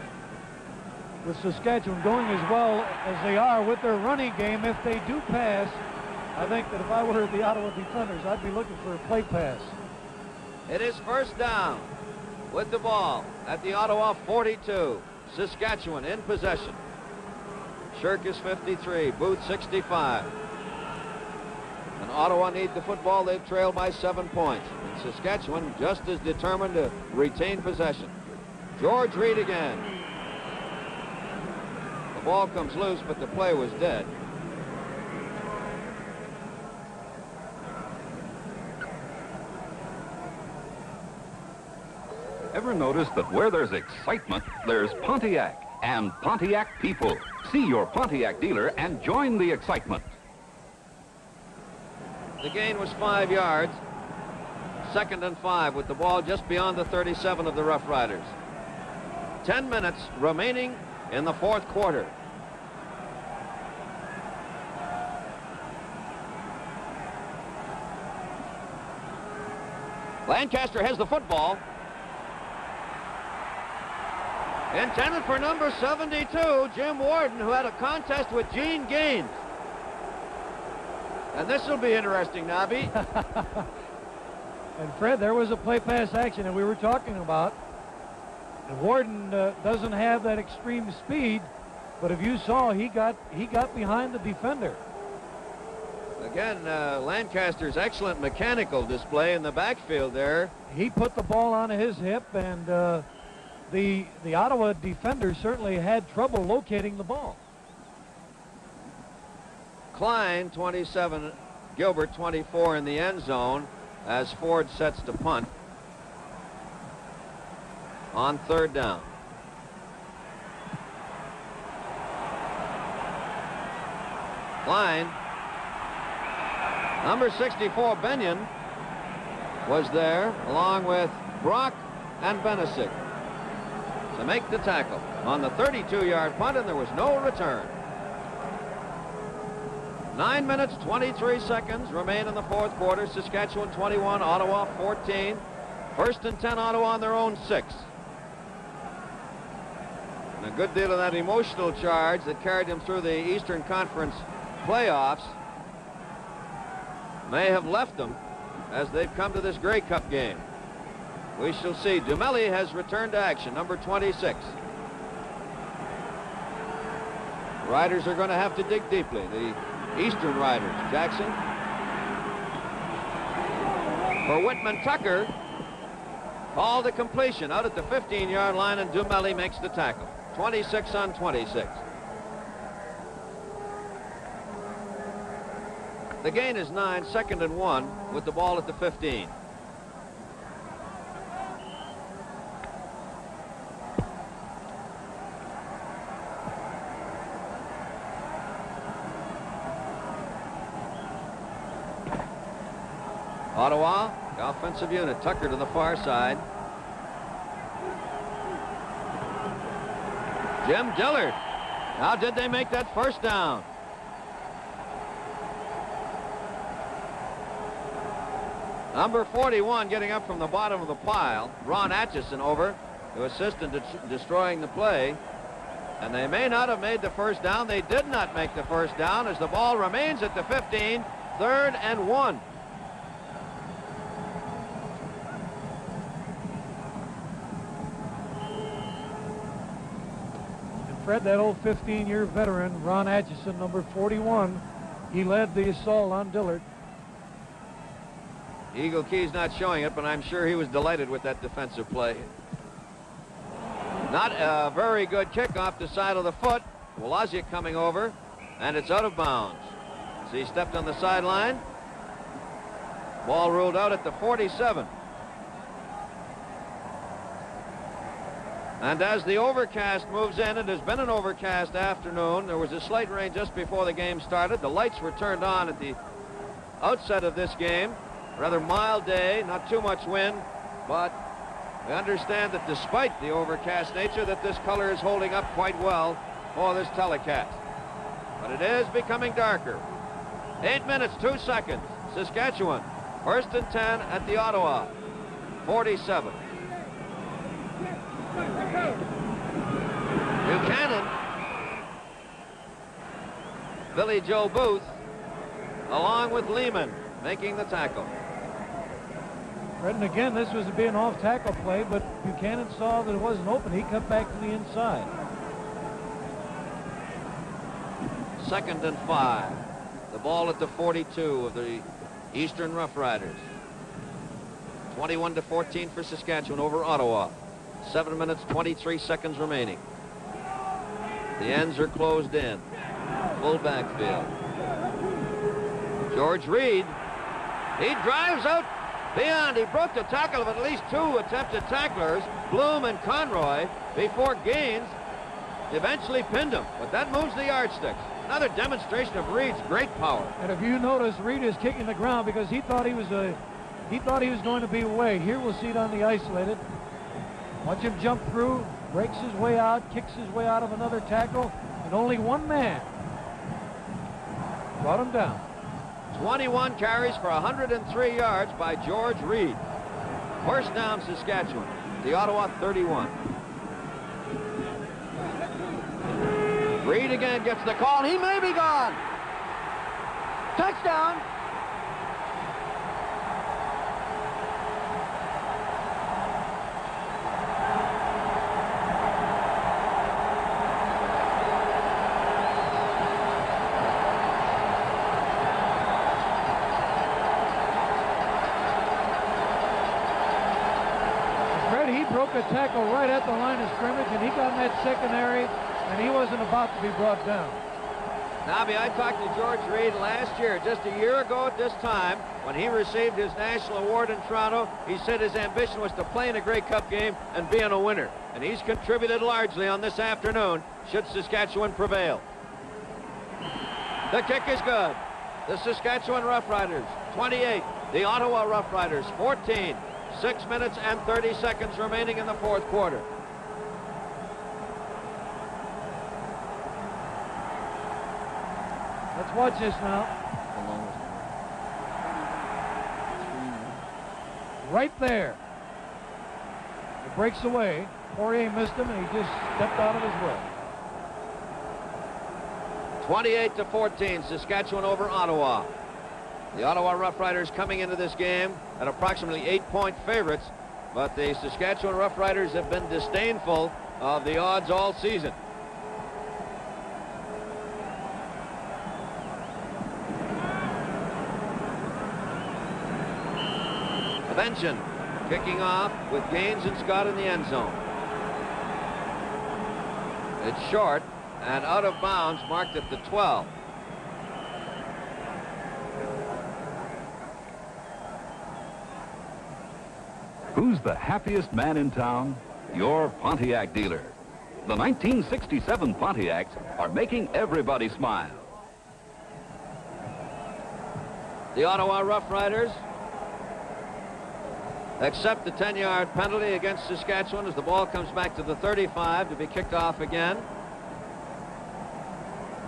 With Saskatchewan going as well as they are with their running game, if they do pass, I think that if I were the Ottawa defenders, I'd be looking for a play pass. It is 1st down with the ball at the Ottawa 42. Saskatchewan in possession. Shirk is 53, Booth 65. And Ottawa need the football. They've trailed by 7 points. And Saskatchewan just as determined to retain possession. George Reed again. The ball comes loose, but the play was dead. Ever notice that where there's excitement, there's Pontiac and Pontiac people? See your Pontiac dealer and join the excitement. The gain was 5 yards. 2nd and 5 with the ball just beyond the 37 of the Rough Riders. 10 minutes remaining in the 4th quarter. Lancaster has the football. Intended for number 72, Jim Warden, who had a contest with Gene Gaines. And this will be interesting, Nobby. And Fred, there was a play-pass action that we were talking about. And Warden doesn't have that extreme speed, but if you saw, he got behind the defender. Again, Lancaster's excellent mechanical display in the backfield there. He put the ball on his hip, and the Ottawa defender certainly had trouble locating the ball. Klein, 27, Gilbert, 24 in the end zone as Ford sets to punt on 3rd down. Klein, number 64, Benyon, was there along with Brock and Benesic to make the tackle on the 32-yard punt, and there was no return. 9 minutes, 23 seconds remain in the 4th quarter. Saskatchewan 21, Ottawa 14. 1st and 10, Ottawa on their own 6. And a good deal of that emotional charge that carried them through the Eastern Conference playoffs may have left them as they've come to this Grey Cup game. We shall see. Dumelli has returned to action, number 26. Riders are going to have to dig deeply. The Eastern Riders. Jackson. For Whitman Tucker. Called a completion out at the 15-yard line, and Dumelli makes the tackle. 26 on 26. The gain is 9, 2nd and 1 with the ball at the 15. Ottawa, the offensive unit. Tucker to the far side. Jim Dillard. How did they make that first down? Number 41 getting up from the bottom of the pile. Ron Atchison over to assist in destroying the play. And they may not have made the first down. They did not make the first down as the ball remains at the 15. 3rd and 1. Fred, that old 15-year veteran, Ron Atchison, number 41, he led the assault on Dillard. Eagle Key's not showing it, but I'm sure he was delighted with that defensive play. Not a very good kick off the side of the foot. Wolaziak coming over, and it's out of bounds. So he stepped on the sideline. Ball ruled out at the 47. And as the overcast moves in, it has been an overcast afternoon. There was a slight rain just before the game started. The lights were turned on at the outset of this game. Rather mild day, not too much wind, but we understand that despite the overcast nature, that this color is holding up quite well for this telecast. But it is becoming darker. 8 minutes, 2 seconds. Saskatchewan, 1st and 10 at the Ottawa 47. Buchanan, Billy Joe Booth, along with Lehman, making the tackle. Fred, and again, this was to be an off-tackle play, but Buchanan saw that it wasn't open. He cut back to the inside. 2nd and 5. The ball at the 42 of the Eastern Rough Riders. 21-14 for Saskatchewan over Ottawa. 7 minutes, 23 seconds remaining. The ends are closed in. Full backfield. George Reed. He drives out Beyond, he broke the tackle of at least 2 attempted tacklers, Bloom and Conroy, before Gaines eventually pinned him. But that moves the yardsticks. Another demonstration of Reed's great power. And if you notice, Reed is kicking the ground because he thought he was going to be away. Here we'll see it on the isolated. Watch him jump through, breaks his way out, kicks his way out of another tackle, and only one man brought him down. 21 carries for 103 yards by George Reed. First down, Saskatchewan. The Ottawa 31. Reed again gets the call. He may be gone. Touchdown. Broke a tackle right at the line of scrimmage, and he got in that secondary, and he wasn't about to be brought down. Nobby, I talked to George Reed last year, just a year ago at this time, when he received his national award in Toronto. He said his ambition was to play in a Grey Cup game and be a winner, and he's contributed largely on this afternoon, should Saskatchewan prevail. The kick is good. The Saskatchewan Roughriders, 28. The Ottawa Roughriders, 14. 6 minutes and 30 seconds remaining in the fourth quarter. Let's watch this now. Right there. It breaks away. Poirier missed him, and he just stepped out of his way. 28-14, Saskatchewan over Ottawa. The Ottawa Roughriders coming into this game at approximately 8-point favorites, but the Saskatchewan Roughriders have been disdainful of the odds all season. Benson kicking off with Gaines and Scott in the end zone. It's short and out of bounds, marked at the 12. Who's the happiest man in town? Your Pontiac dealer. The 1967 Pontiacs are making everybody smile. The Ottawa Roughriders accept the 10-yard penalty against Saskatchewan as the ball comes back to the 35 to be kicked off again,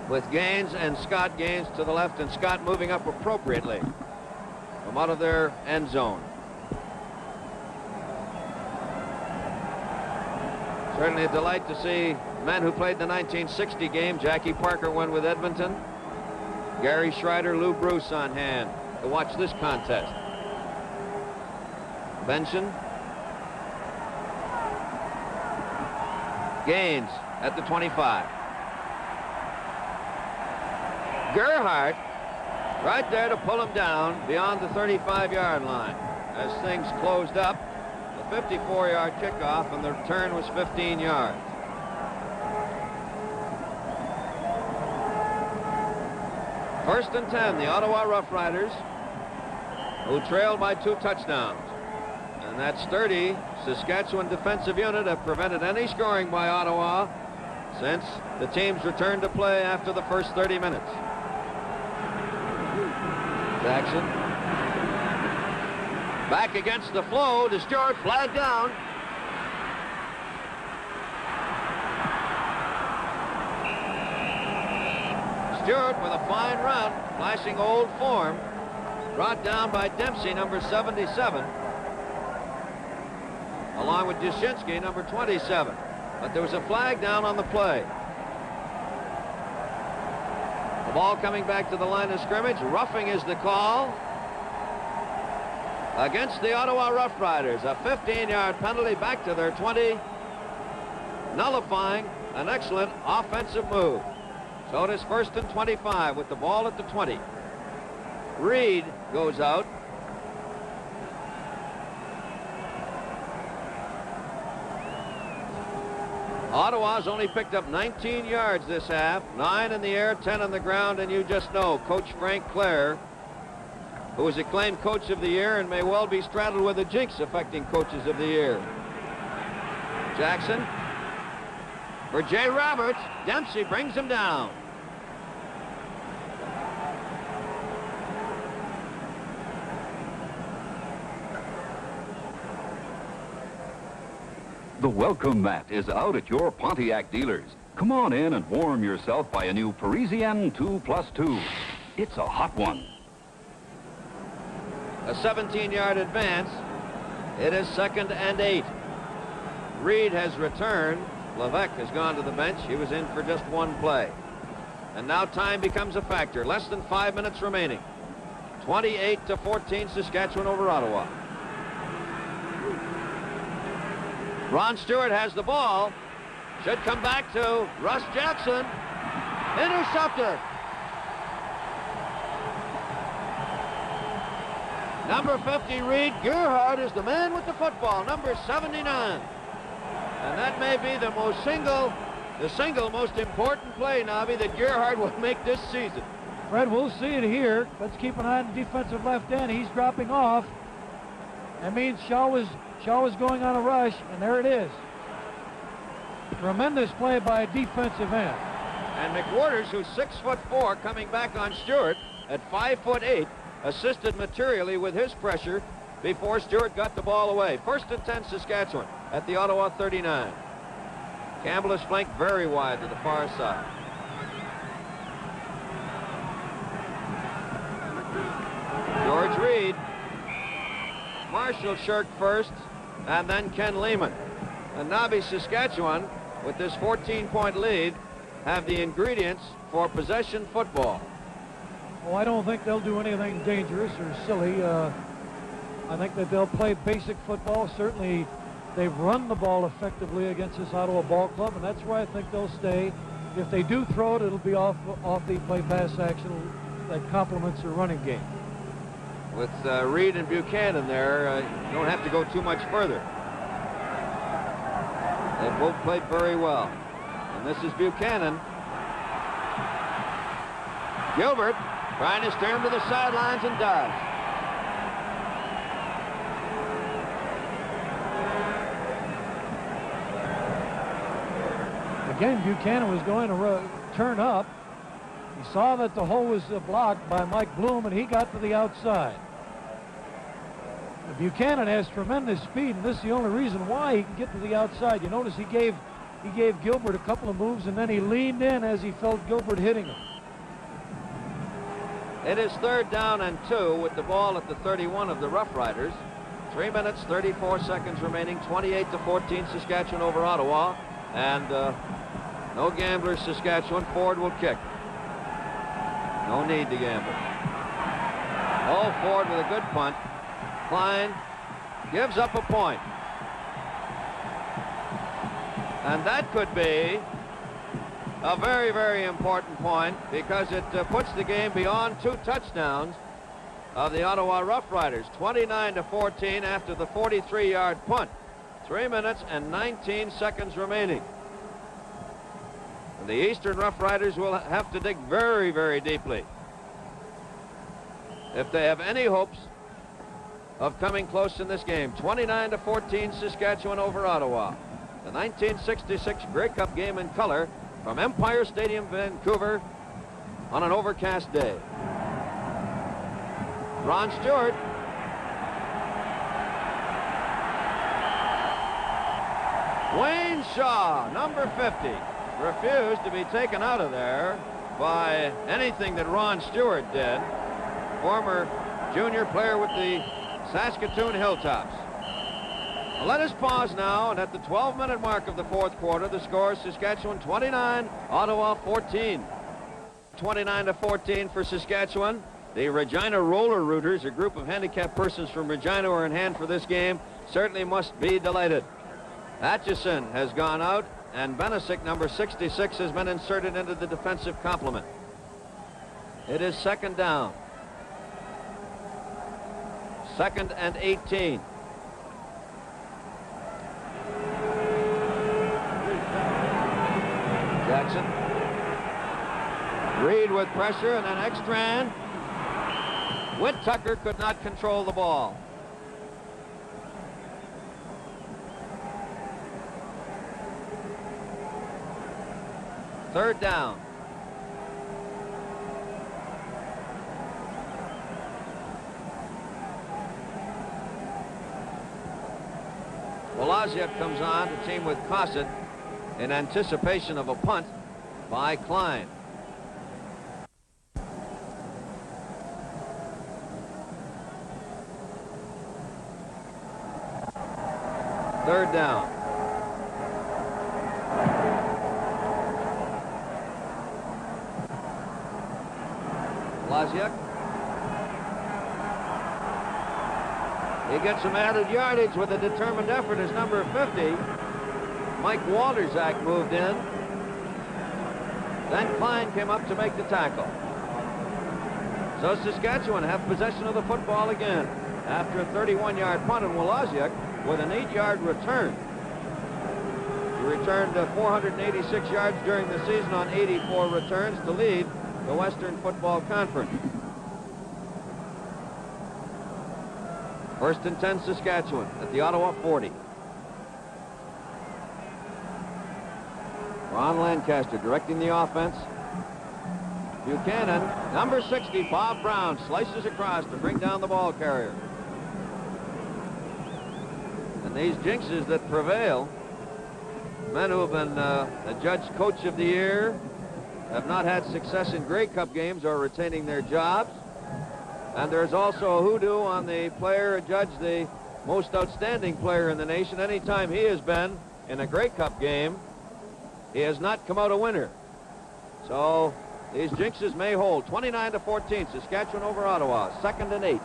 with Gaines and Scott. Gaines to the left and Scott moving up appropriately from out of their end zone. Certainly a delight to see men who played the 1960 game. Jackie Parker went with Edmonton. Gary Schreider, Lou Bruce on hand to watch this contest. Benson. Gaines at the 25. Gerhardt right there to pull him down beyond the 35-yard line as things closed up. The 54-yard kickoff, and the return was 15 yards. First and 10, the Ottawa Roughriders, who trailed by 2 touchdowns. And that sturdy Saskatchewan defensive unit have prevented any scoring by Ottawa since the teams returned to play after the first 30 minutes. Jackson. Back against the flow to Stewart, flag down. Stewart with a fine run, flashing old form, brought down by Dempsey, number 77, along with Dushinsky, number 27. But there was a flag down on the play. The ball coming back to the line of scrimmage. Roughing is the call against the Ottawa Roughriders. A 15-yard penalty back to their 20, nullifying an excellent offensive move. So it is first and 25 with the ball at the 20. Reed goes out. Ottawa's only picked up 19 yards this half, 9 in the air, 10 on the ground, and you just know Coach Frank Clare who was acclaimed Coach of the Year and may well be straddled with a jinx affecting Coaches of the Year. Jackson for Jay Roberts. Dempsey brings him down. The welcome mat is out at your Pontiac dealers. Come on in and warm yourself by a new Parisienne 2+2. It's a hot one. A 17-yard advance. It is 2nd and 8. Reed has returned. Levesque has gone to the bench. He was in for just one play. And now time becomes a factor. Less than 5 minutes remaining. 28-14 Saskatchewan over Ottawa. Ron Stewart has the ball. Should come back to Russ Jackson. Intercepted. Number 50, Reed Gerhardt, is the man with the football, number 79. And that may be the single most important play, Nobby, that Gerhardt will make this season. Fred, we'll see it here. Let's keep an eye on the defensive left end. He's dropping off. That means Shaw was going on a rush, and there it is. Tremendous play by a defensive end. And McWhorters, who's 6'4", coming back on Stewart at 5'8", assisted materially with his pressure before Stewart got the ball away. 1st and 10 Saskatchewan at the Ottawa 39. Campbell is flanked very wide to the far side. George Reed. Marshall Shirk first, and then Ken Lehman. And Nobby, Saskatchewan, with this 14-point lead, have the ingredients for possession football. Oh, I don't think they'll do anything dangerous or silly. I think that they'll play basic football. Certainly, they've run the ball effectively against this Ottawa ball club, and that's where I think they'll stay. If they do throw it, it'll be off the play-pass action that complements their running game. With Reed and Buchanan there, you don't have to go too much further. They both played very well. And this is Buchanan. Gilbert trying to steer him to the sidelines and does. Again, Buchanan was going to turn up. He saw that the hole was blocked by Mike Bloom, and he got to the outside. Buchanan has tremendous speed, and this is the only reason why he can get to the outside. You notice he gave Gilbert a couple of moves, and then he leaned in as he felt Gilbert hitting him. It is 3rd down and 2 with the ball at the 31 of the Roughriders. 3 minutes, 34 seconds remaining. 28-14 Saskatchewan over Ottawa. And no gamblers, Saskatchewan. Ford will kick. No need to gamble. Oh, Ford with a good punt. Klein gives up a point. And that could be a very, very important point because it puts the game beyond 2 touchdowns of the Ottawa Roughriders. 29-14 after the 43-yard punt. 3 minutes and 19 seconds remaining. And the Eastern Roughriders will have to dig very, very deeply if they have any hopes of coming close in this game. 29-14 Saskatchewan over Ottawa. The 1966 Grey Cup game in color from Empire Stadium, Vancouver, on an overcast day. Ron Stewart. Wayne Shaw, number 50, refused to be taken out of there by anything that Ron Stewart did. Former junior player with the Saskatoon Hilltops. Well, let us pause now, and at the 12-minute mark of the 4th quarter, the score is Saskatchewan 29, Ottawa 14. 29-14 for Saskatchewan. The Regina Roller Rooters, a group of handicapped persons from Regina who are in hand for this game, certainly must be delighted. Atchison has gone out, and Benesic, number 66, has been inserted into the defensive complement. It is 2nd down. 2nd and 18. Jackson. Reed with pressure, and then Ekstrand. Whittaker could not control the ball. Third down. Woloziak comes on to team with Cosset in anticipation of a punt by Klein. Third down. Woloziak. He gets some added yardage with a determined effort as number 50. Mike Walterzak moved in. Then Klein came up to make the tackle. So Saskatchewan have possession of the football again after a 31-yard punt, and Woloziak with an 8-yard return. He returned 486 yards during the season on 84 returns to lead the Western Football Conference. First and 10 Saskatchewan at the Ottawa 40. Ron Lancaster directing the offense. Buchanan, number 60, Bob Brown, slices across to bring down the ball carrier. And these jinxes that prevail, men who have been adjudged Coach of the Year, have not had success in Grey Cup games or retaining their jobs. And there's also a hoodoo on the player adjudged the most outstanding player in the nation. Anytime he has been in a Grey Cup game, he has not come out a winner. So these jinxes may hold. 29-14, Saskatchewan over Ottawa. 2nd and 8.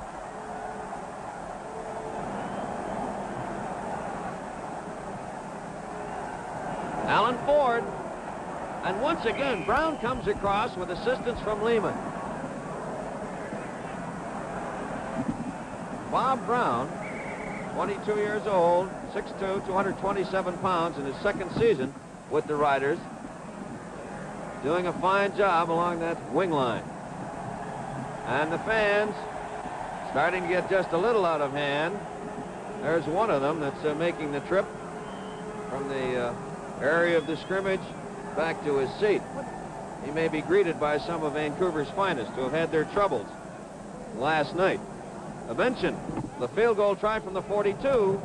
Alan Ford. And once again, Brown comes across with assistance from Lehman. Bob Brown, 22 years old, 6'2", 227 pounds in his second season with the Riders, doing a fine job along that wing line. And the fans starting to get just a little out of hand. There's one of them that's making the trip from the area of the scrimmage back to his seat. He may be greeted by some of Vancouver's finest who have had their troubles last night. Mention the field goal try from the 42.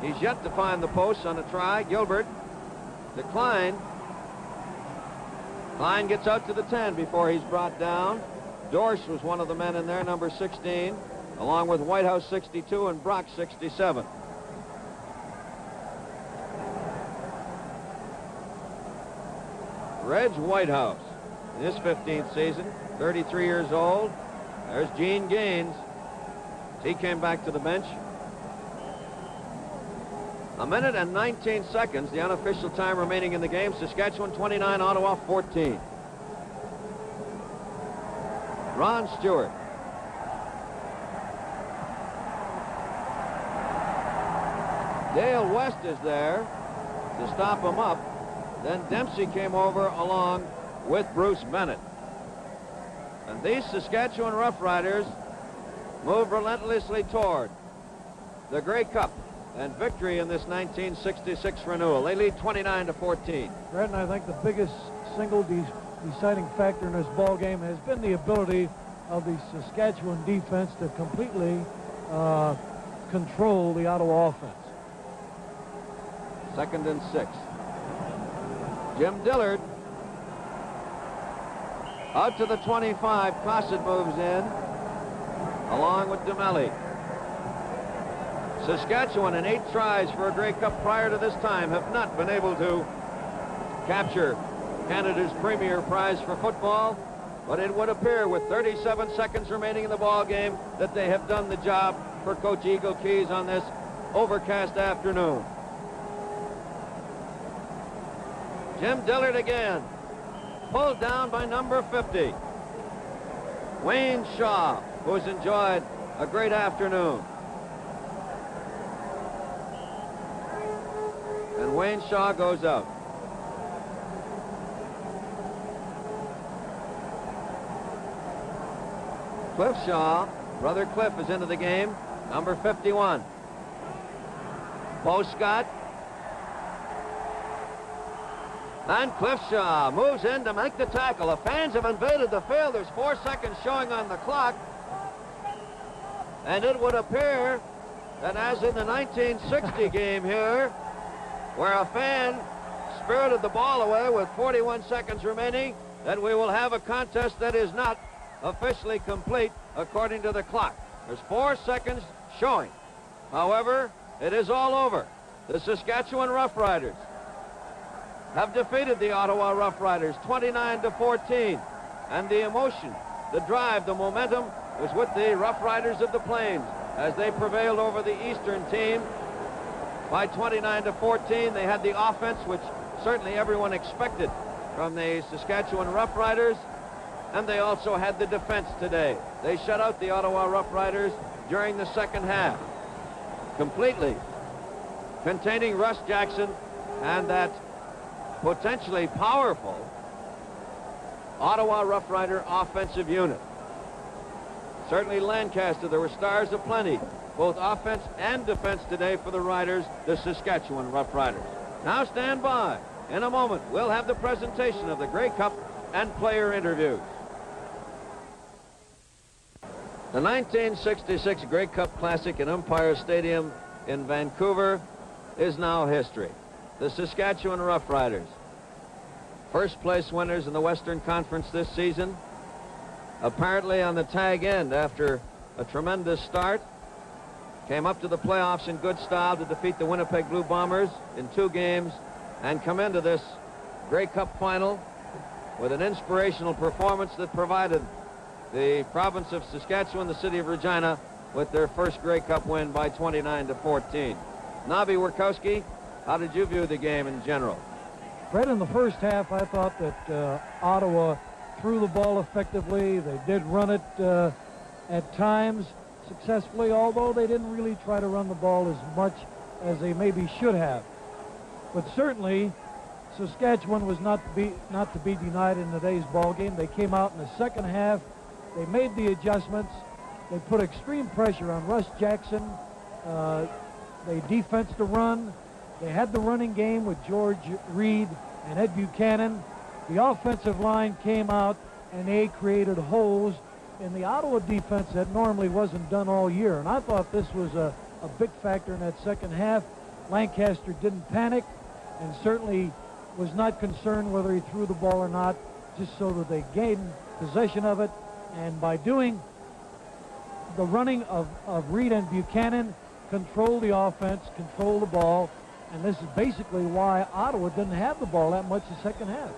He's yet to find the post on a try. Gilbert declined. Klein gets out to the 10 before he's brought down. Dorsch was one of the men in there, number 16, along with Whitehouse 62 and Brock 67. Reg Whitehouse in his 15th season, 33 years old. There's Gene Gaines. He came back to the bench. 1 minute and 19 seconds, the unofficial time remaining in the game. Saskatchewan 29, Ottawa 14. Ron Stewart. Dale West is there to stop him up. Then Dempsey came over along with Bruce Bennett. And these Saskatchewan Roughriders move relentlessly toward the Grey Cup and victory in this 1966 renewal. They lead 29-14. Brett, and I think the biggest single deciding factor in this ball game has been the ability of the Saskatchewan defense to completely control the Ottawa offense. 2nd and 6. Jim Dillard out to the 25. Cosset moves in along with DeMelli. Saskatchewan, in 8 tries for a Grey Cup prior to this time, have not been able to capture Canada's premier prize for football, but it would appear with 37 seconds remaining in the ball game that they have done the job for Coach Eagle Keys on this overcast afternoon. Jim Dillard again, pulled down by number 50. Wayne Shaw, who's enjoyed a great afternoon. And Wayne Shaw goes out. Cliff Shaw, brother Cliff, is into the game, number 51. Bo Scott. And Cliff Shaw moves in to make the tackle. The fans have invaded the field. There's 4 seconds showing on the clock. And it would appear that as in the 1960 game here, where a fan spirited the ball away with 41 seconds remaining, that we will have a contest that is not officially complete according to the clock. There's 4 seconds showing. However, it is all over. The Saskatchewan Roughriders have defeated the Ottawa Roughriders 29-14. And the emotion, the drive, the momentum was with the Roughriders of the Plains as they prevailed over the Eastern team by 29-14. They had the offense, which certainly everyone expected from the Saskatchewan Roughriders, and they also had the defense today. They shut out the Ottawa Roughriders during the second half, completely containing Russ Jackson and that potentially powerful Ottawa Roughrider offensive unit. Certainly Lancaster, there were stars aplenty, both offense and defense today for the Riders, the Saskatchewan Roughriders. Now stand by. In a moment, we'll have the presentation of the Grey Cup and player interviews. The 1966 Grey Cup Classic in Empire Stadium in Vancouver is now history. The Saskatchewan Roughriders, first place winners in the Western Conference this season, apparently on the tag end after a tremendous start, came up to the playoffs in good style to defeat the Winnipeg Blue Bombers in 2 games and come into this Grey Cup final with an inspirational performance that provided the province of Saskatchewan, the city of Regina, with their first Grey Cup win by 29-14. Nobby Wierkowski, how did you view the game in general? Fred, in the first half, I thought that Ottawa threw the ball effectively. They did run it at times successfully, although they didn't really try to run the ball as much as they maybe should have. But certainly, Saskatchewan was not to be denied in today's ball game. They came out in the second half. They made the adjustments. They put extreme pressure on Russ Jackson. They defensed the run. They had the running game with George Reed and Ed Buchanan. The offensive line came out, and they created holes in the Ottawa defense that normally wasn't done all year. And I thought this was a big factor in that second half. Lancaster didn't panic and certainly was not concerned whether he threw the ball or not, just so that they gained possession of it. And by doing the running of Reed and Buchanan, control the offense, control the ball, and this is basically why Ottawa didn't have the ball that much the second half.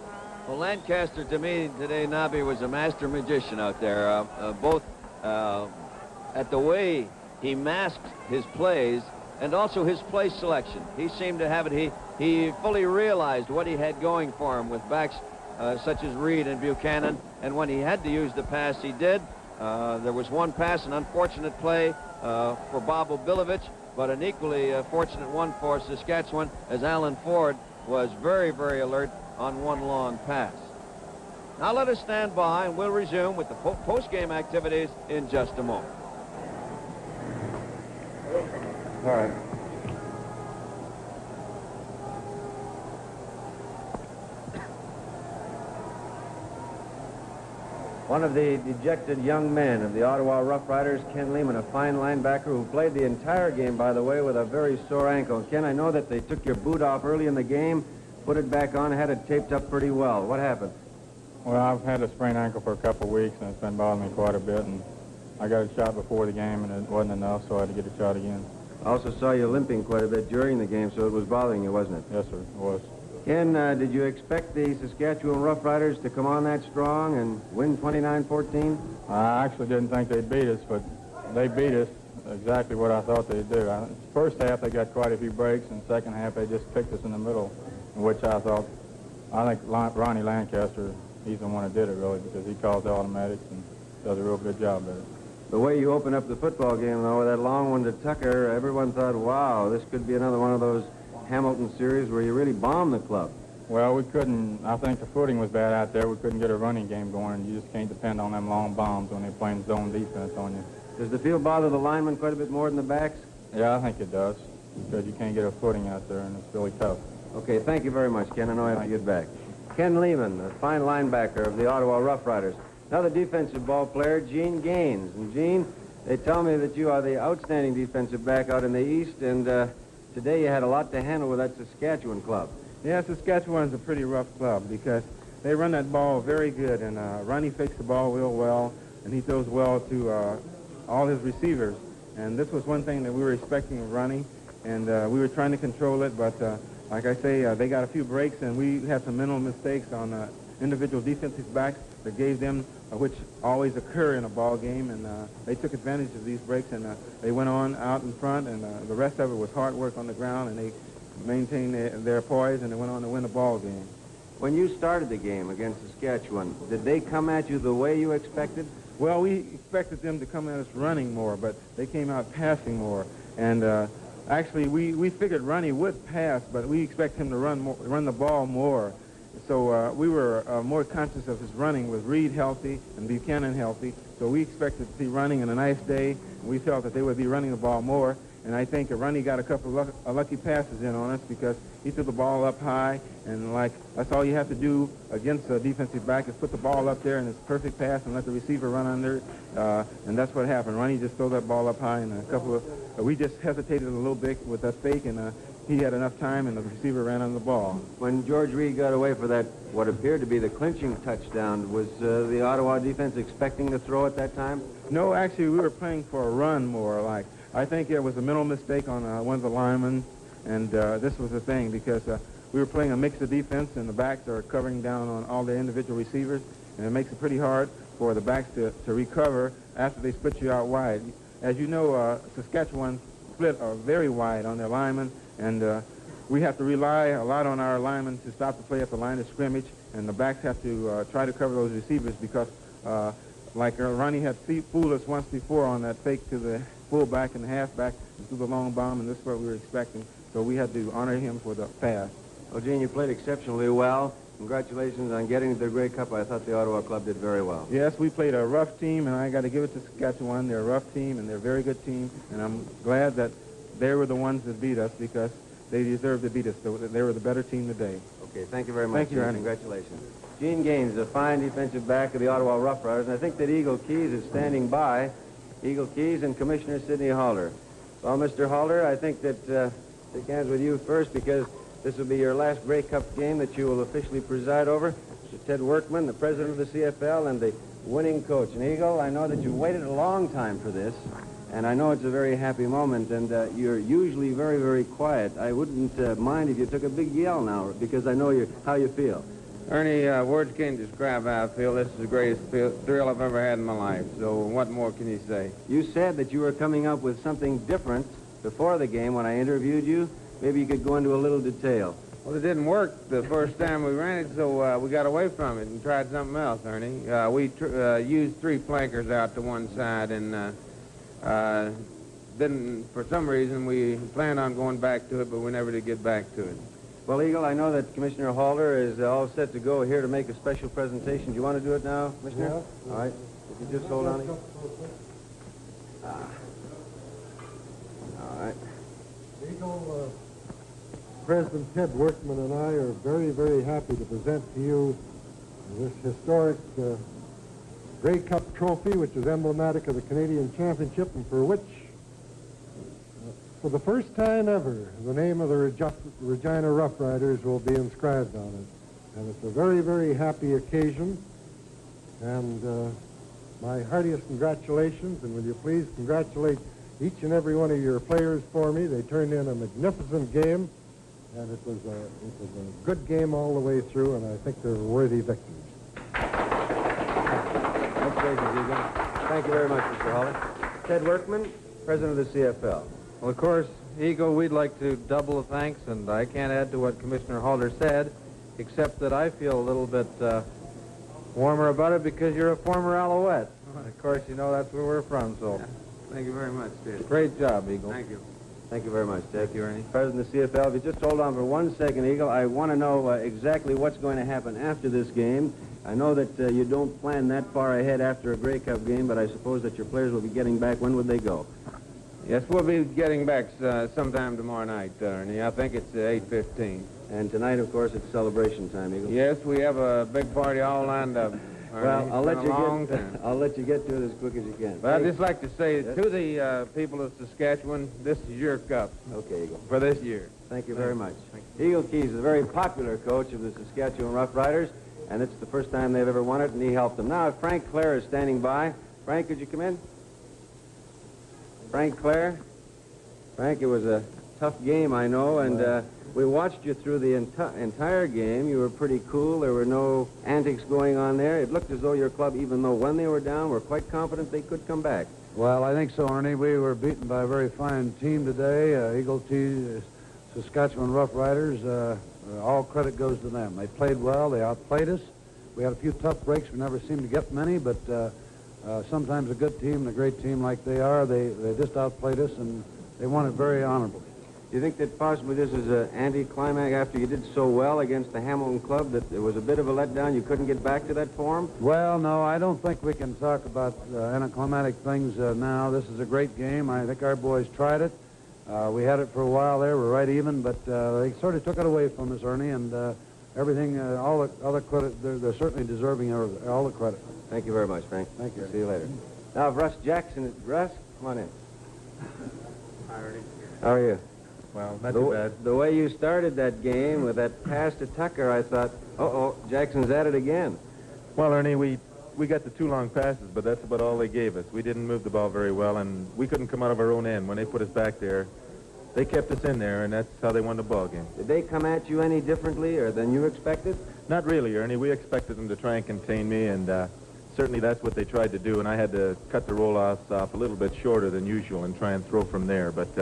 Well, Lancaster, to me, today, Nobby, was a master magician out there, both at the way he masked his plays and also his play selection. He seemed to have it. He fully realized what he had going for him with backs such as Reed and Buchanan, and when he had to use the pass, he did. There was one pass, an unfortunate play for Bob Obilovich, but an equally fortunate one for Saskatchewan, as Alan Ford was very, very alert on one long pass. Now let us stand by, and we'll resume with the post-game activities in just a moment. All right. One of the dejected young men of the Ottawa Roughriders, Ken Lehman, a fine linebacker who played the entire game, by the way, with a very sore ankle. Ken, I know that they took your boot off early in the game, put it back on, had it taped up pretty well. What happened? Well, I've had a sprained ankle for a couple of weeks, and it's been bothering me quite a bit, and I got a shot before the game, and it wasn't enough, so I had to get a shot again. I also saw you limping quite a bit during the game, so it was bothering you, wasn't it? Yes, sir, it was. Ken, did you expect the Saskatchewan Roughriders to come on that strong and win 29-14? I actually didn't think they'd beat us, but they beat us exactly what I thought they'd do. First half, they got quite a few breaks, and second half, they just picked us in the middle, in which I think Ronnie Lancaster, he's the one that did it, really, because he calls the automatics and does a real good job at it. The way you opened up the football game, though, with that long one to Tucker, everyone thought, wow, this could be another one of those Hamilton series where you really bombed the club. Well, we couldn't. I think the footing was bad out there. We couldn't get a running game going, and you just can't depend on them long bombs when they're playing zone defense on you. Does the field bother the linemen quite a bit more than the backs? Yeah, I think it does, because you can't get a footing out there, and it's really tough. Okay, thank you very much, Ken. I know I have to get back. Ken Lehman, the fine linebacker of the Ottawa Roughriders. Another defensive ball player, Gene Gaines. And Gene, they tell me that you are the outstanding defensive back out in the East, and today you had a lot to handle with that Saskatchewan club. Yeah, Saskatchewan's a pretty rough club because they run that ball very good, and Ronnie fakes the ball real well, and he throws well to all his receivers. And this was one thing that we were expecting of Ronnie, and we were trying to control it, but like I say, they got a few breaks, and we had some mental mistakes on individual defensive backs that gave them, which always occur in a ball game, and they took advantage of these breaks, and they went on out in front, and the rest of it was hard work on the ground, and they maintained their poise, and they went on to win the ball game. When you started the game against Saskatchewan, did they come at you the way you expected? Well, we expected them to come at us running more, but they came out passing more, and actually we figured Ronnie would pass, but we expect him to run the ball more. So we were more conscious of his running with Reed healthy and Buchanan healthy, so we expected to see running in a nice day, and we felt that they would be running the ball more. And I think Ronnie got a couple of lucky passes in on us because he threw the ball up high, and that's all you have to do against a defensive back is put the ball up there and it's a perfect pass and let the receiver run under it. And that's what happened. Ronnie just threw that ball up high, and we just hesitated a little bit with that fake, and he had enough time, and the receiver ran on the ball. When George Reed got away for that, what appeared to be the clinching touchdown, was the Ottawa defense expecting to throw at that time? No, actually, we were playing for a run more. I think it was a mental mistake on one of the linemen, and this was the thing, because we were playing a mix of defense, and the backs are covering down on all the individual receivers, and it makes it pretty hard for the backs to recover after they split you out wide. As you know, Saskatchewan split very wide on their linemen, and we have to rely a lot on our linemen to stop the play at the line of scrimmage, and the backs have to try to cover those receivers because, Ronnie had fooled us once before on that fake to the fullback and the halfback and threw the long bomb, and this is what we were expecting. So we had to honor him for the pass. Well, Gene, you played exceptionally well. Congratulations on getting to the Grey Cup. I thought the Ottawa club did very well. Yes, we played a rough team, and I got to give it to Saskatchewan. They're a rough team, and they're a very good team, and I'm glad that they were the ones that beat us because they deserved to beat us. So they were the better team today. Okay, thank you very much. Thank you, Ernie. Congratulations. Gene Gaines, the fine defensive back of the Ottawa Roughriders, and I think that Eagle Keys is standing by. Eagle Keys and Commissioner Sidney Halder. Well, Mr. Halder, I think that shake hands with you first because this will be your last Grey Cup game that you will officially preside over. Mr. Ted Workman, the president of the CFL and the winning coach. And Eagle, I know that you waited a long time for this, and I know it's a very happy moment, and you're usually very, very quiet. I wouldn't mind if you took a big yell now because I know how you feel. Ernie, words can't describe how I feel. This is the greatest thrill I've ever had in my life. So what more can you say? You said that you were coming up with something different before the game when I interviewed you. Maybe you could go into a little detail. Well, it didn't work the first time we ran it, so we got away from it and tried something else, Ernie. We used 3 flankers out to one side, and then for some reason we planned on going back to it, but we never did get back to it. Well, Eagle, I know that Commissioner Halder is all set to go here to make a special presentation. Do you want to do it now, Commissioner? Yeah. All right. If you just hold on. All right. Eagle, President Ted Workman and I are very, very happy to present to you this historic Grey Cup trophy, which is emblematic of the Canadian Championship, and for which, for the first time ever, the name of the Regina Roughriders will be inscribed on it. And it's a very, very happy occasion. And my heartiest congratulations, and will you please congratulate each and every one of your players for me. They turned in a magnificent game, and it was a good game all the way through, and I think they're worthy victors. Congratulations, Eagle. Thank you very much, Mr. Halder. Ted Workman, president of the CFL. Well, of course, Eagle, we'd like to double the thanks, and I can't add to what Commissioner Halder said, except that I feel a little bit warmer about it because you're a former Alouette. Of course, you know that's where we're from, so. Thank you very much, Ted. Great job, Eagle. Thank you. Thank you very much, Ted. Thank you, Ernie. President of the CFL, if you just hold on for 1 second, Eagle, I want to know exactly what's going to happen after this game. I know that you don't plan that far ahead after a Grey Cup game, but I suppose that your players will be getting back. When would they go? Yes, we'll be getting back sometime tomorrow night, Ernie. I think it's 8:15. And tonight, of course, it's celebration time, Eagle. Yes, we have a big party all lined up. Ernie. Well, I'll let you get to it as quick as you can. But I'd just like to say to the people of Saskatchewan, this is your cup. Okay, Eagle. For this year. Thank you very much. Eagle Keys is a very popular coach of the Saskatchewan Roughriders, and it's the first time they've ever won it, and he helped them. Now, Frank Clare is standing by. Frank, could you come in? Frank Clare. Frank, it was a tough game, I know, and we watched you through the entire game. You were pretty cool. There were no antics going on there. It looked as though your club, even though when they were down, were quite confident they could come back. Well, I think so, Ernie. We were beaten by a very fine team today. Eagle Keys, Saskatchewan Roughriders. All credit goes to them. They played well. They outplayed us. We had a few tough breaks. We never seemed to get many, but sometimes a good team and a great team like they are, they just outplayed us, and they won it very honorably. Do you think that possibly this is an anti-climax after you did so well against the Hamilton club, that it was a bit of a letdown? You couldn't get back to that form? Well, no, I don't think we can talk about anticlimactic things now. This is a great game. I think our boys tried it. We had it for a while there. We're right even, but they sort of took it away from us, Ernie, and everything, all the credit, they're certainly deserving of all the credit. Thank you very much, Frank. Thank you. See you later. Now, Russ Jackson. Russ, come on in. Hi, Ernie. How are you? Well, not too bad. The way you started that game with that pass to Tucker, I thought, uh-oh, Jackson's at it again. Well, Ernie, we got the 2 long passes, but that's about all they gave us. We didn't move the ball very well, and we couldn't come out of our own end. When they put us back there, they kept us in there, and that's how they won the ball game. Did they come at you any differently or than you expected? Not really, Ernie. We expected them to try and contain me, and certainly that's what they tried to do, and I had to cut the roll-offs off a little bit shorter than usual and try and throw from there. But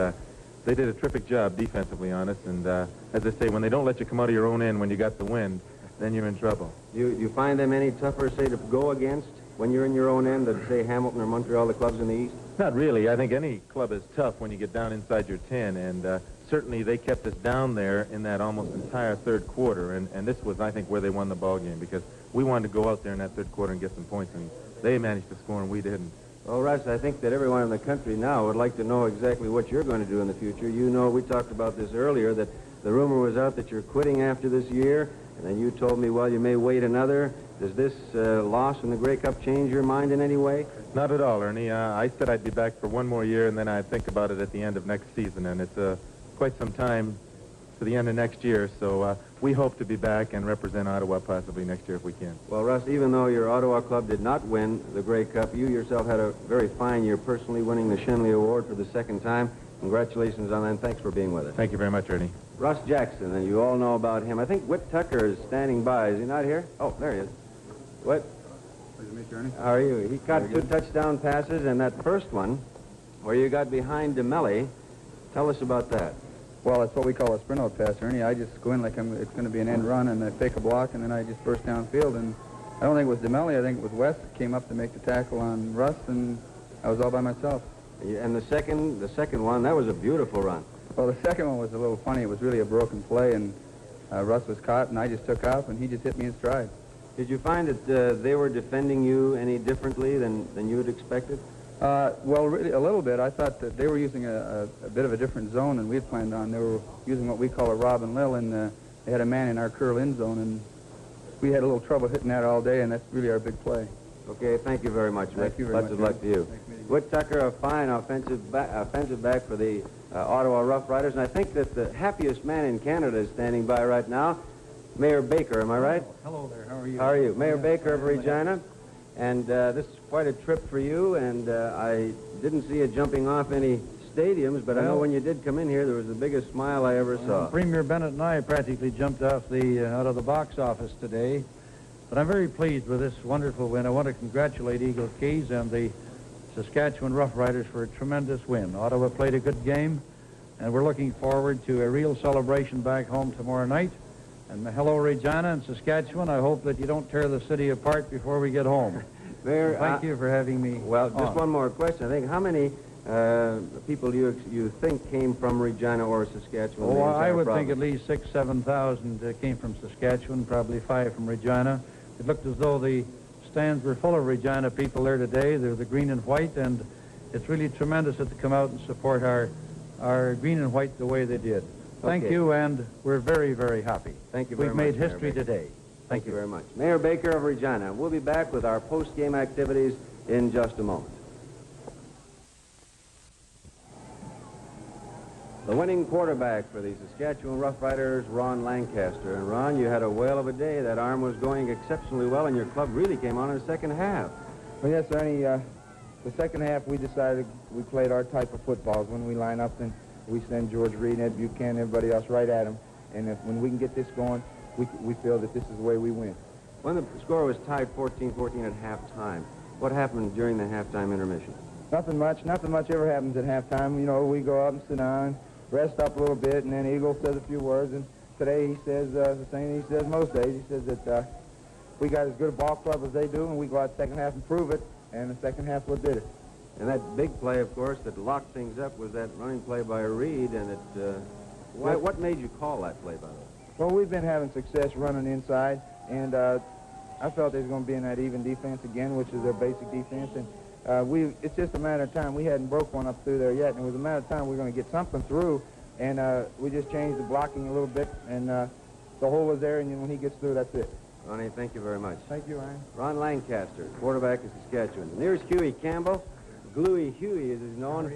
they did a terrific job defensively on us, and as I say, when they don't let you come out of your own end when you got the wind, then you're in trouble. You find them any tougher, say, to go against when you're in your own end than, say, Hamilton or Montreal, the clubs in the East? Not really. I think any club is tough when you get down inside your 10, and certainly they kept us down there in that almost entire third quarter, and this was, I think, where they won the ball game, because we wanted to go out there in that third quarter and get some points, and they managed to score, and we didn't. Well, Russ, I think that everyone in the country now would like to know exactly what you're going to do in the future. You know, we talked about this earlier, that the rumor was out that you're quitting after this year, and then you told me, well, you may wait another. Does this loss in the Grey Cup change your mind in any way? Not at all, Ernie. I said I'd be back for 1 more year, and then I'd think about it at the end of next season, and it's quite some time to the end of next year, so we hope to be back and represent Ottawa possibly next year if we can. Well, Russ, even though your Ottawa club did not win the Grey Cup, you yourself had a very fine year personally, winning the Shenley Award for the 2nd time. Congratulations on that, and thanks for being with us. Thank you very much, Ernie. Russ Jackson, and you all know about him. I think Whit Tucker is standing by. Is he not here? Oh, there he is. Whit. Pleased to meet you, Ernie. How are you? He caught 2 touchdown passes, and that first one, where you got behind DeMelli, tell us about that. Well, that's what we call a sprint out pass, Ernie. I just go in like it's going to be an end run, and I fake a block, and then I just burst downfield. And I don't think it was DeMelli. I think it was West that came up to make the tackle on Russ, and I was all by myself. And the second one, that was a beautiful run. Well, the second one was a little funny. It was really a broken play, and Russ was caught, and I just took off, and he just hit me in stride. Did you find that they were defending you any differently than you had expected? Well, really, a little bit. I thought that they were using a bit of a different zone than we had planned on. They were using what we call a Rob and Lil, and they had a man in our curl end zone, and we had a little trouble hitting that all day, and that's really our big play. Okay, thank you very much, Rick. Thank you very much. Lots of luck to you. Whit Tucker, a fine offensive back for the Ottawa Roughriders, and I think that the happiest man in Canada is standing by right now, Mayor Baker. Am I right? Hello there. How are you? How are you? Mayor Baker of Regina. And this is quite a trip for you, and I didn't see you jumping off any stadiums, but I know when you did come in here, there was the biggest smile I ever saw. Premier Bennett and I practically jumped off out of the box office today, but I'm very pleased with this wonderful win. I want to congratulate Eagle Keys and the Saskatchewan Roughriders for a tremendous win. Ottawa played a good game, and we're looking forward to a real celebration back home tomorrow night. And hello, Regina and Saskatchewan. I hope that you don't tear the city apart before we get home. Mayor, thank you for having me. Well, just one more question. I think how many people you think came from Regina or Saskatchewan? Oh, I would province? think at least 6,000 to 7,000 came from Saskatchewan, probably 5 from Regina. It looked as though the stands were full of Regina people there today. They're the green and white, and it's really tremendous that they come out and support our green and white the way they did. Thank you, and we're very, very happy. Thank you very much. We've made Mayor history Baker. today. Thank you very much. Mayor Baker of Regina. We'll be back with our post-game activities in just a moment. The winning quarterback for the Saskatchewan Roughriders, Ron Lancaster. And Ron, you had a whale of a day. That arm was going exceptionally well, and your club really came on in the second half. Well, yes, Ernie, the second half we decided we played our type of footballs. When we line up, and we send George Reed, Ed Buchanan, everybody else right at him. And when we can get this going, we feel that this is the way we win. When the score was tied 14-14 at halftime, what happened during the halftime intermission? Nothing much. Nothing much ever happens at halftime. You know, we go out and sit down, rest up a little bit, and then Eagle says a few words. And today he says the same he says most days. He says that we got as good a ball club as they do, and we go out second half and prove it. And the second half what did it. And that big play, of course, that locked things up was that running play by Reed. And what made you call that play, by the way? Well, we've been having success running inside, and I felt they was going to be in that even defense again, which is their basic defense. And it's just a matter of time. We hadn't broke one up through there yet, and it was a matter of time we were going to get something through. And we just changed the blocking a little bit, and the hole was there, and when he gets through, that's it. Ronnie, thank you very much. Thank you, Ryan. Ron Lancaster, quarterback of Saskatchewan. Here's Huey Campbell. Gluey Huey, as he's known.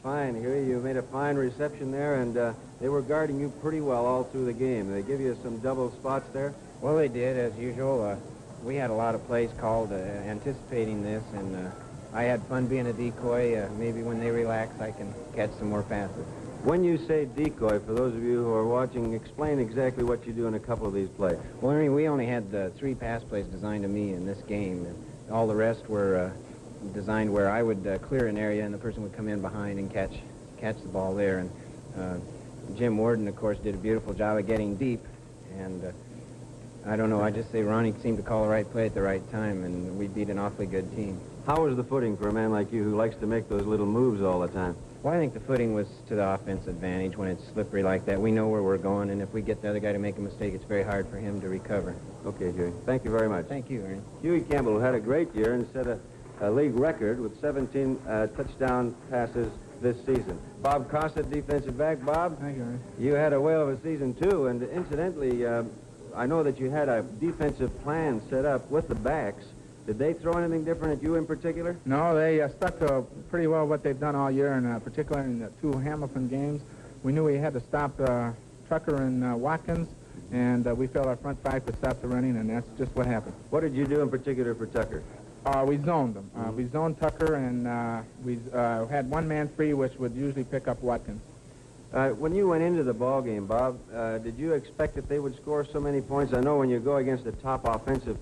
Fine, Huey. You made a fine reception there, and they were guarding you pretty well all through the game. They give you some double spots there? Well, they did, as usual. We had a lot of plays called anticipating this, and I had fun being a decoy. Maybe when they relax, I can catch some more passes. When you say decoy, for those of you who are watching, explain exactly what you do in a couple of these plays. Well, Ernie, we only had 3 pass plays designed to me in this game. And all the rest were designed where I would clear an area and the person would come in behind and catch the ball there. And Jim Warden, of course, did a beautiful job of getting deep. And I don't know, I just say Ronnie seemed to call the right play at the right time, and we beat an awfully good team. How was the footing for a man like you who likes to make those little moves all the time? Well, I think the footing was to the offense advantage when it's slippery like that. We know where we're going, and if we get the other guy to make a mistake, it's very hard for him to recover. Okay, Huey. Thank you very much. Thank you, Ernie. Huey Campbell had a great year and set a league record with 17 touchdown passes this season. Bob Costa, defensive back. Bob? Thank you, Ernie. You had a whale of a season, too, and incidentally, I know that you had a defensive plan set up with the backs. Did they throw anything different at you in particular? No, they stuck to pretty well what they've done all year, and particularly in the 2 Hamilton games. We knew we had to stop Tucker and Watkins, and we felt our front 5 could stop the running, and that's just what happened. What did you do in particular for Tucker? We zoned them. We zoned Tucker, and we had one man free, which would usually pick up Watkins. When you went into the ball game, Bob, did you expect that they would score so many points? I know when you go against a top offensive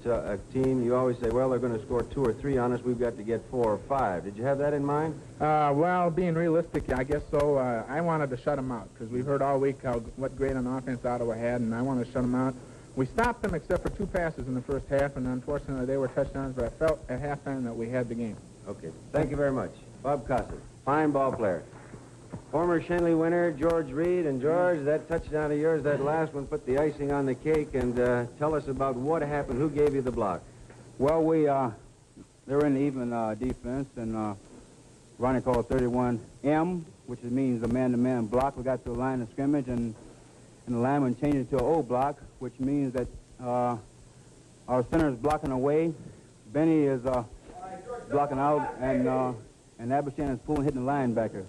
team, you always say, well, they're going to score 2 or 3 on us. We've got to get 4 or 5. Did you have that in mind? Well, being realistic, I guess so. I wanted to shut them out because we've heard all week what great an offense Ottawa had, and I wanted to shut them out. We stopped them except for 2 passes in the first half, and unfortunately they were touchdowns, but I felt at halftime that we had the game. Okay. Thank you very much. Bob Costa, fine ball player. Former Shenley winner, George Reed. And George, that touchdown of yours, that last one, put the icing on the cake. And tell us about what happened. Who gave you the block? Well, they were in the even defense, and Ronnie called 31M, which means a man-to-man block. We got to the line of scrimmage, and the lineman changed it to an O block, which means that our center is blocking away. Benny is blocking out, and Abishan is hitting the linebacker.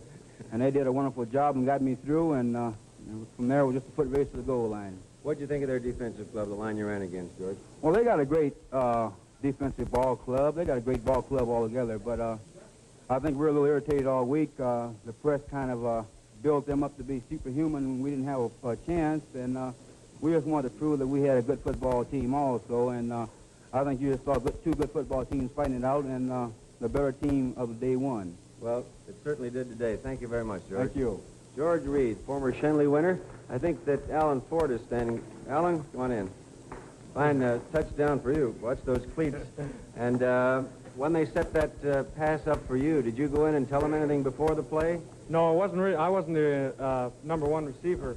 And they did a wonderful job and got me through, and from there, it was just a foot race to the goal line. What did you think of their defensive club, the line you ran against, George? Well, they got a great defensive ball club. They got a great ball club altogether, but I think we were a little irritated all week. The press kind of built them up to be superhuman. We didn't have a chance, and we just wanted to prove that we had a good football team also, and I think you just saw 2 good football teams fighting it out, and the better team of the day won. Well, it certainly did today. Thank you very much, George. Thank you. George Reed, former Shenley winner. I think that Alan Ford is standing. Alan, come on in. Fine touchdown for you. Watch those cleats. And when they set that pass up for you, did you go in and tell them anything before the play? No, it wasn't I wasn't the number one receiver.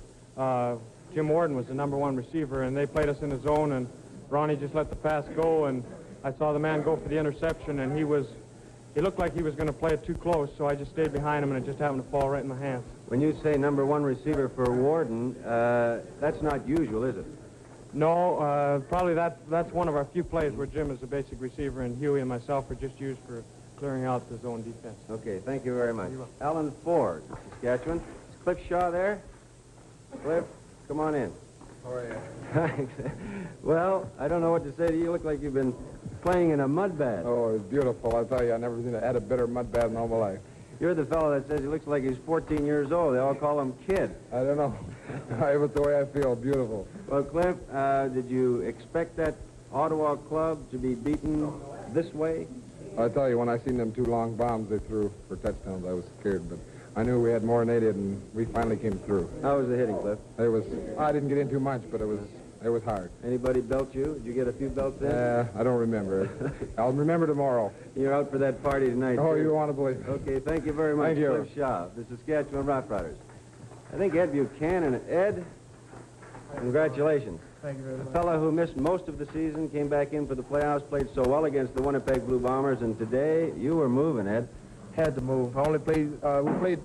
Jim Warden was the number one receiver, and they played us in the zone, and Ronnie just let the pass go, and I saw the man go for the interception, and he looked like he was going to play it too close, so I just stayed behind him, and it just happened to fall right in my hands. When you say number one receiver for Warden, that's not usual, is it? No, probably that's one of our few plays where Jim is the basic receiver, and Huey and myself are just used for clearing out the zone defense. Okay, thank you very much. Alan Ford, Saskatchewan. Is Cliff Shaw there? Cliff, come on in. How are you? Thanks. Well, I don't know what to say to you. You look like you've been playing in a mud bath. Oh, it's beautiful. I tell you, I've never had a better mud bath in all my life. You're the fellow that says he looks like he's 14 years old. They all call him Kid. I don't know. It was the way I feel. Beautiful. Well, Cliff, did you expect that Ottawa club to be beaten this way? I tell you, when I seen them two long bombs they threw for touchdowns, I was scared, but I knew we had more than they did, and we finally came through. How was the hitting, Cliff? I didn't get in too much, but it was hard. Anybody belt you? Did you get a few belts in? I don't remember. I'll remember tomorrow. You're out for that party tonight. Oh, too. you want to believe it. Okay, thank you very much, Thank you. Cliff Shaw, the Saskatchewan Roughriders. I think Ed Buchanan. Ed, congratulations. Thank you very much. A fellow who missed most of the season, came back in for the playoffs, played so well against the Winnipeg Blue Bombers, and today you were moving, Ed. Had to move. I only played, we played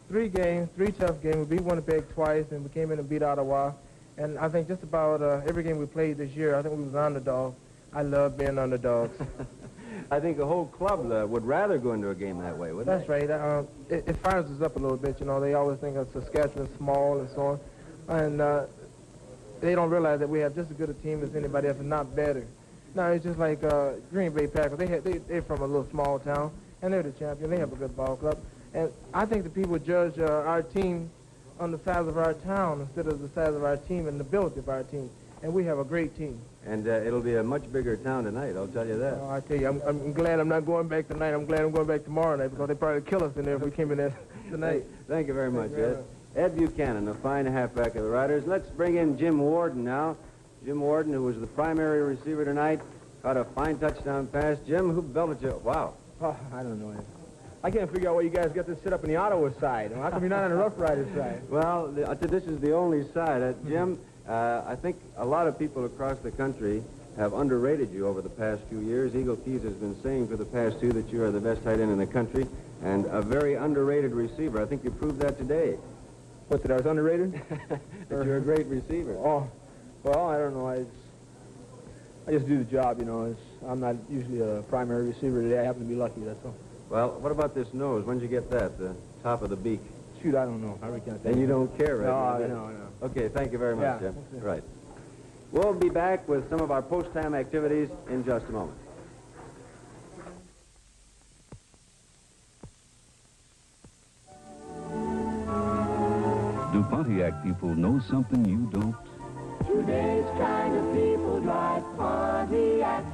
3 games, 3 tough games. We beat Winnipeg twice, and we came in and beat Ottawa. And I think just about every game we played this year, I think we was underdogs. I love being underdogs. I think the whole club would rather go into a game that way, wouldn't That's right. It fires us up a little bit. You know, they always think of Saskatchewan small and so on. And they don't realize that we have just as good a team as anybody else, and not better. No, it's just like Green Bay Packers. They're from a little small town, and they're the champion. They have a good ball club. And I think the people judge our team on the size of our town instead of the size of our team and the ability of our team. And we have a great team. And it'll be a much bigger town tonight, I'll tell you that. Oh, I tell you, I'm glad I'm not going back tonight. I'm glad I'm going back tomorrow night, because they'd probably kill us in there if we came in there tonight. Thank you very much, Ed. Ed Buchanan, a fine halfback of the Riders. Let's bring in Jim Warden now. Jim Warden, who was the primary receiver tonight, caught a fine touchdown pass. Jim, who belted you? Wow. Oh, I don't know. I can't figure out why you guys got this set up on the Ottawa side. How come you're not on the Rough Riders side? Well, this is the only side. Jim, I think a lot of people across the country have underrated you over the past few years. Eagle Keys has been saying for the past 2 that you are the best tight end in the country and a very underrated receiver. I think you proved that today. What, that I was underrated? That you're a great receiver. Oh, well, I don't know. I just do the job, you know. I'm not usually a primary receiver today. I happen to be lucky, that's all. Well, what about this nose? When did you get that, the top of the beak? Shoot, I don't know. I really can't tell And you don't care right now? No. Okay, thank you very much, Yeah. Jim. Right. We'll be back with some of our post-time activities in just a moment. Do Pontiac people know something you don't? Today's kind of people drive Pontiac.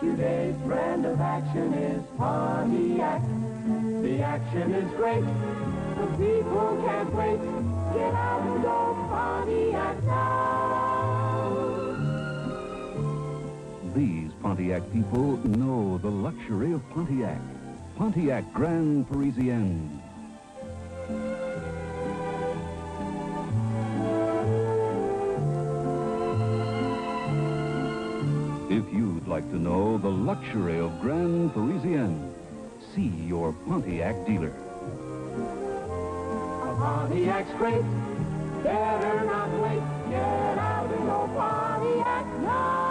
Today's brand of action is Pontiac. The action is great. The people can't wait. Get out and go Pontiac now. These Pontiac people know the luxury of Pontiac. Pontiac Grand Parisienne. If you'd like to know the luxury of Grand Parisienne, see your Pontiac dealer. Pontiac's great. Better not wait. Get out and go Pontiac now.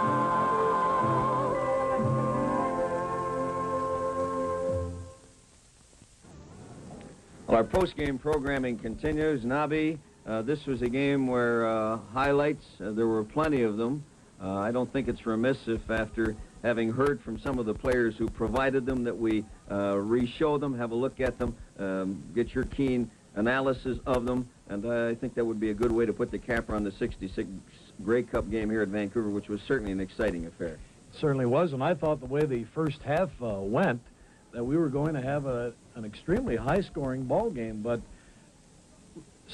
Well, our post-game programming continues. Nobby, this was a game where highlights, there were plenty of them. I don't think it's remiss if, after having heard from some of the players who provided them, that we re-show them, have a look at them, get your keen analysis of them, and I think that would be a good way to put the capper on the 66 Grey Cup game here at Vancouver, which was certainly an exciting affair. It certainly was, and I thought the way the first half went, that we were going to have an extremely high-scoring ball game, but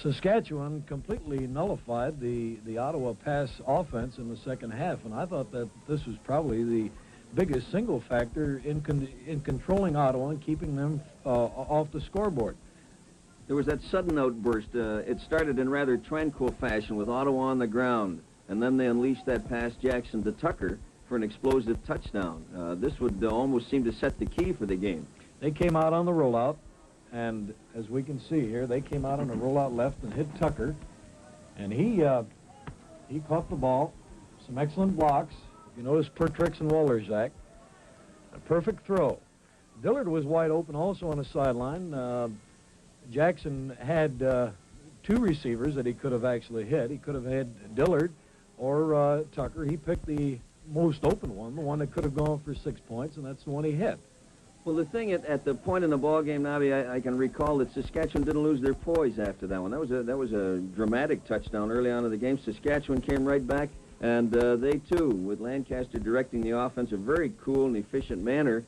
Saskatchewan completely nullified the Ottawa pass offense in the second half, and I thought that this was probably the biggest single factor in controlling Ottawa and keeping them off the scoreboard. There was that sudden outburst. It started in rather tranquil fashion with Ottawa on the ground, and then they unleashed that pass Jackson to Tucker for an explosive touchdown. This would almost seem to set the key for the game. They came out on the rollout, and as we can see here, they came out on the rollout left and hit Tucker, and he caught the ball. Some excellent blocks. You notice Pertrix and Wallerzak. A perfect throw. Dillard was wide open also on the sideline. Jackson had two receivers that he could have actually hit. He could have had Dillard or Tucker. He picked the most open one, the one that could have gone for 6 points, and that's the one he hit. Well, the thing at the point in the ball game, Nobby, I can recall that Saskatchewan didn't lose their poise after that one. That was a dramatic touchdown early on in the game. Saskatchewan came right back, and they too, with Lancaster directing the offense in a very cool and efficient manner,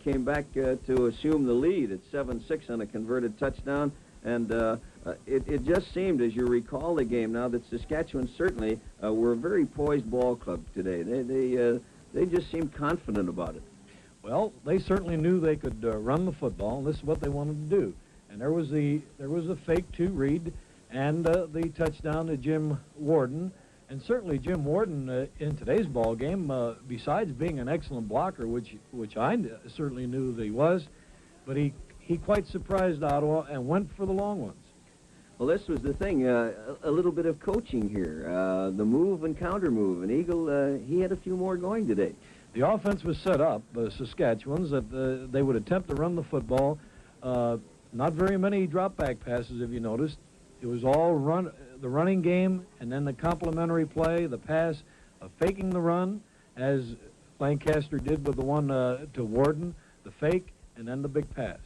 came back to assume the lead at 7-6 on a converted touchdown. And it just seemed, as you recall the game now, that Saskatchewan certainly were a very poised ball club today. They just seemed confident about it. Well, they certainly knew they could run the football, and this is what they wanted to do. And there was a fake to Reed and the touchdown to Jim Warden. And certainly Jim Warden in today's ball game, besides being an excellent blocker, which I certainly knew that he was, but he quite surprised Ottawa and went for the long ones. Well, this was the thing, a little bit of coaching here, the move and counter move. And Eagle, he had a few more going today. The offense was set up, Saskatchewan's, that they would attempt to run the football. Not very many drop-back passes, if you noticed. It was all the running game, and then the complementary play, the pass, faking the run, as Lancaster did with the one to Warden, the fake, and then the big pass.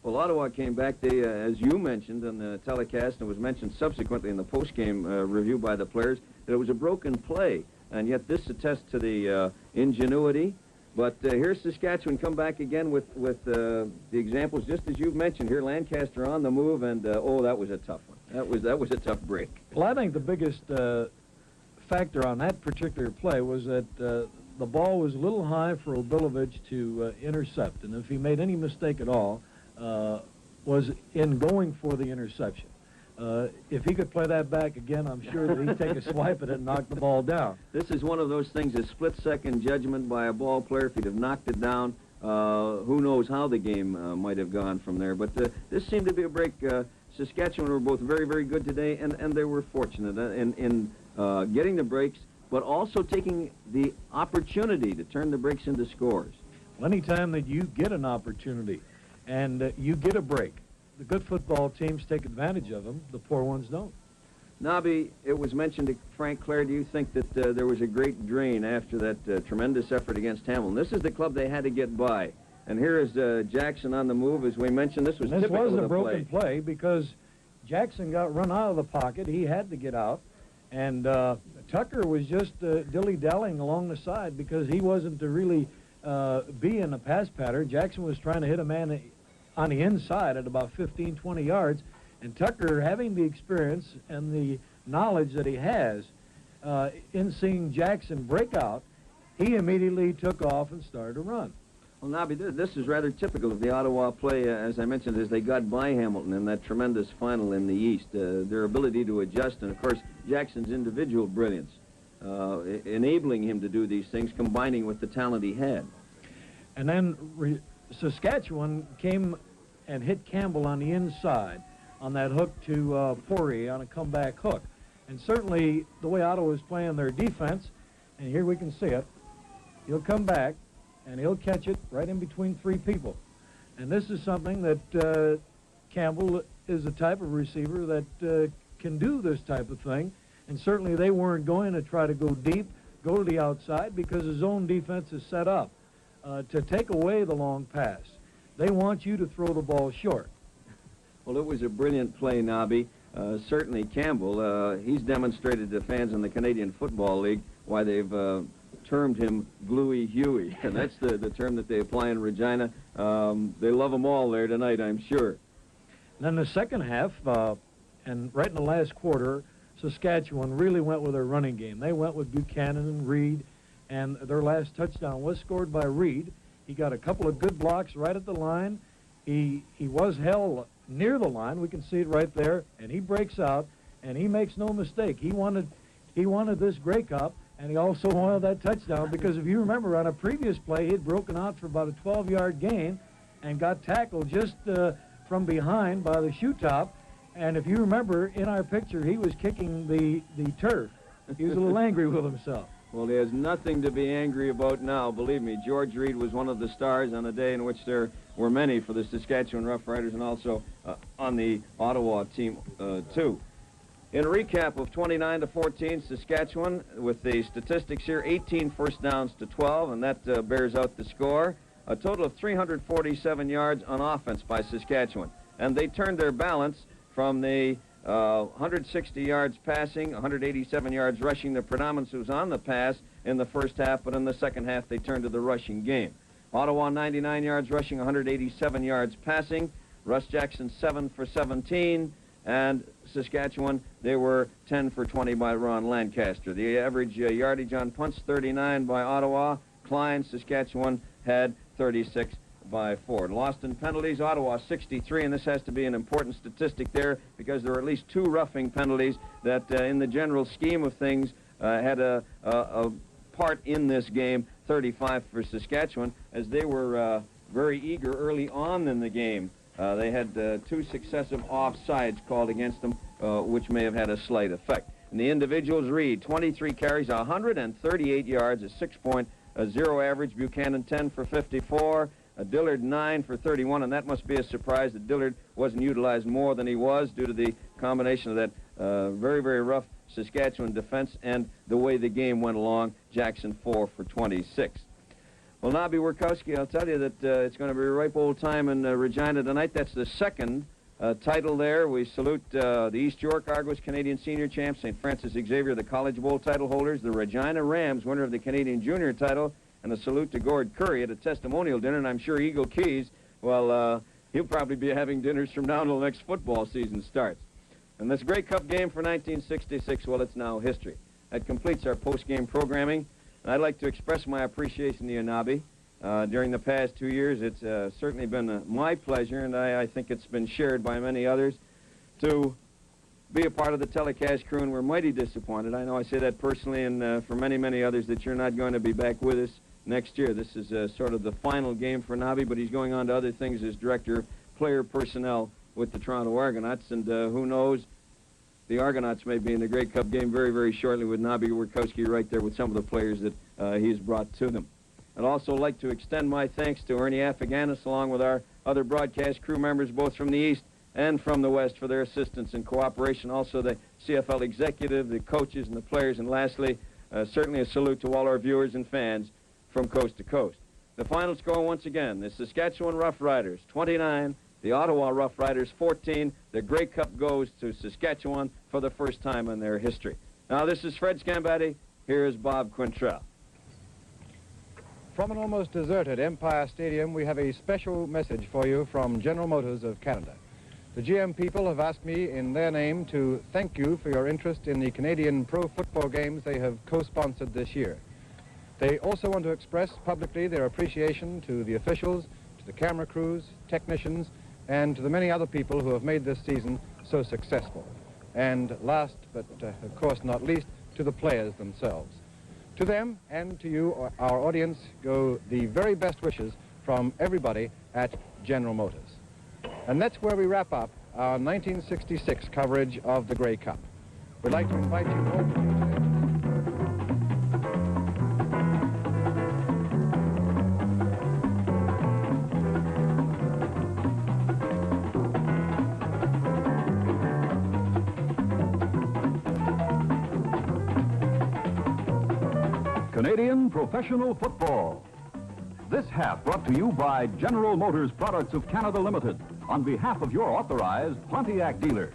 Well, Ottawa came back, they, as you mentioned on the telecast, and it was mentioned subsequently in the post-game review by the players, that it was a broken play. And yet this attests to the ingenuity. But here's Saskatchewan come back again with the examples, just as you've mentioned here. Lancaster on the move, and oh, that was a tough one. That was a tough break. Well, I think the biggest factor on that particular play was that the ball was a little high for Obilovich to intercept, and if he made any mistake at all, was in going for the interception. If he could play that back again, I'm sure that he'd take a swipe at it and knock the ball down. This is one of those things, a split-second judgment by a ball player. If he'd have knocked it down, who knows how the game might have gone from there. But this seemed to be a break. Saskatchewan were both very, very good today, and they were fortunate in getting the breaks, but also taking the opportunity to turn the breaks into scores. Well, anytime that you get an opportunity and you get a break, the good football teams take advantage of them. The poor ones don't. Nobby, it was mentioned to Frank Clare, do you think that there was a great drain after that tremendous effort against Hamilton? This is the club they had to get by. And here is Jackson on the move. As we mentioned, this was typical of the a broken play because Jackson got run out of the pocket. He had to get out. And Tucker was just dilly-dallying along the side because he wasn't to really be in a pass pattern. Jackson was trying to hit a man on the inside at about 15, 20 yards. And Tucker, having the experience and the knowledge that he has in seeing Jackson break out, he immediately took off and started to run. Well, Nobby, this is rather typical of the Ottawa play, as I mentioned, as they got by Hamilton in that tremendous final in the East. Their ability to adjust, and, of course, Jackson's individual brilliance, enabling him to do these things, combining with the talent he had. And then Saskatchewan came and hit Campbell on the inside on that hook to Poirier on a comeback hook. And certainly the way Ottawa was playing their defense, and here we can see it, he'll come back and he'll catch it right in between three people. And this is something that Campbell is the type of receiver that can do this type of thing. And certainly they weren't going to try to go deep, go to the outside, because his own defense is set up to take away the long pass. They want you to throw the ball short. Well, it was a brilliant play, Nobby. Certainly Campbell, he's demonstrated to fans in the Canadian Football League why they've termed him Gluey Huey, and that's the term that they apply in Regina. They love them all there tonight, I'm sure. Then the second half, and right in the last quarter, Saskatchewan really went with their running game. They went with Buchanan and Reed and their last touchdown was scored by Reed. He got a couple of good blocks right at the line. He was held near the line. We can see it right there, and he breaks out, and he makes no mistake. He wanted this Grey Cup, and he also wanted that touchdown, because if you remember, on a previous play, he had broken out for about a 12-yard gain and got tackled just from behind by the shoe top. And if you remember, in our picture, he was kicking the turf. He was a little angry with himself. Well, he has nothing to be angry about now. Believe me, George Reed was one of the stars on a day in which there were many for the Saskatchewan Roughriders, and also on the Ottawa team, too. In a recap of 29-14, Saskatchewan, with the statistics here, 18 first downs to 12, and that bears out the score. A total of 347 yards on offense by Saskatchewan. And they turned their balance from the 160 yards passing, 187 yards rushing. The predominance was on the pass in the first half, but in the second half they turned to the rushing game. Ottawa 99 yards rushing, 187 yards passing. Russ Jackson 7 for 17, and Saskatchewan, they were 10 for 20 by Ron Lancaster. The average yardage on punts, 39 by Ottawa. Klein, Saskatchewan, had 36 by 4. Lost in penalties, Ottawa 63, and this has to be an important statistic there, because there are at least 2 roughing penalties that in the general scheme of things had a part in this game. 35 for Saskatchewan, as they were very eager early on in the game. They had 2 successive offsides called against them, which may have had a slight effect. And the individuals, Reed, 23 carries, 138 yards, a 6.0 average. Buchanan, 10 for 54. Dillard, 9 for 31, and that must be a surprise that Dillard wasn't utilized more than he was due to the combination of that very, very rough Saskatchewan defense and the way the game went along. Jackson, 4 for 26. Well, Nobby Wierkowski, I'll tell you that it's going to be a ripe old time in Regina tonight. That's the second title there. We salute the East York Argos Canadian Senior Champs, St. Francis Xavier, the College Bowl title holders, the Regina Rams, winner of the Canadian Junior title, and a salute to Gord Curry at a testimonial dinner. And I'm sure Eagle Keys, well, he'll probably be having dinners from now until the next football season starts. And this Grey Cup game for 1966, well, it's now history. That completes our post-game programming. And I'd like to express my appreciation to you, Nobby. During the past 2 years, it's certainly been my pleasure, and I think it's been shared by many others, to be a part of the telecast crew, and we're mighty disappointed. I know I say that personally, and for many, many others, that you're not going to be back with us next year. This is sort of the final game for Nobby, but he's going on to other things as director, player personnel with the Toronto Argonauts, and who knows, the Argonauts may be in the Grey Cup game very, very shortly with Nobby Wierkowski right there with some of the players that he's brought to them. I'd also like to extend my thanks to Ernie Afghaniss, along with our other broadcast crew members, both from the East and from the West, for their assistance and cooperation. Also the CFL executive, the coaches, and the players. And lastly, certainly a salute to all our viewers and fans from coast to coast. The final score once again, the Saskatchewan Roughriders 29, the Ottawa Roughriders 14. The Grey Cup goes to Saskatchewan for the first time in their history. Now, this is Fred Scambatti. Here is Bob Quintrell. From an almost deserted Empire Stadium, we have a special message for you from General Motors of Canada. The GM people have asked me in their name to thank you for your interest in the Canadian pro football games they have co-sponsored this year. They also want to express publicly their appreciation to the officials, to the camera crews, technicians, and to the many other people who have made this season so successful. And last, but of course not least, to the players themselves. To them and to you, our audience, go the very best wishes from everybody at General Motors. And that's where we wrap up our 1966 coverage of the Grey Cup. We'd like to invite you home. Canadian professional football. This half brought to you by General Motors Products of Canada Limited on behalf of your authorized Pontiac dealer.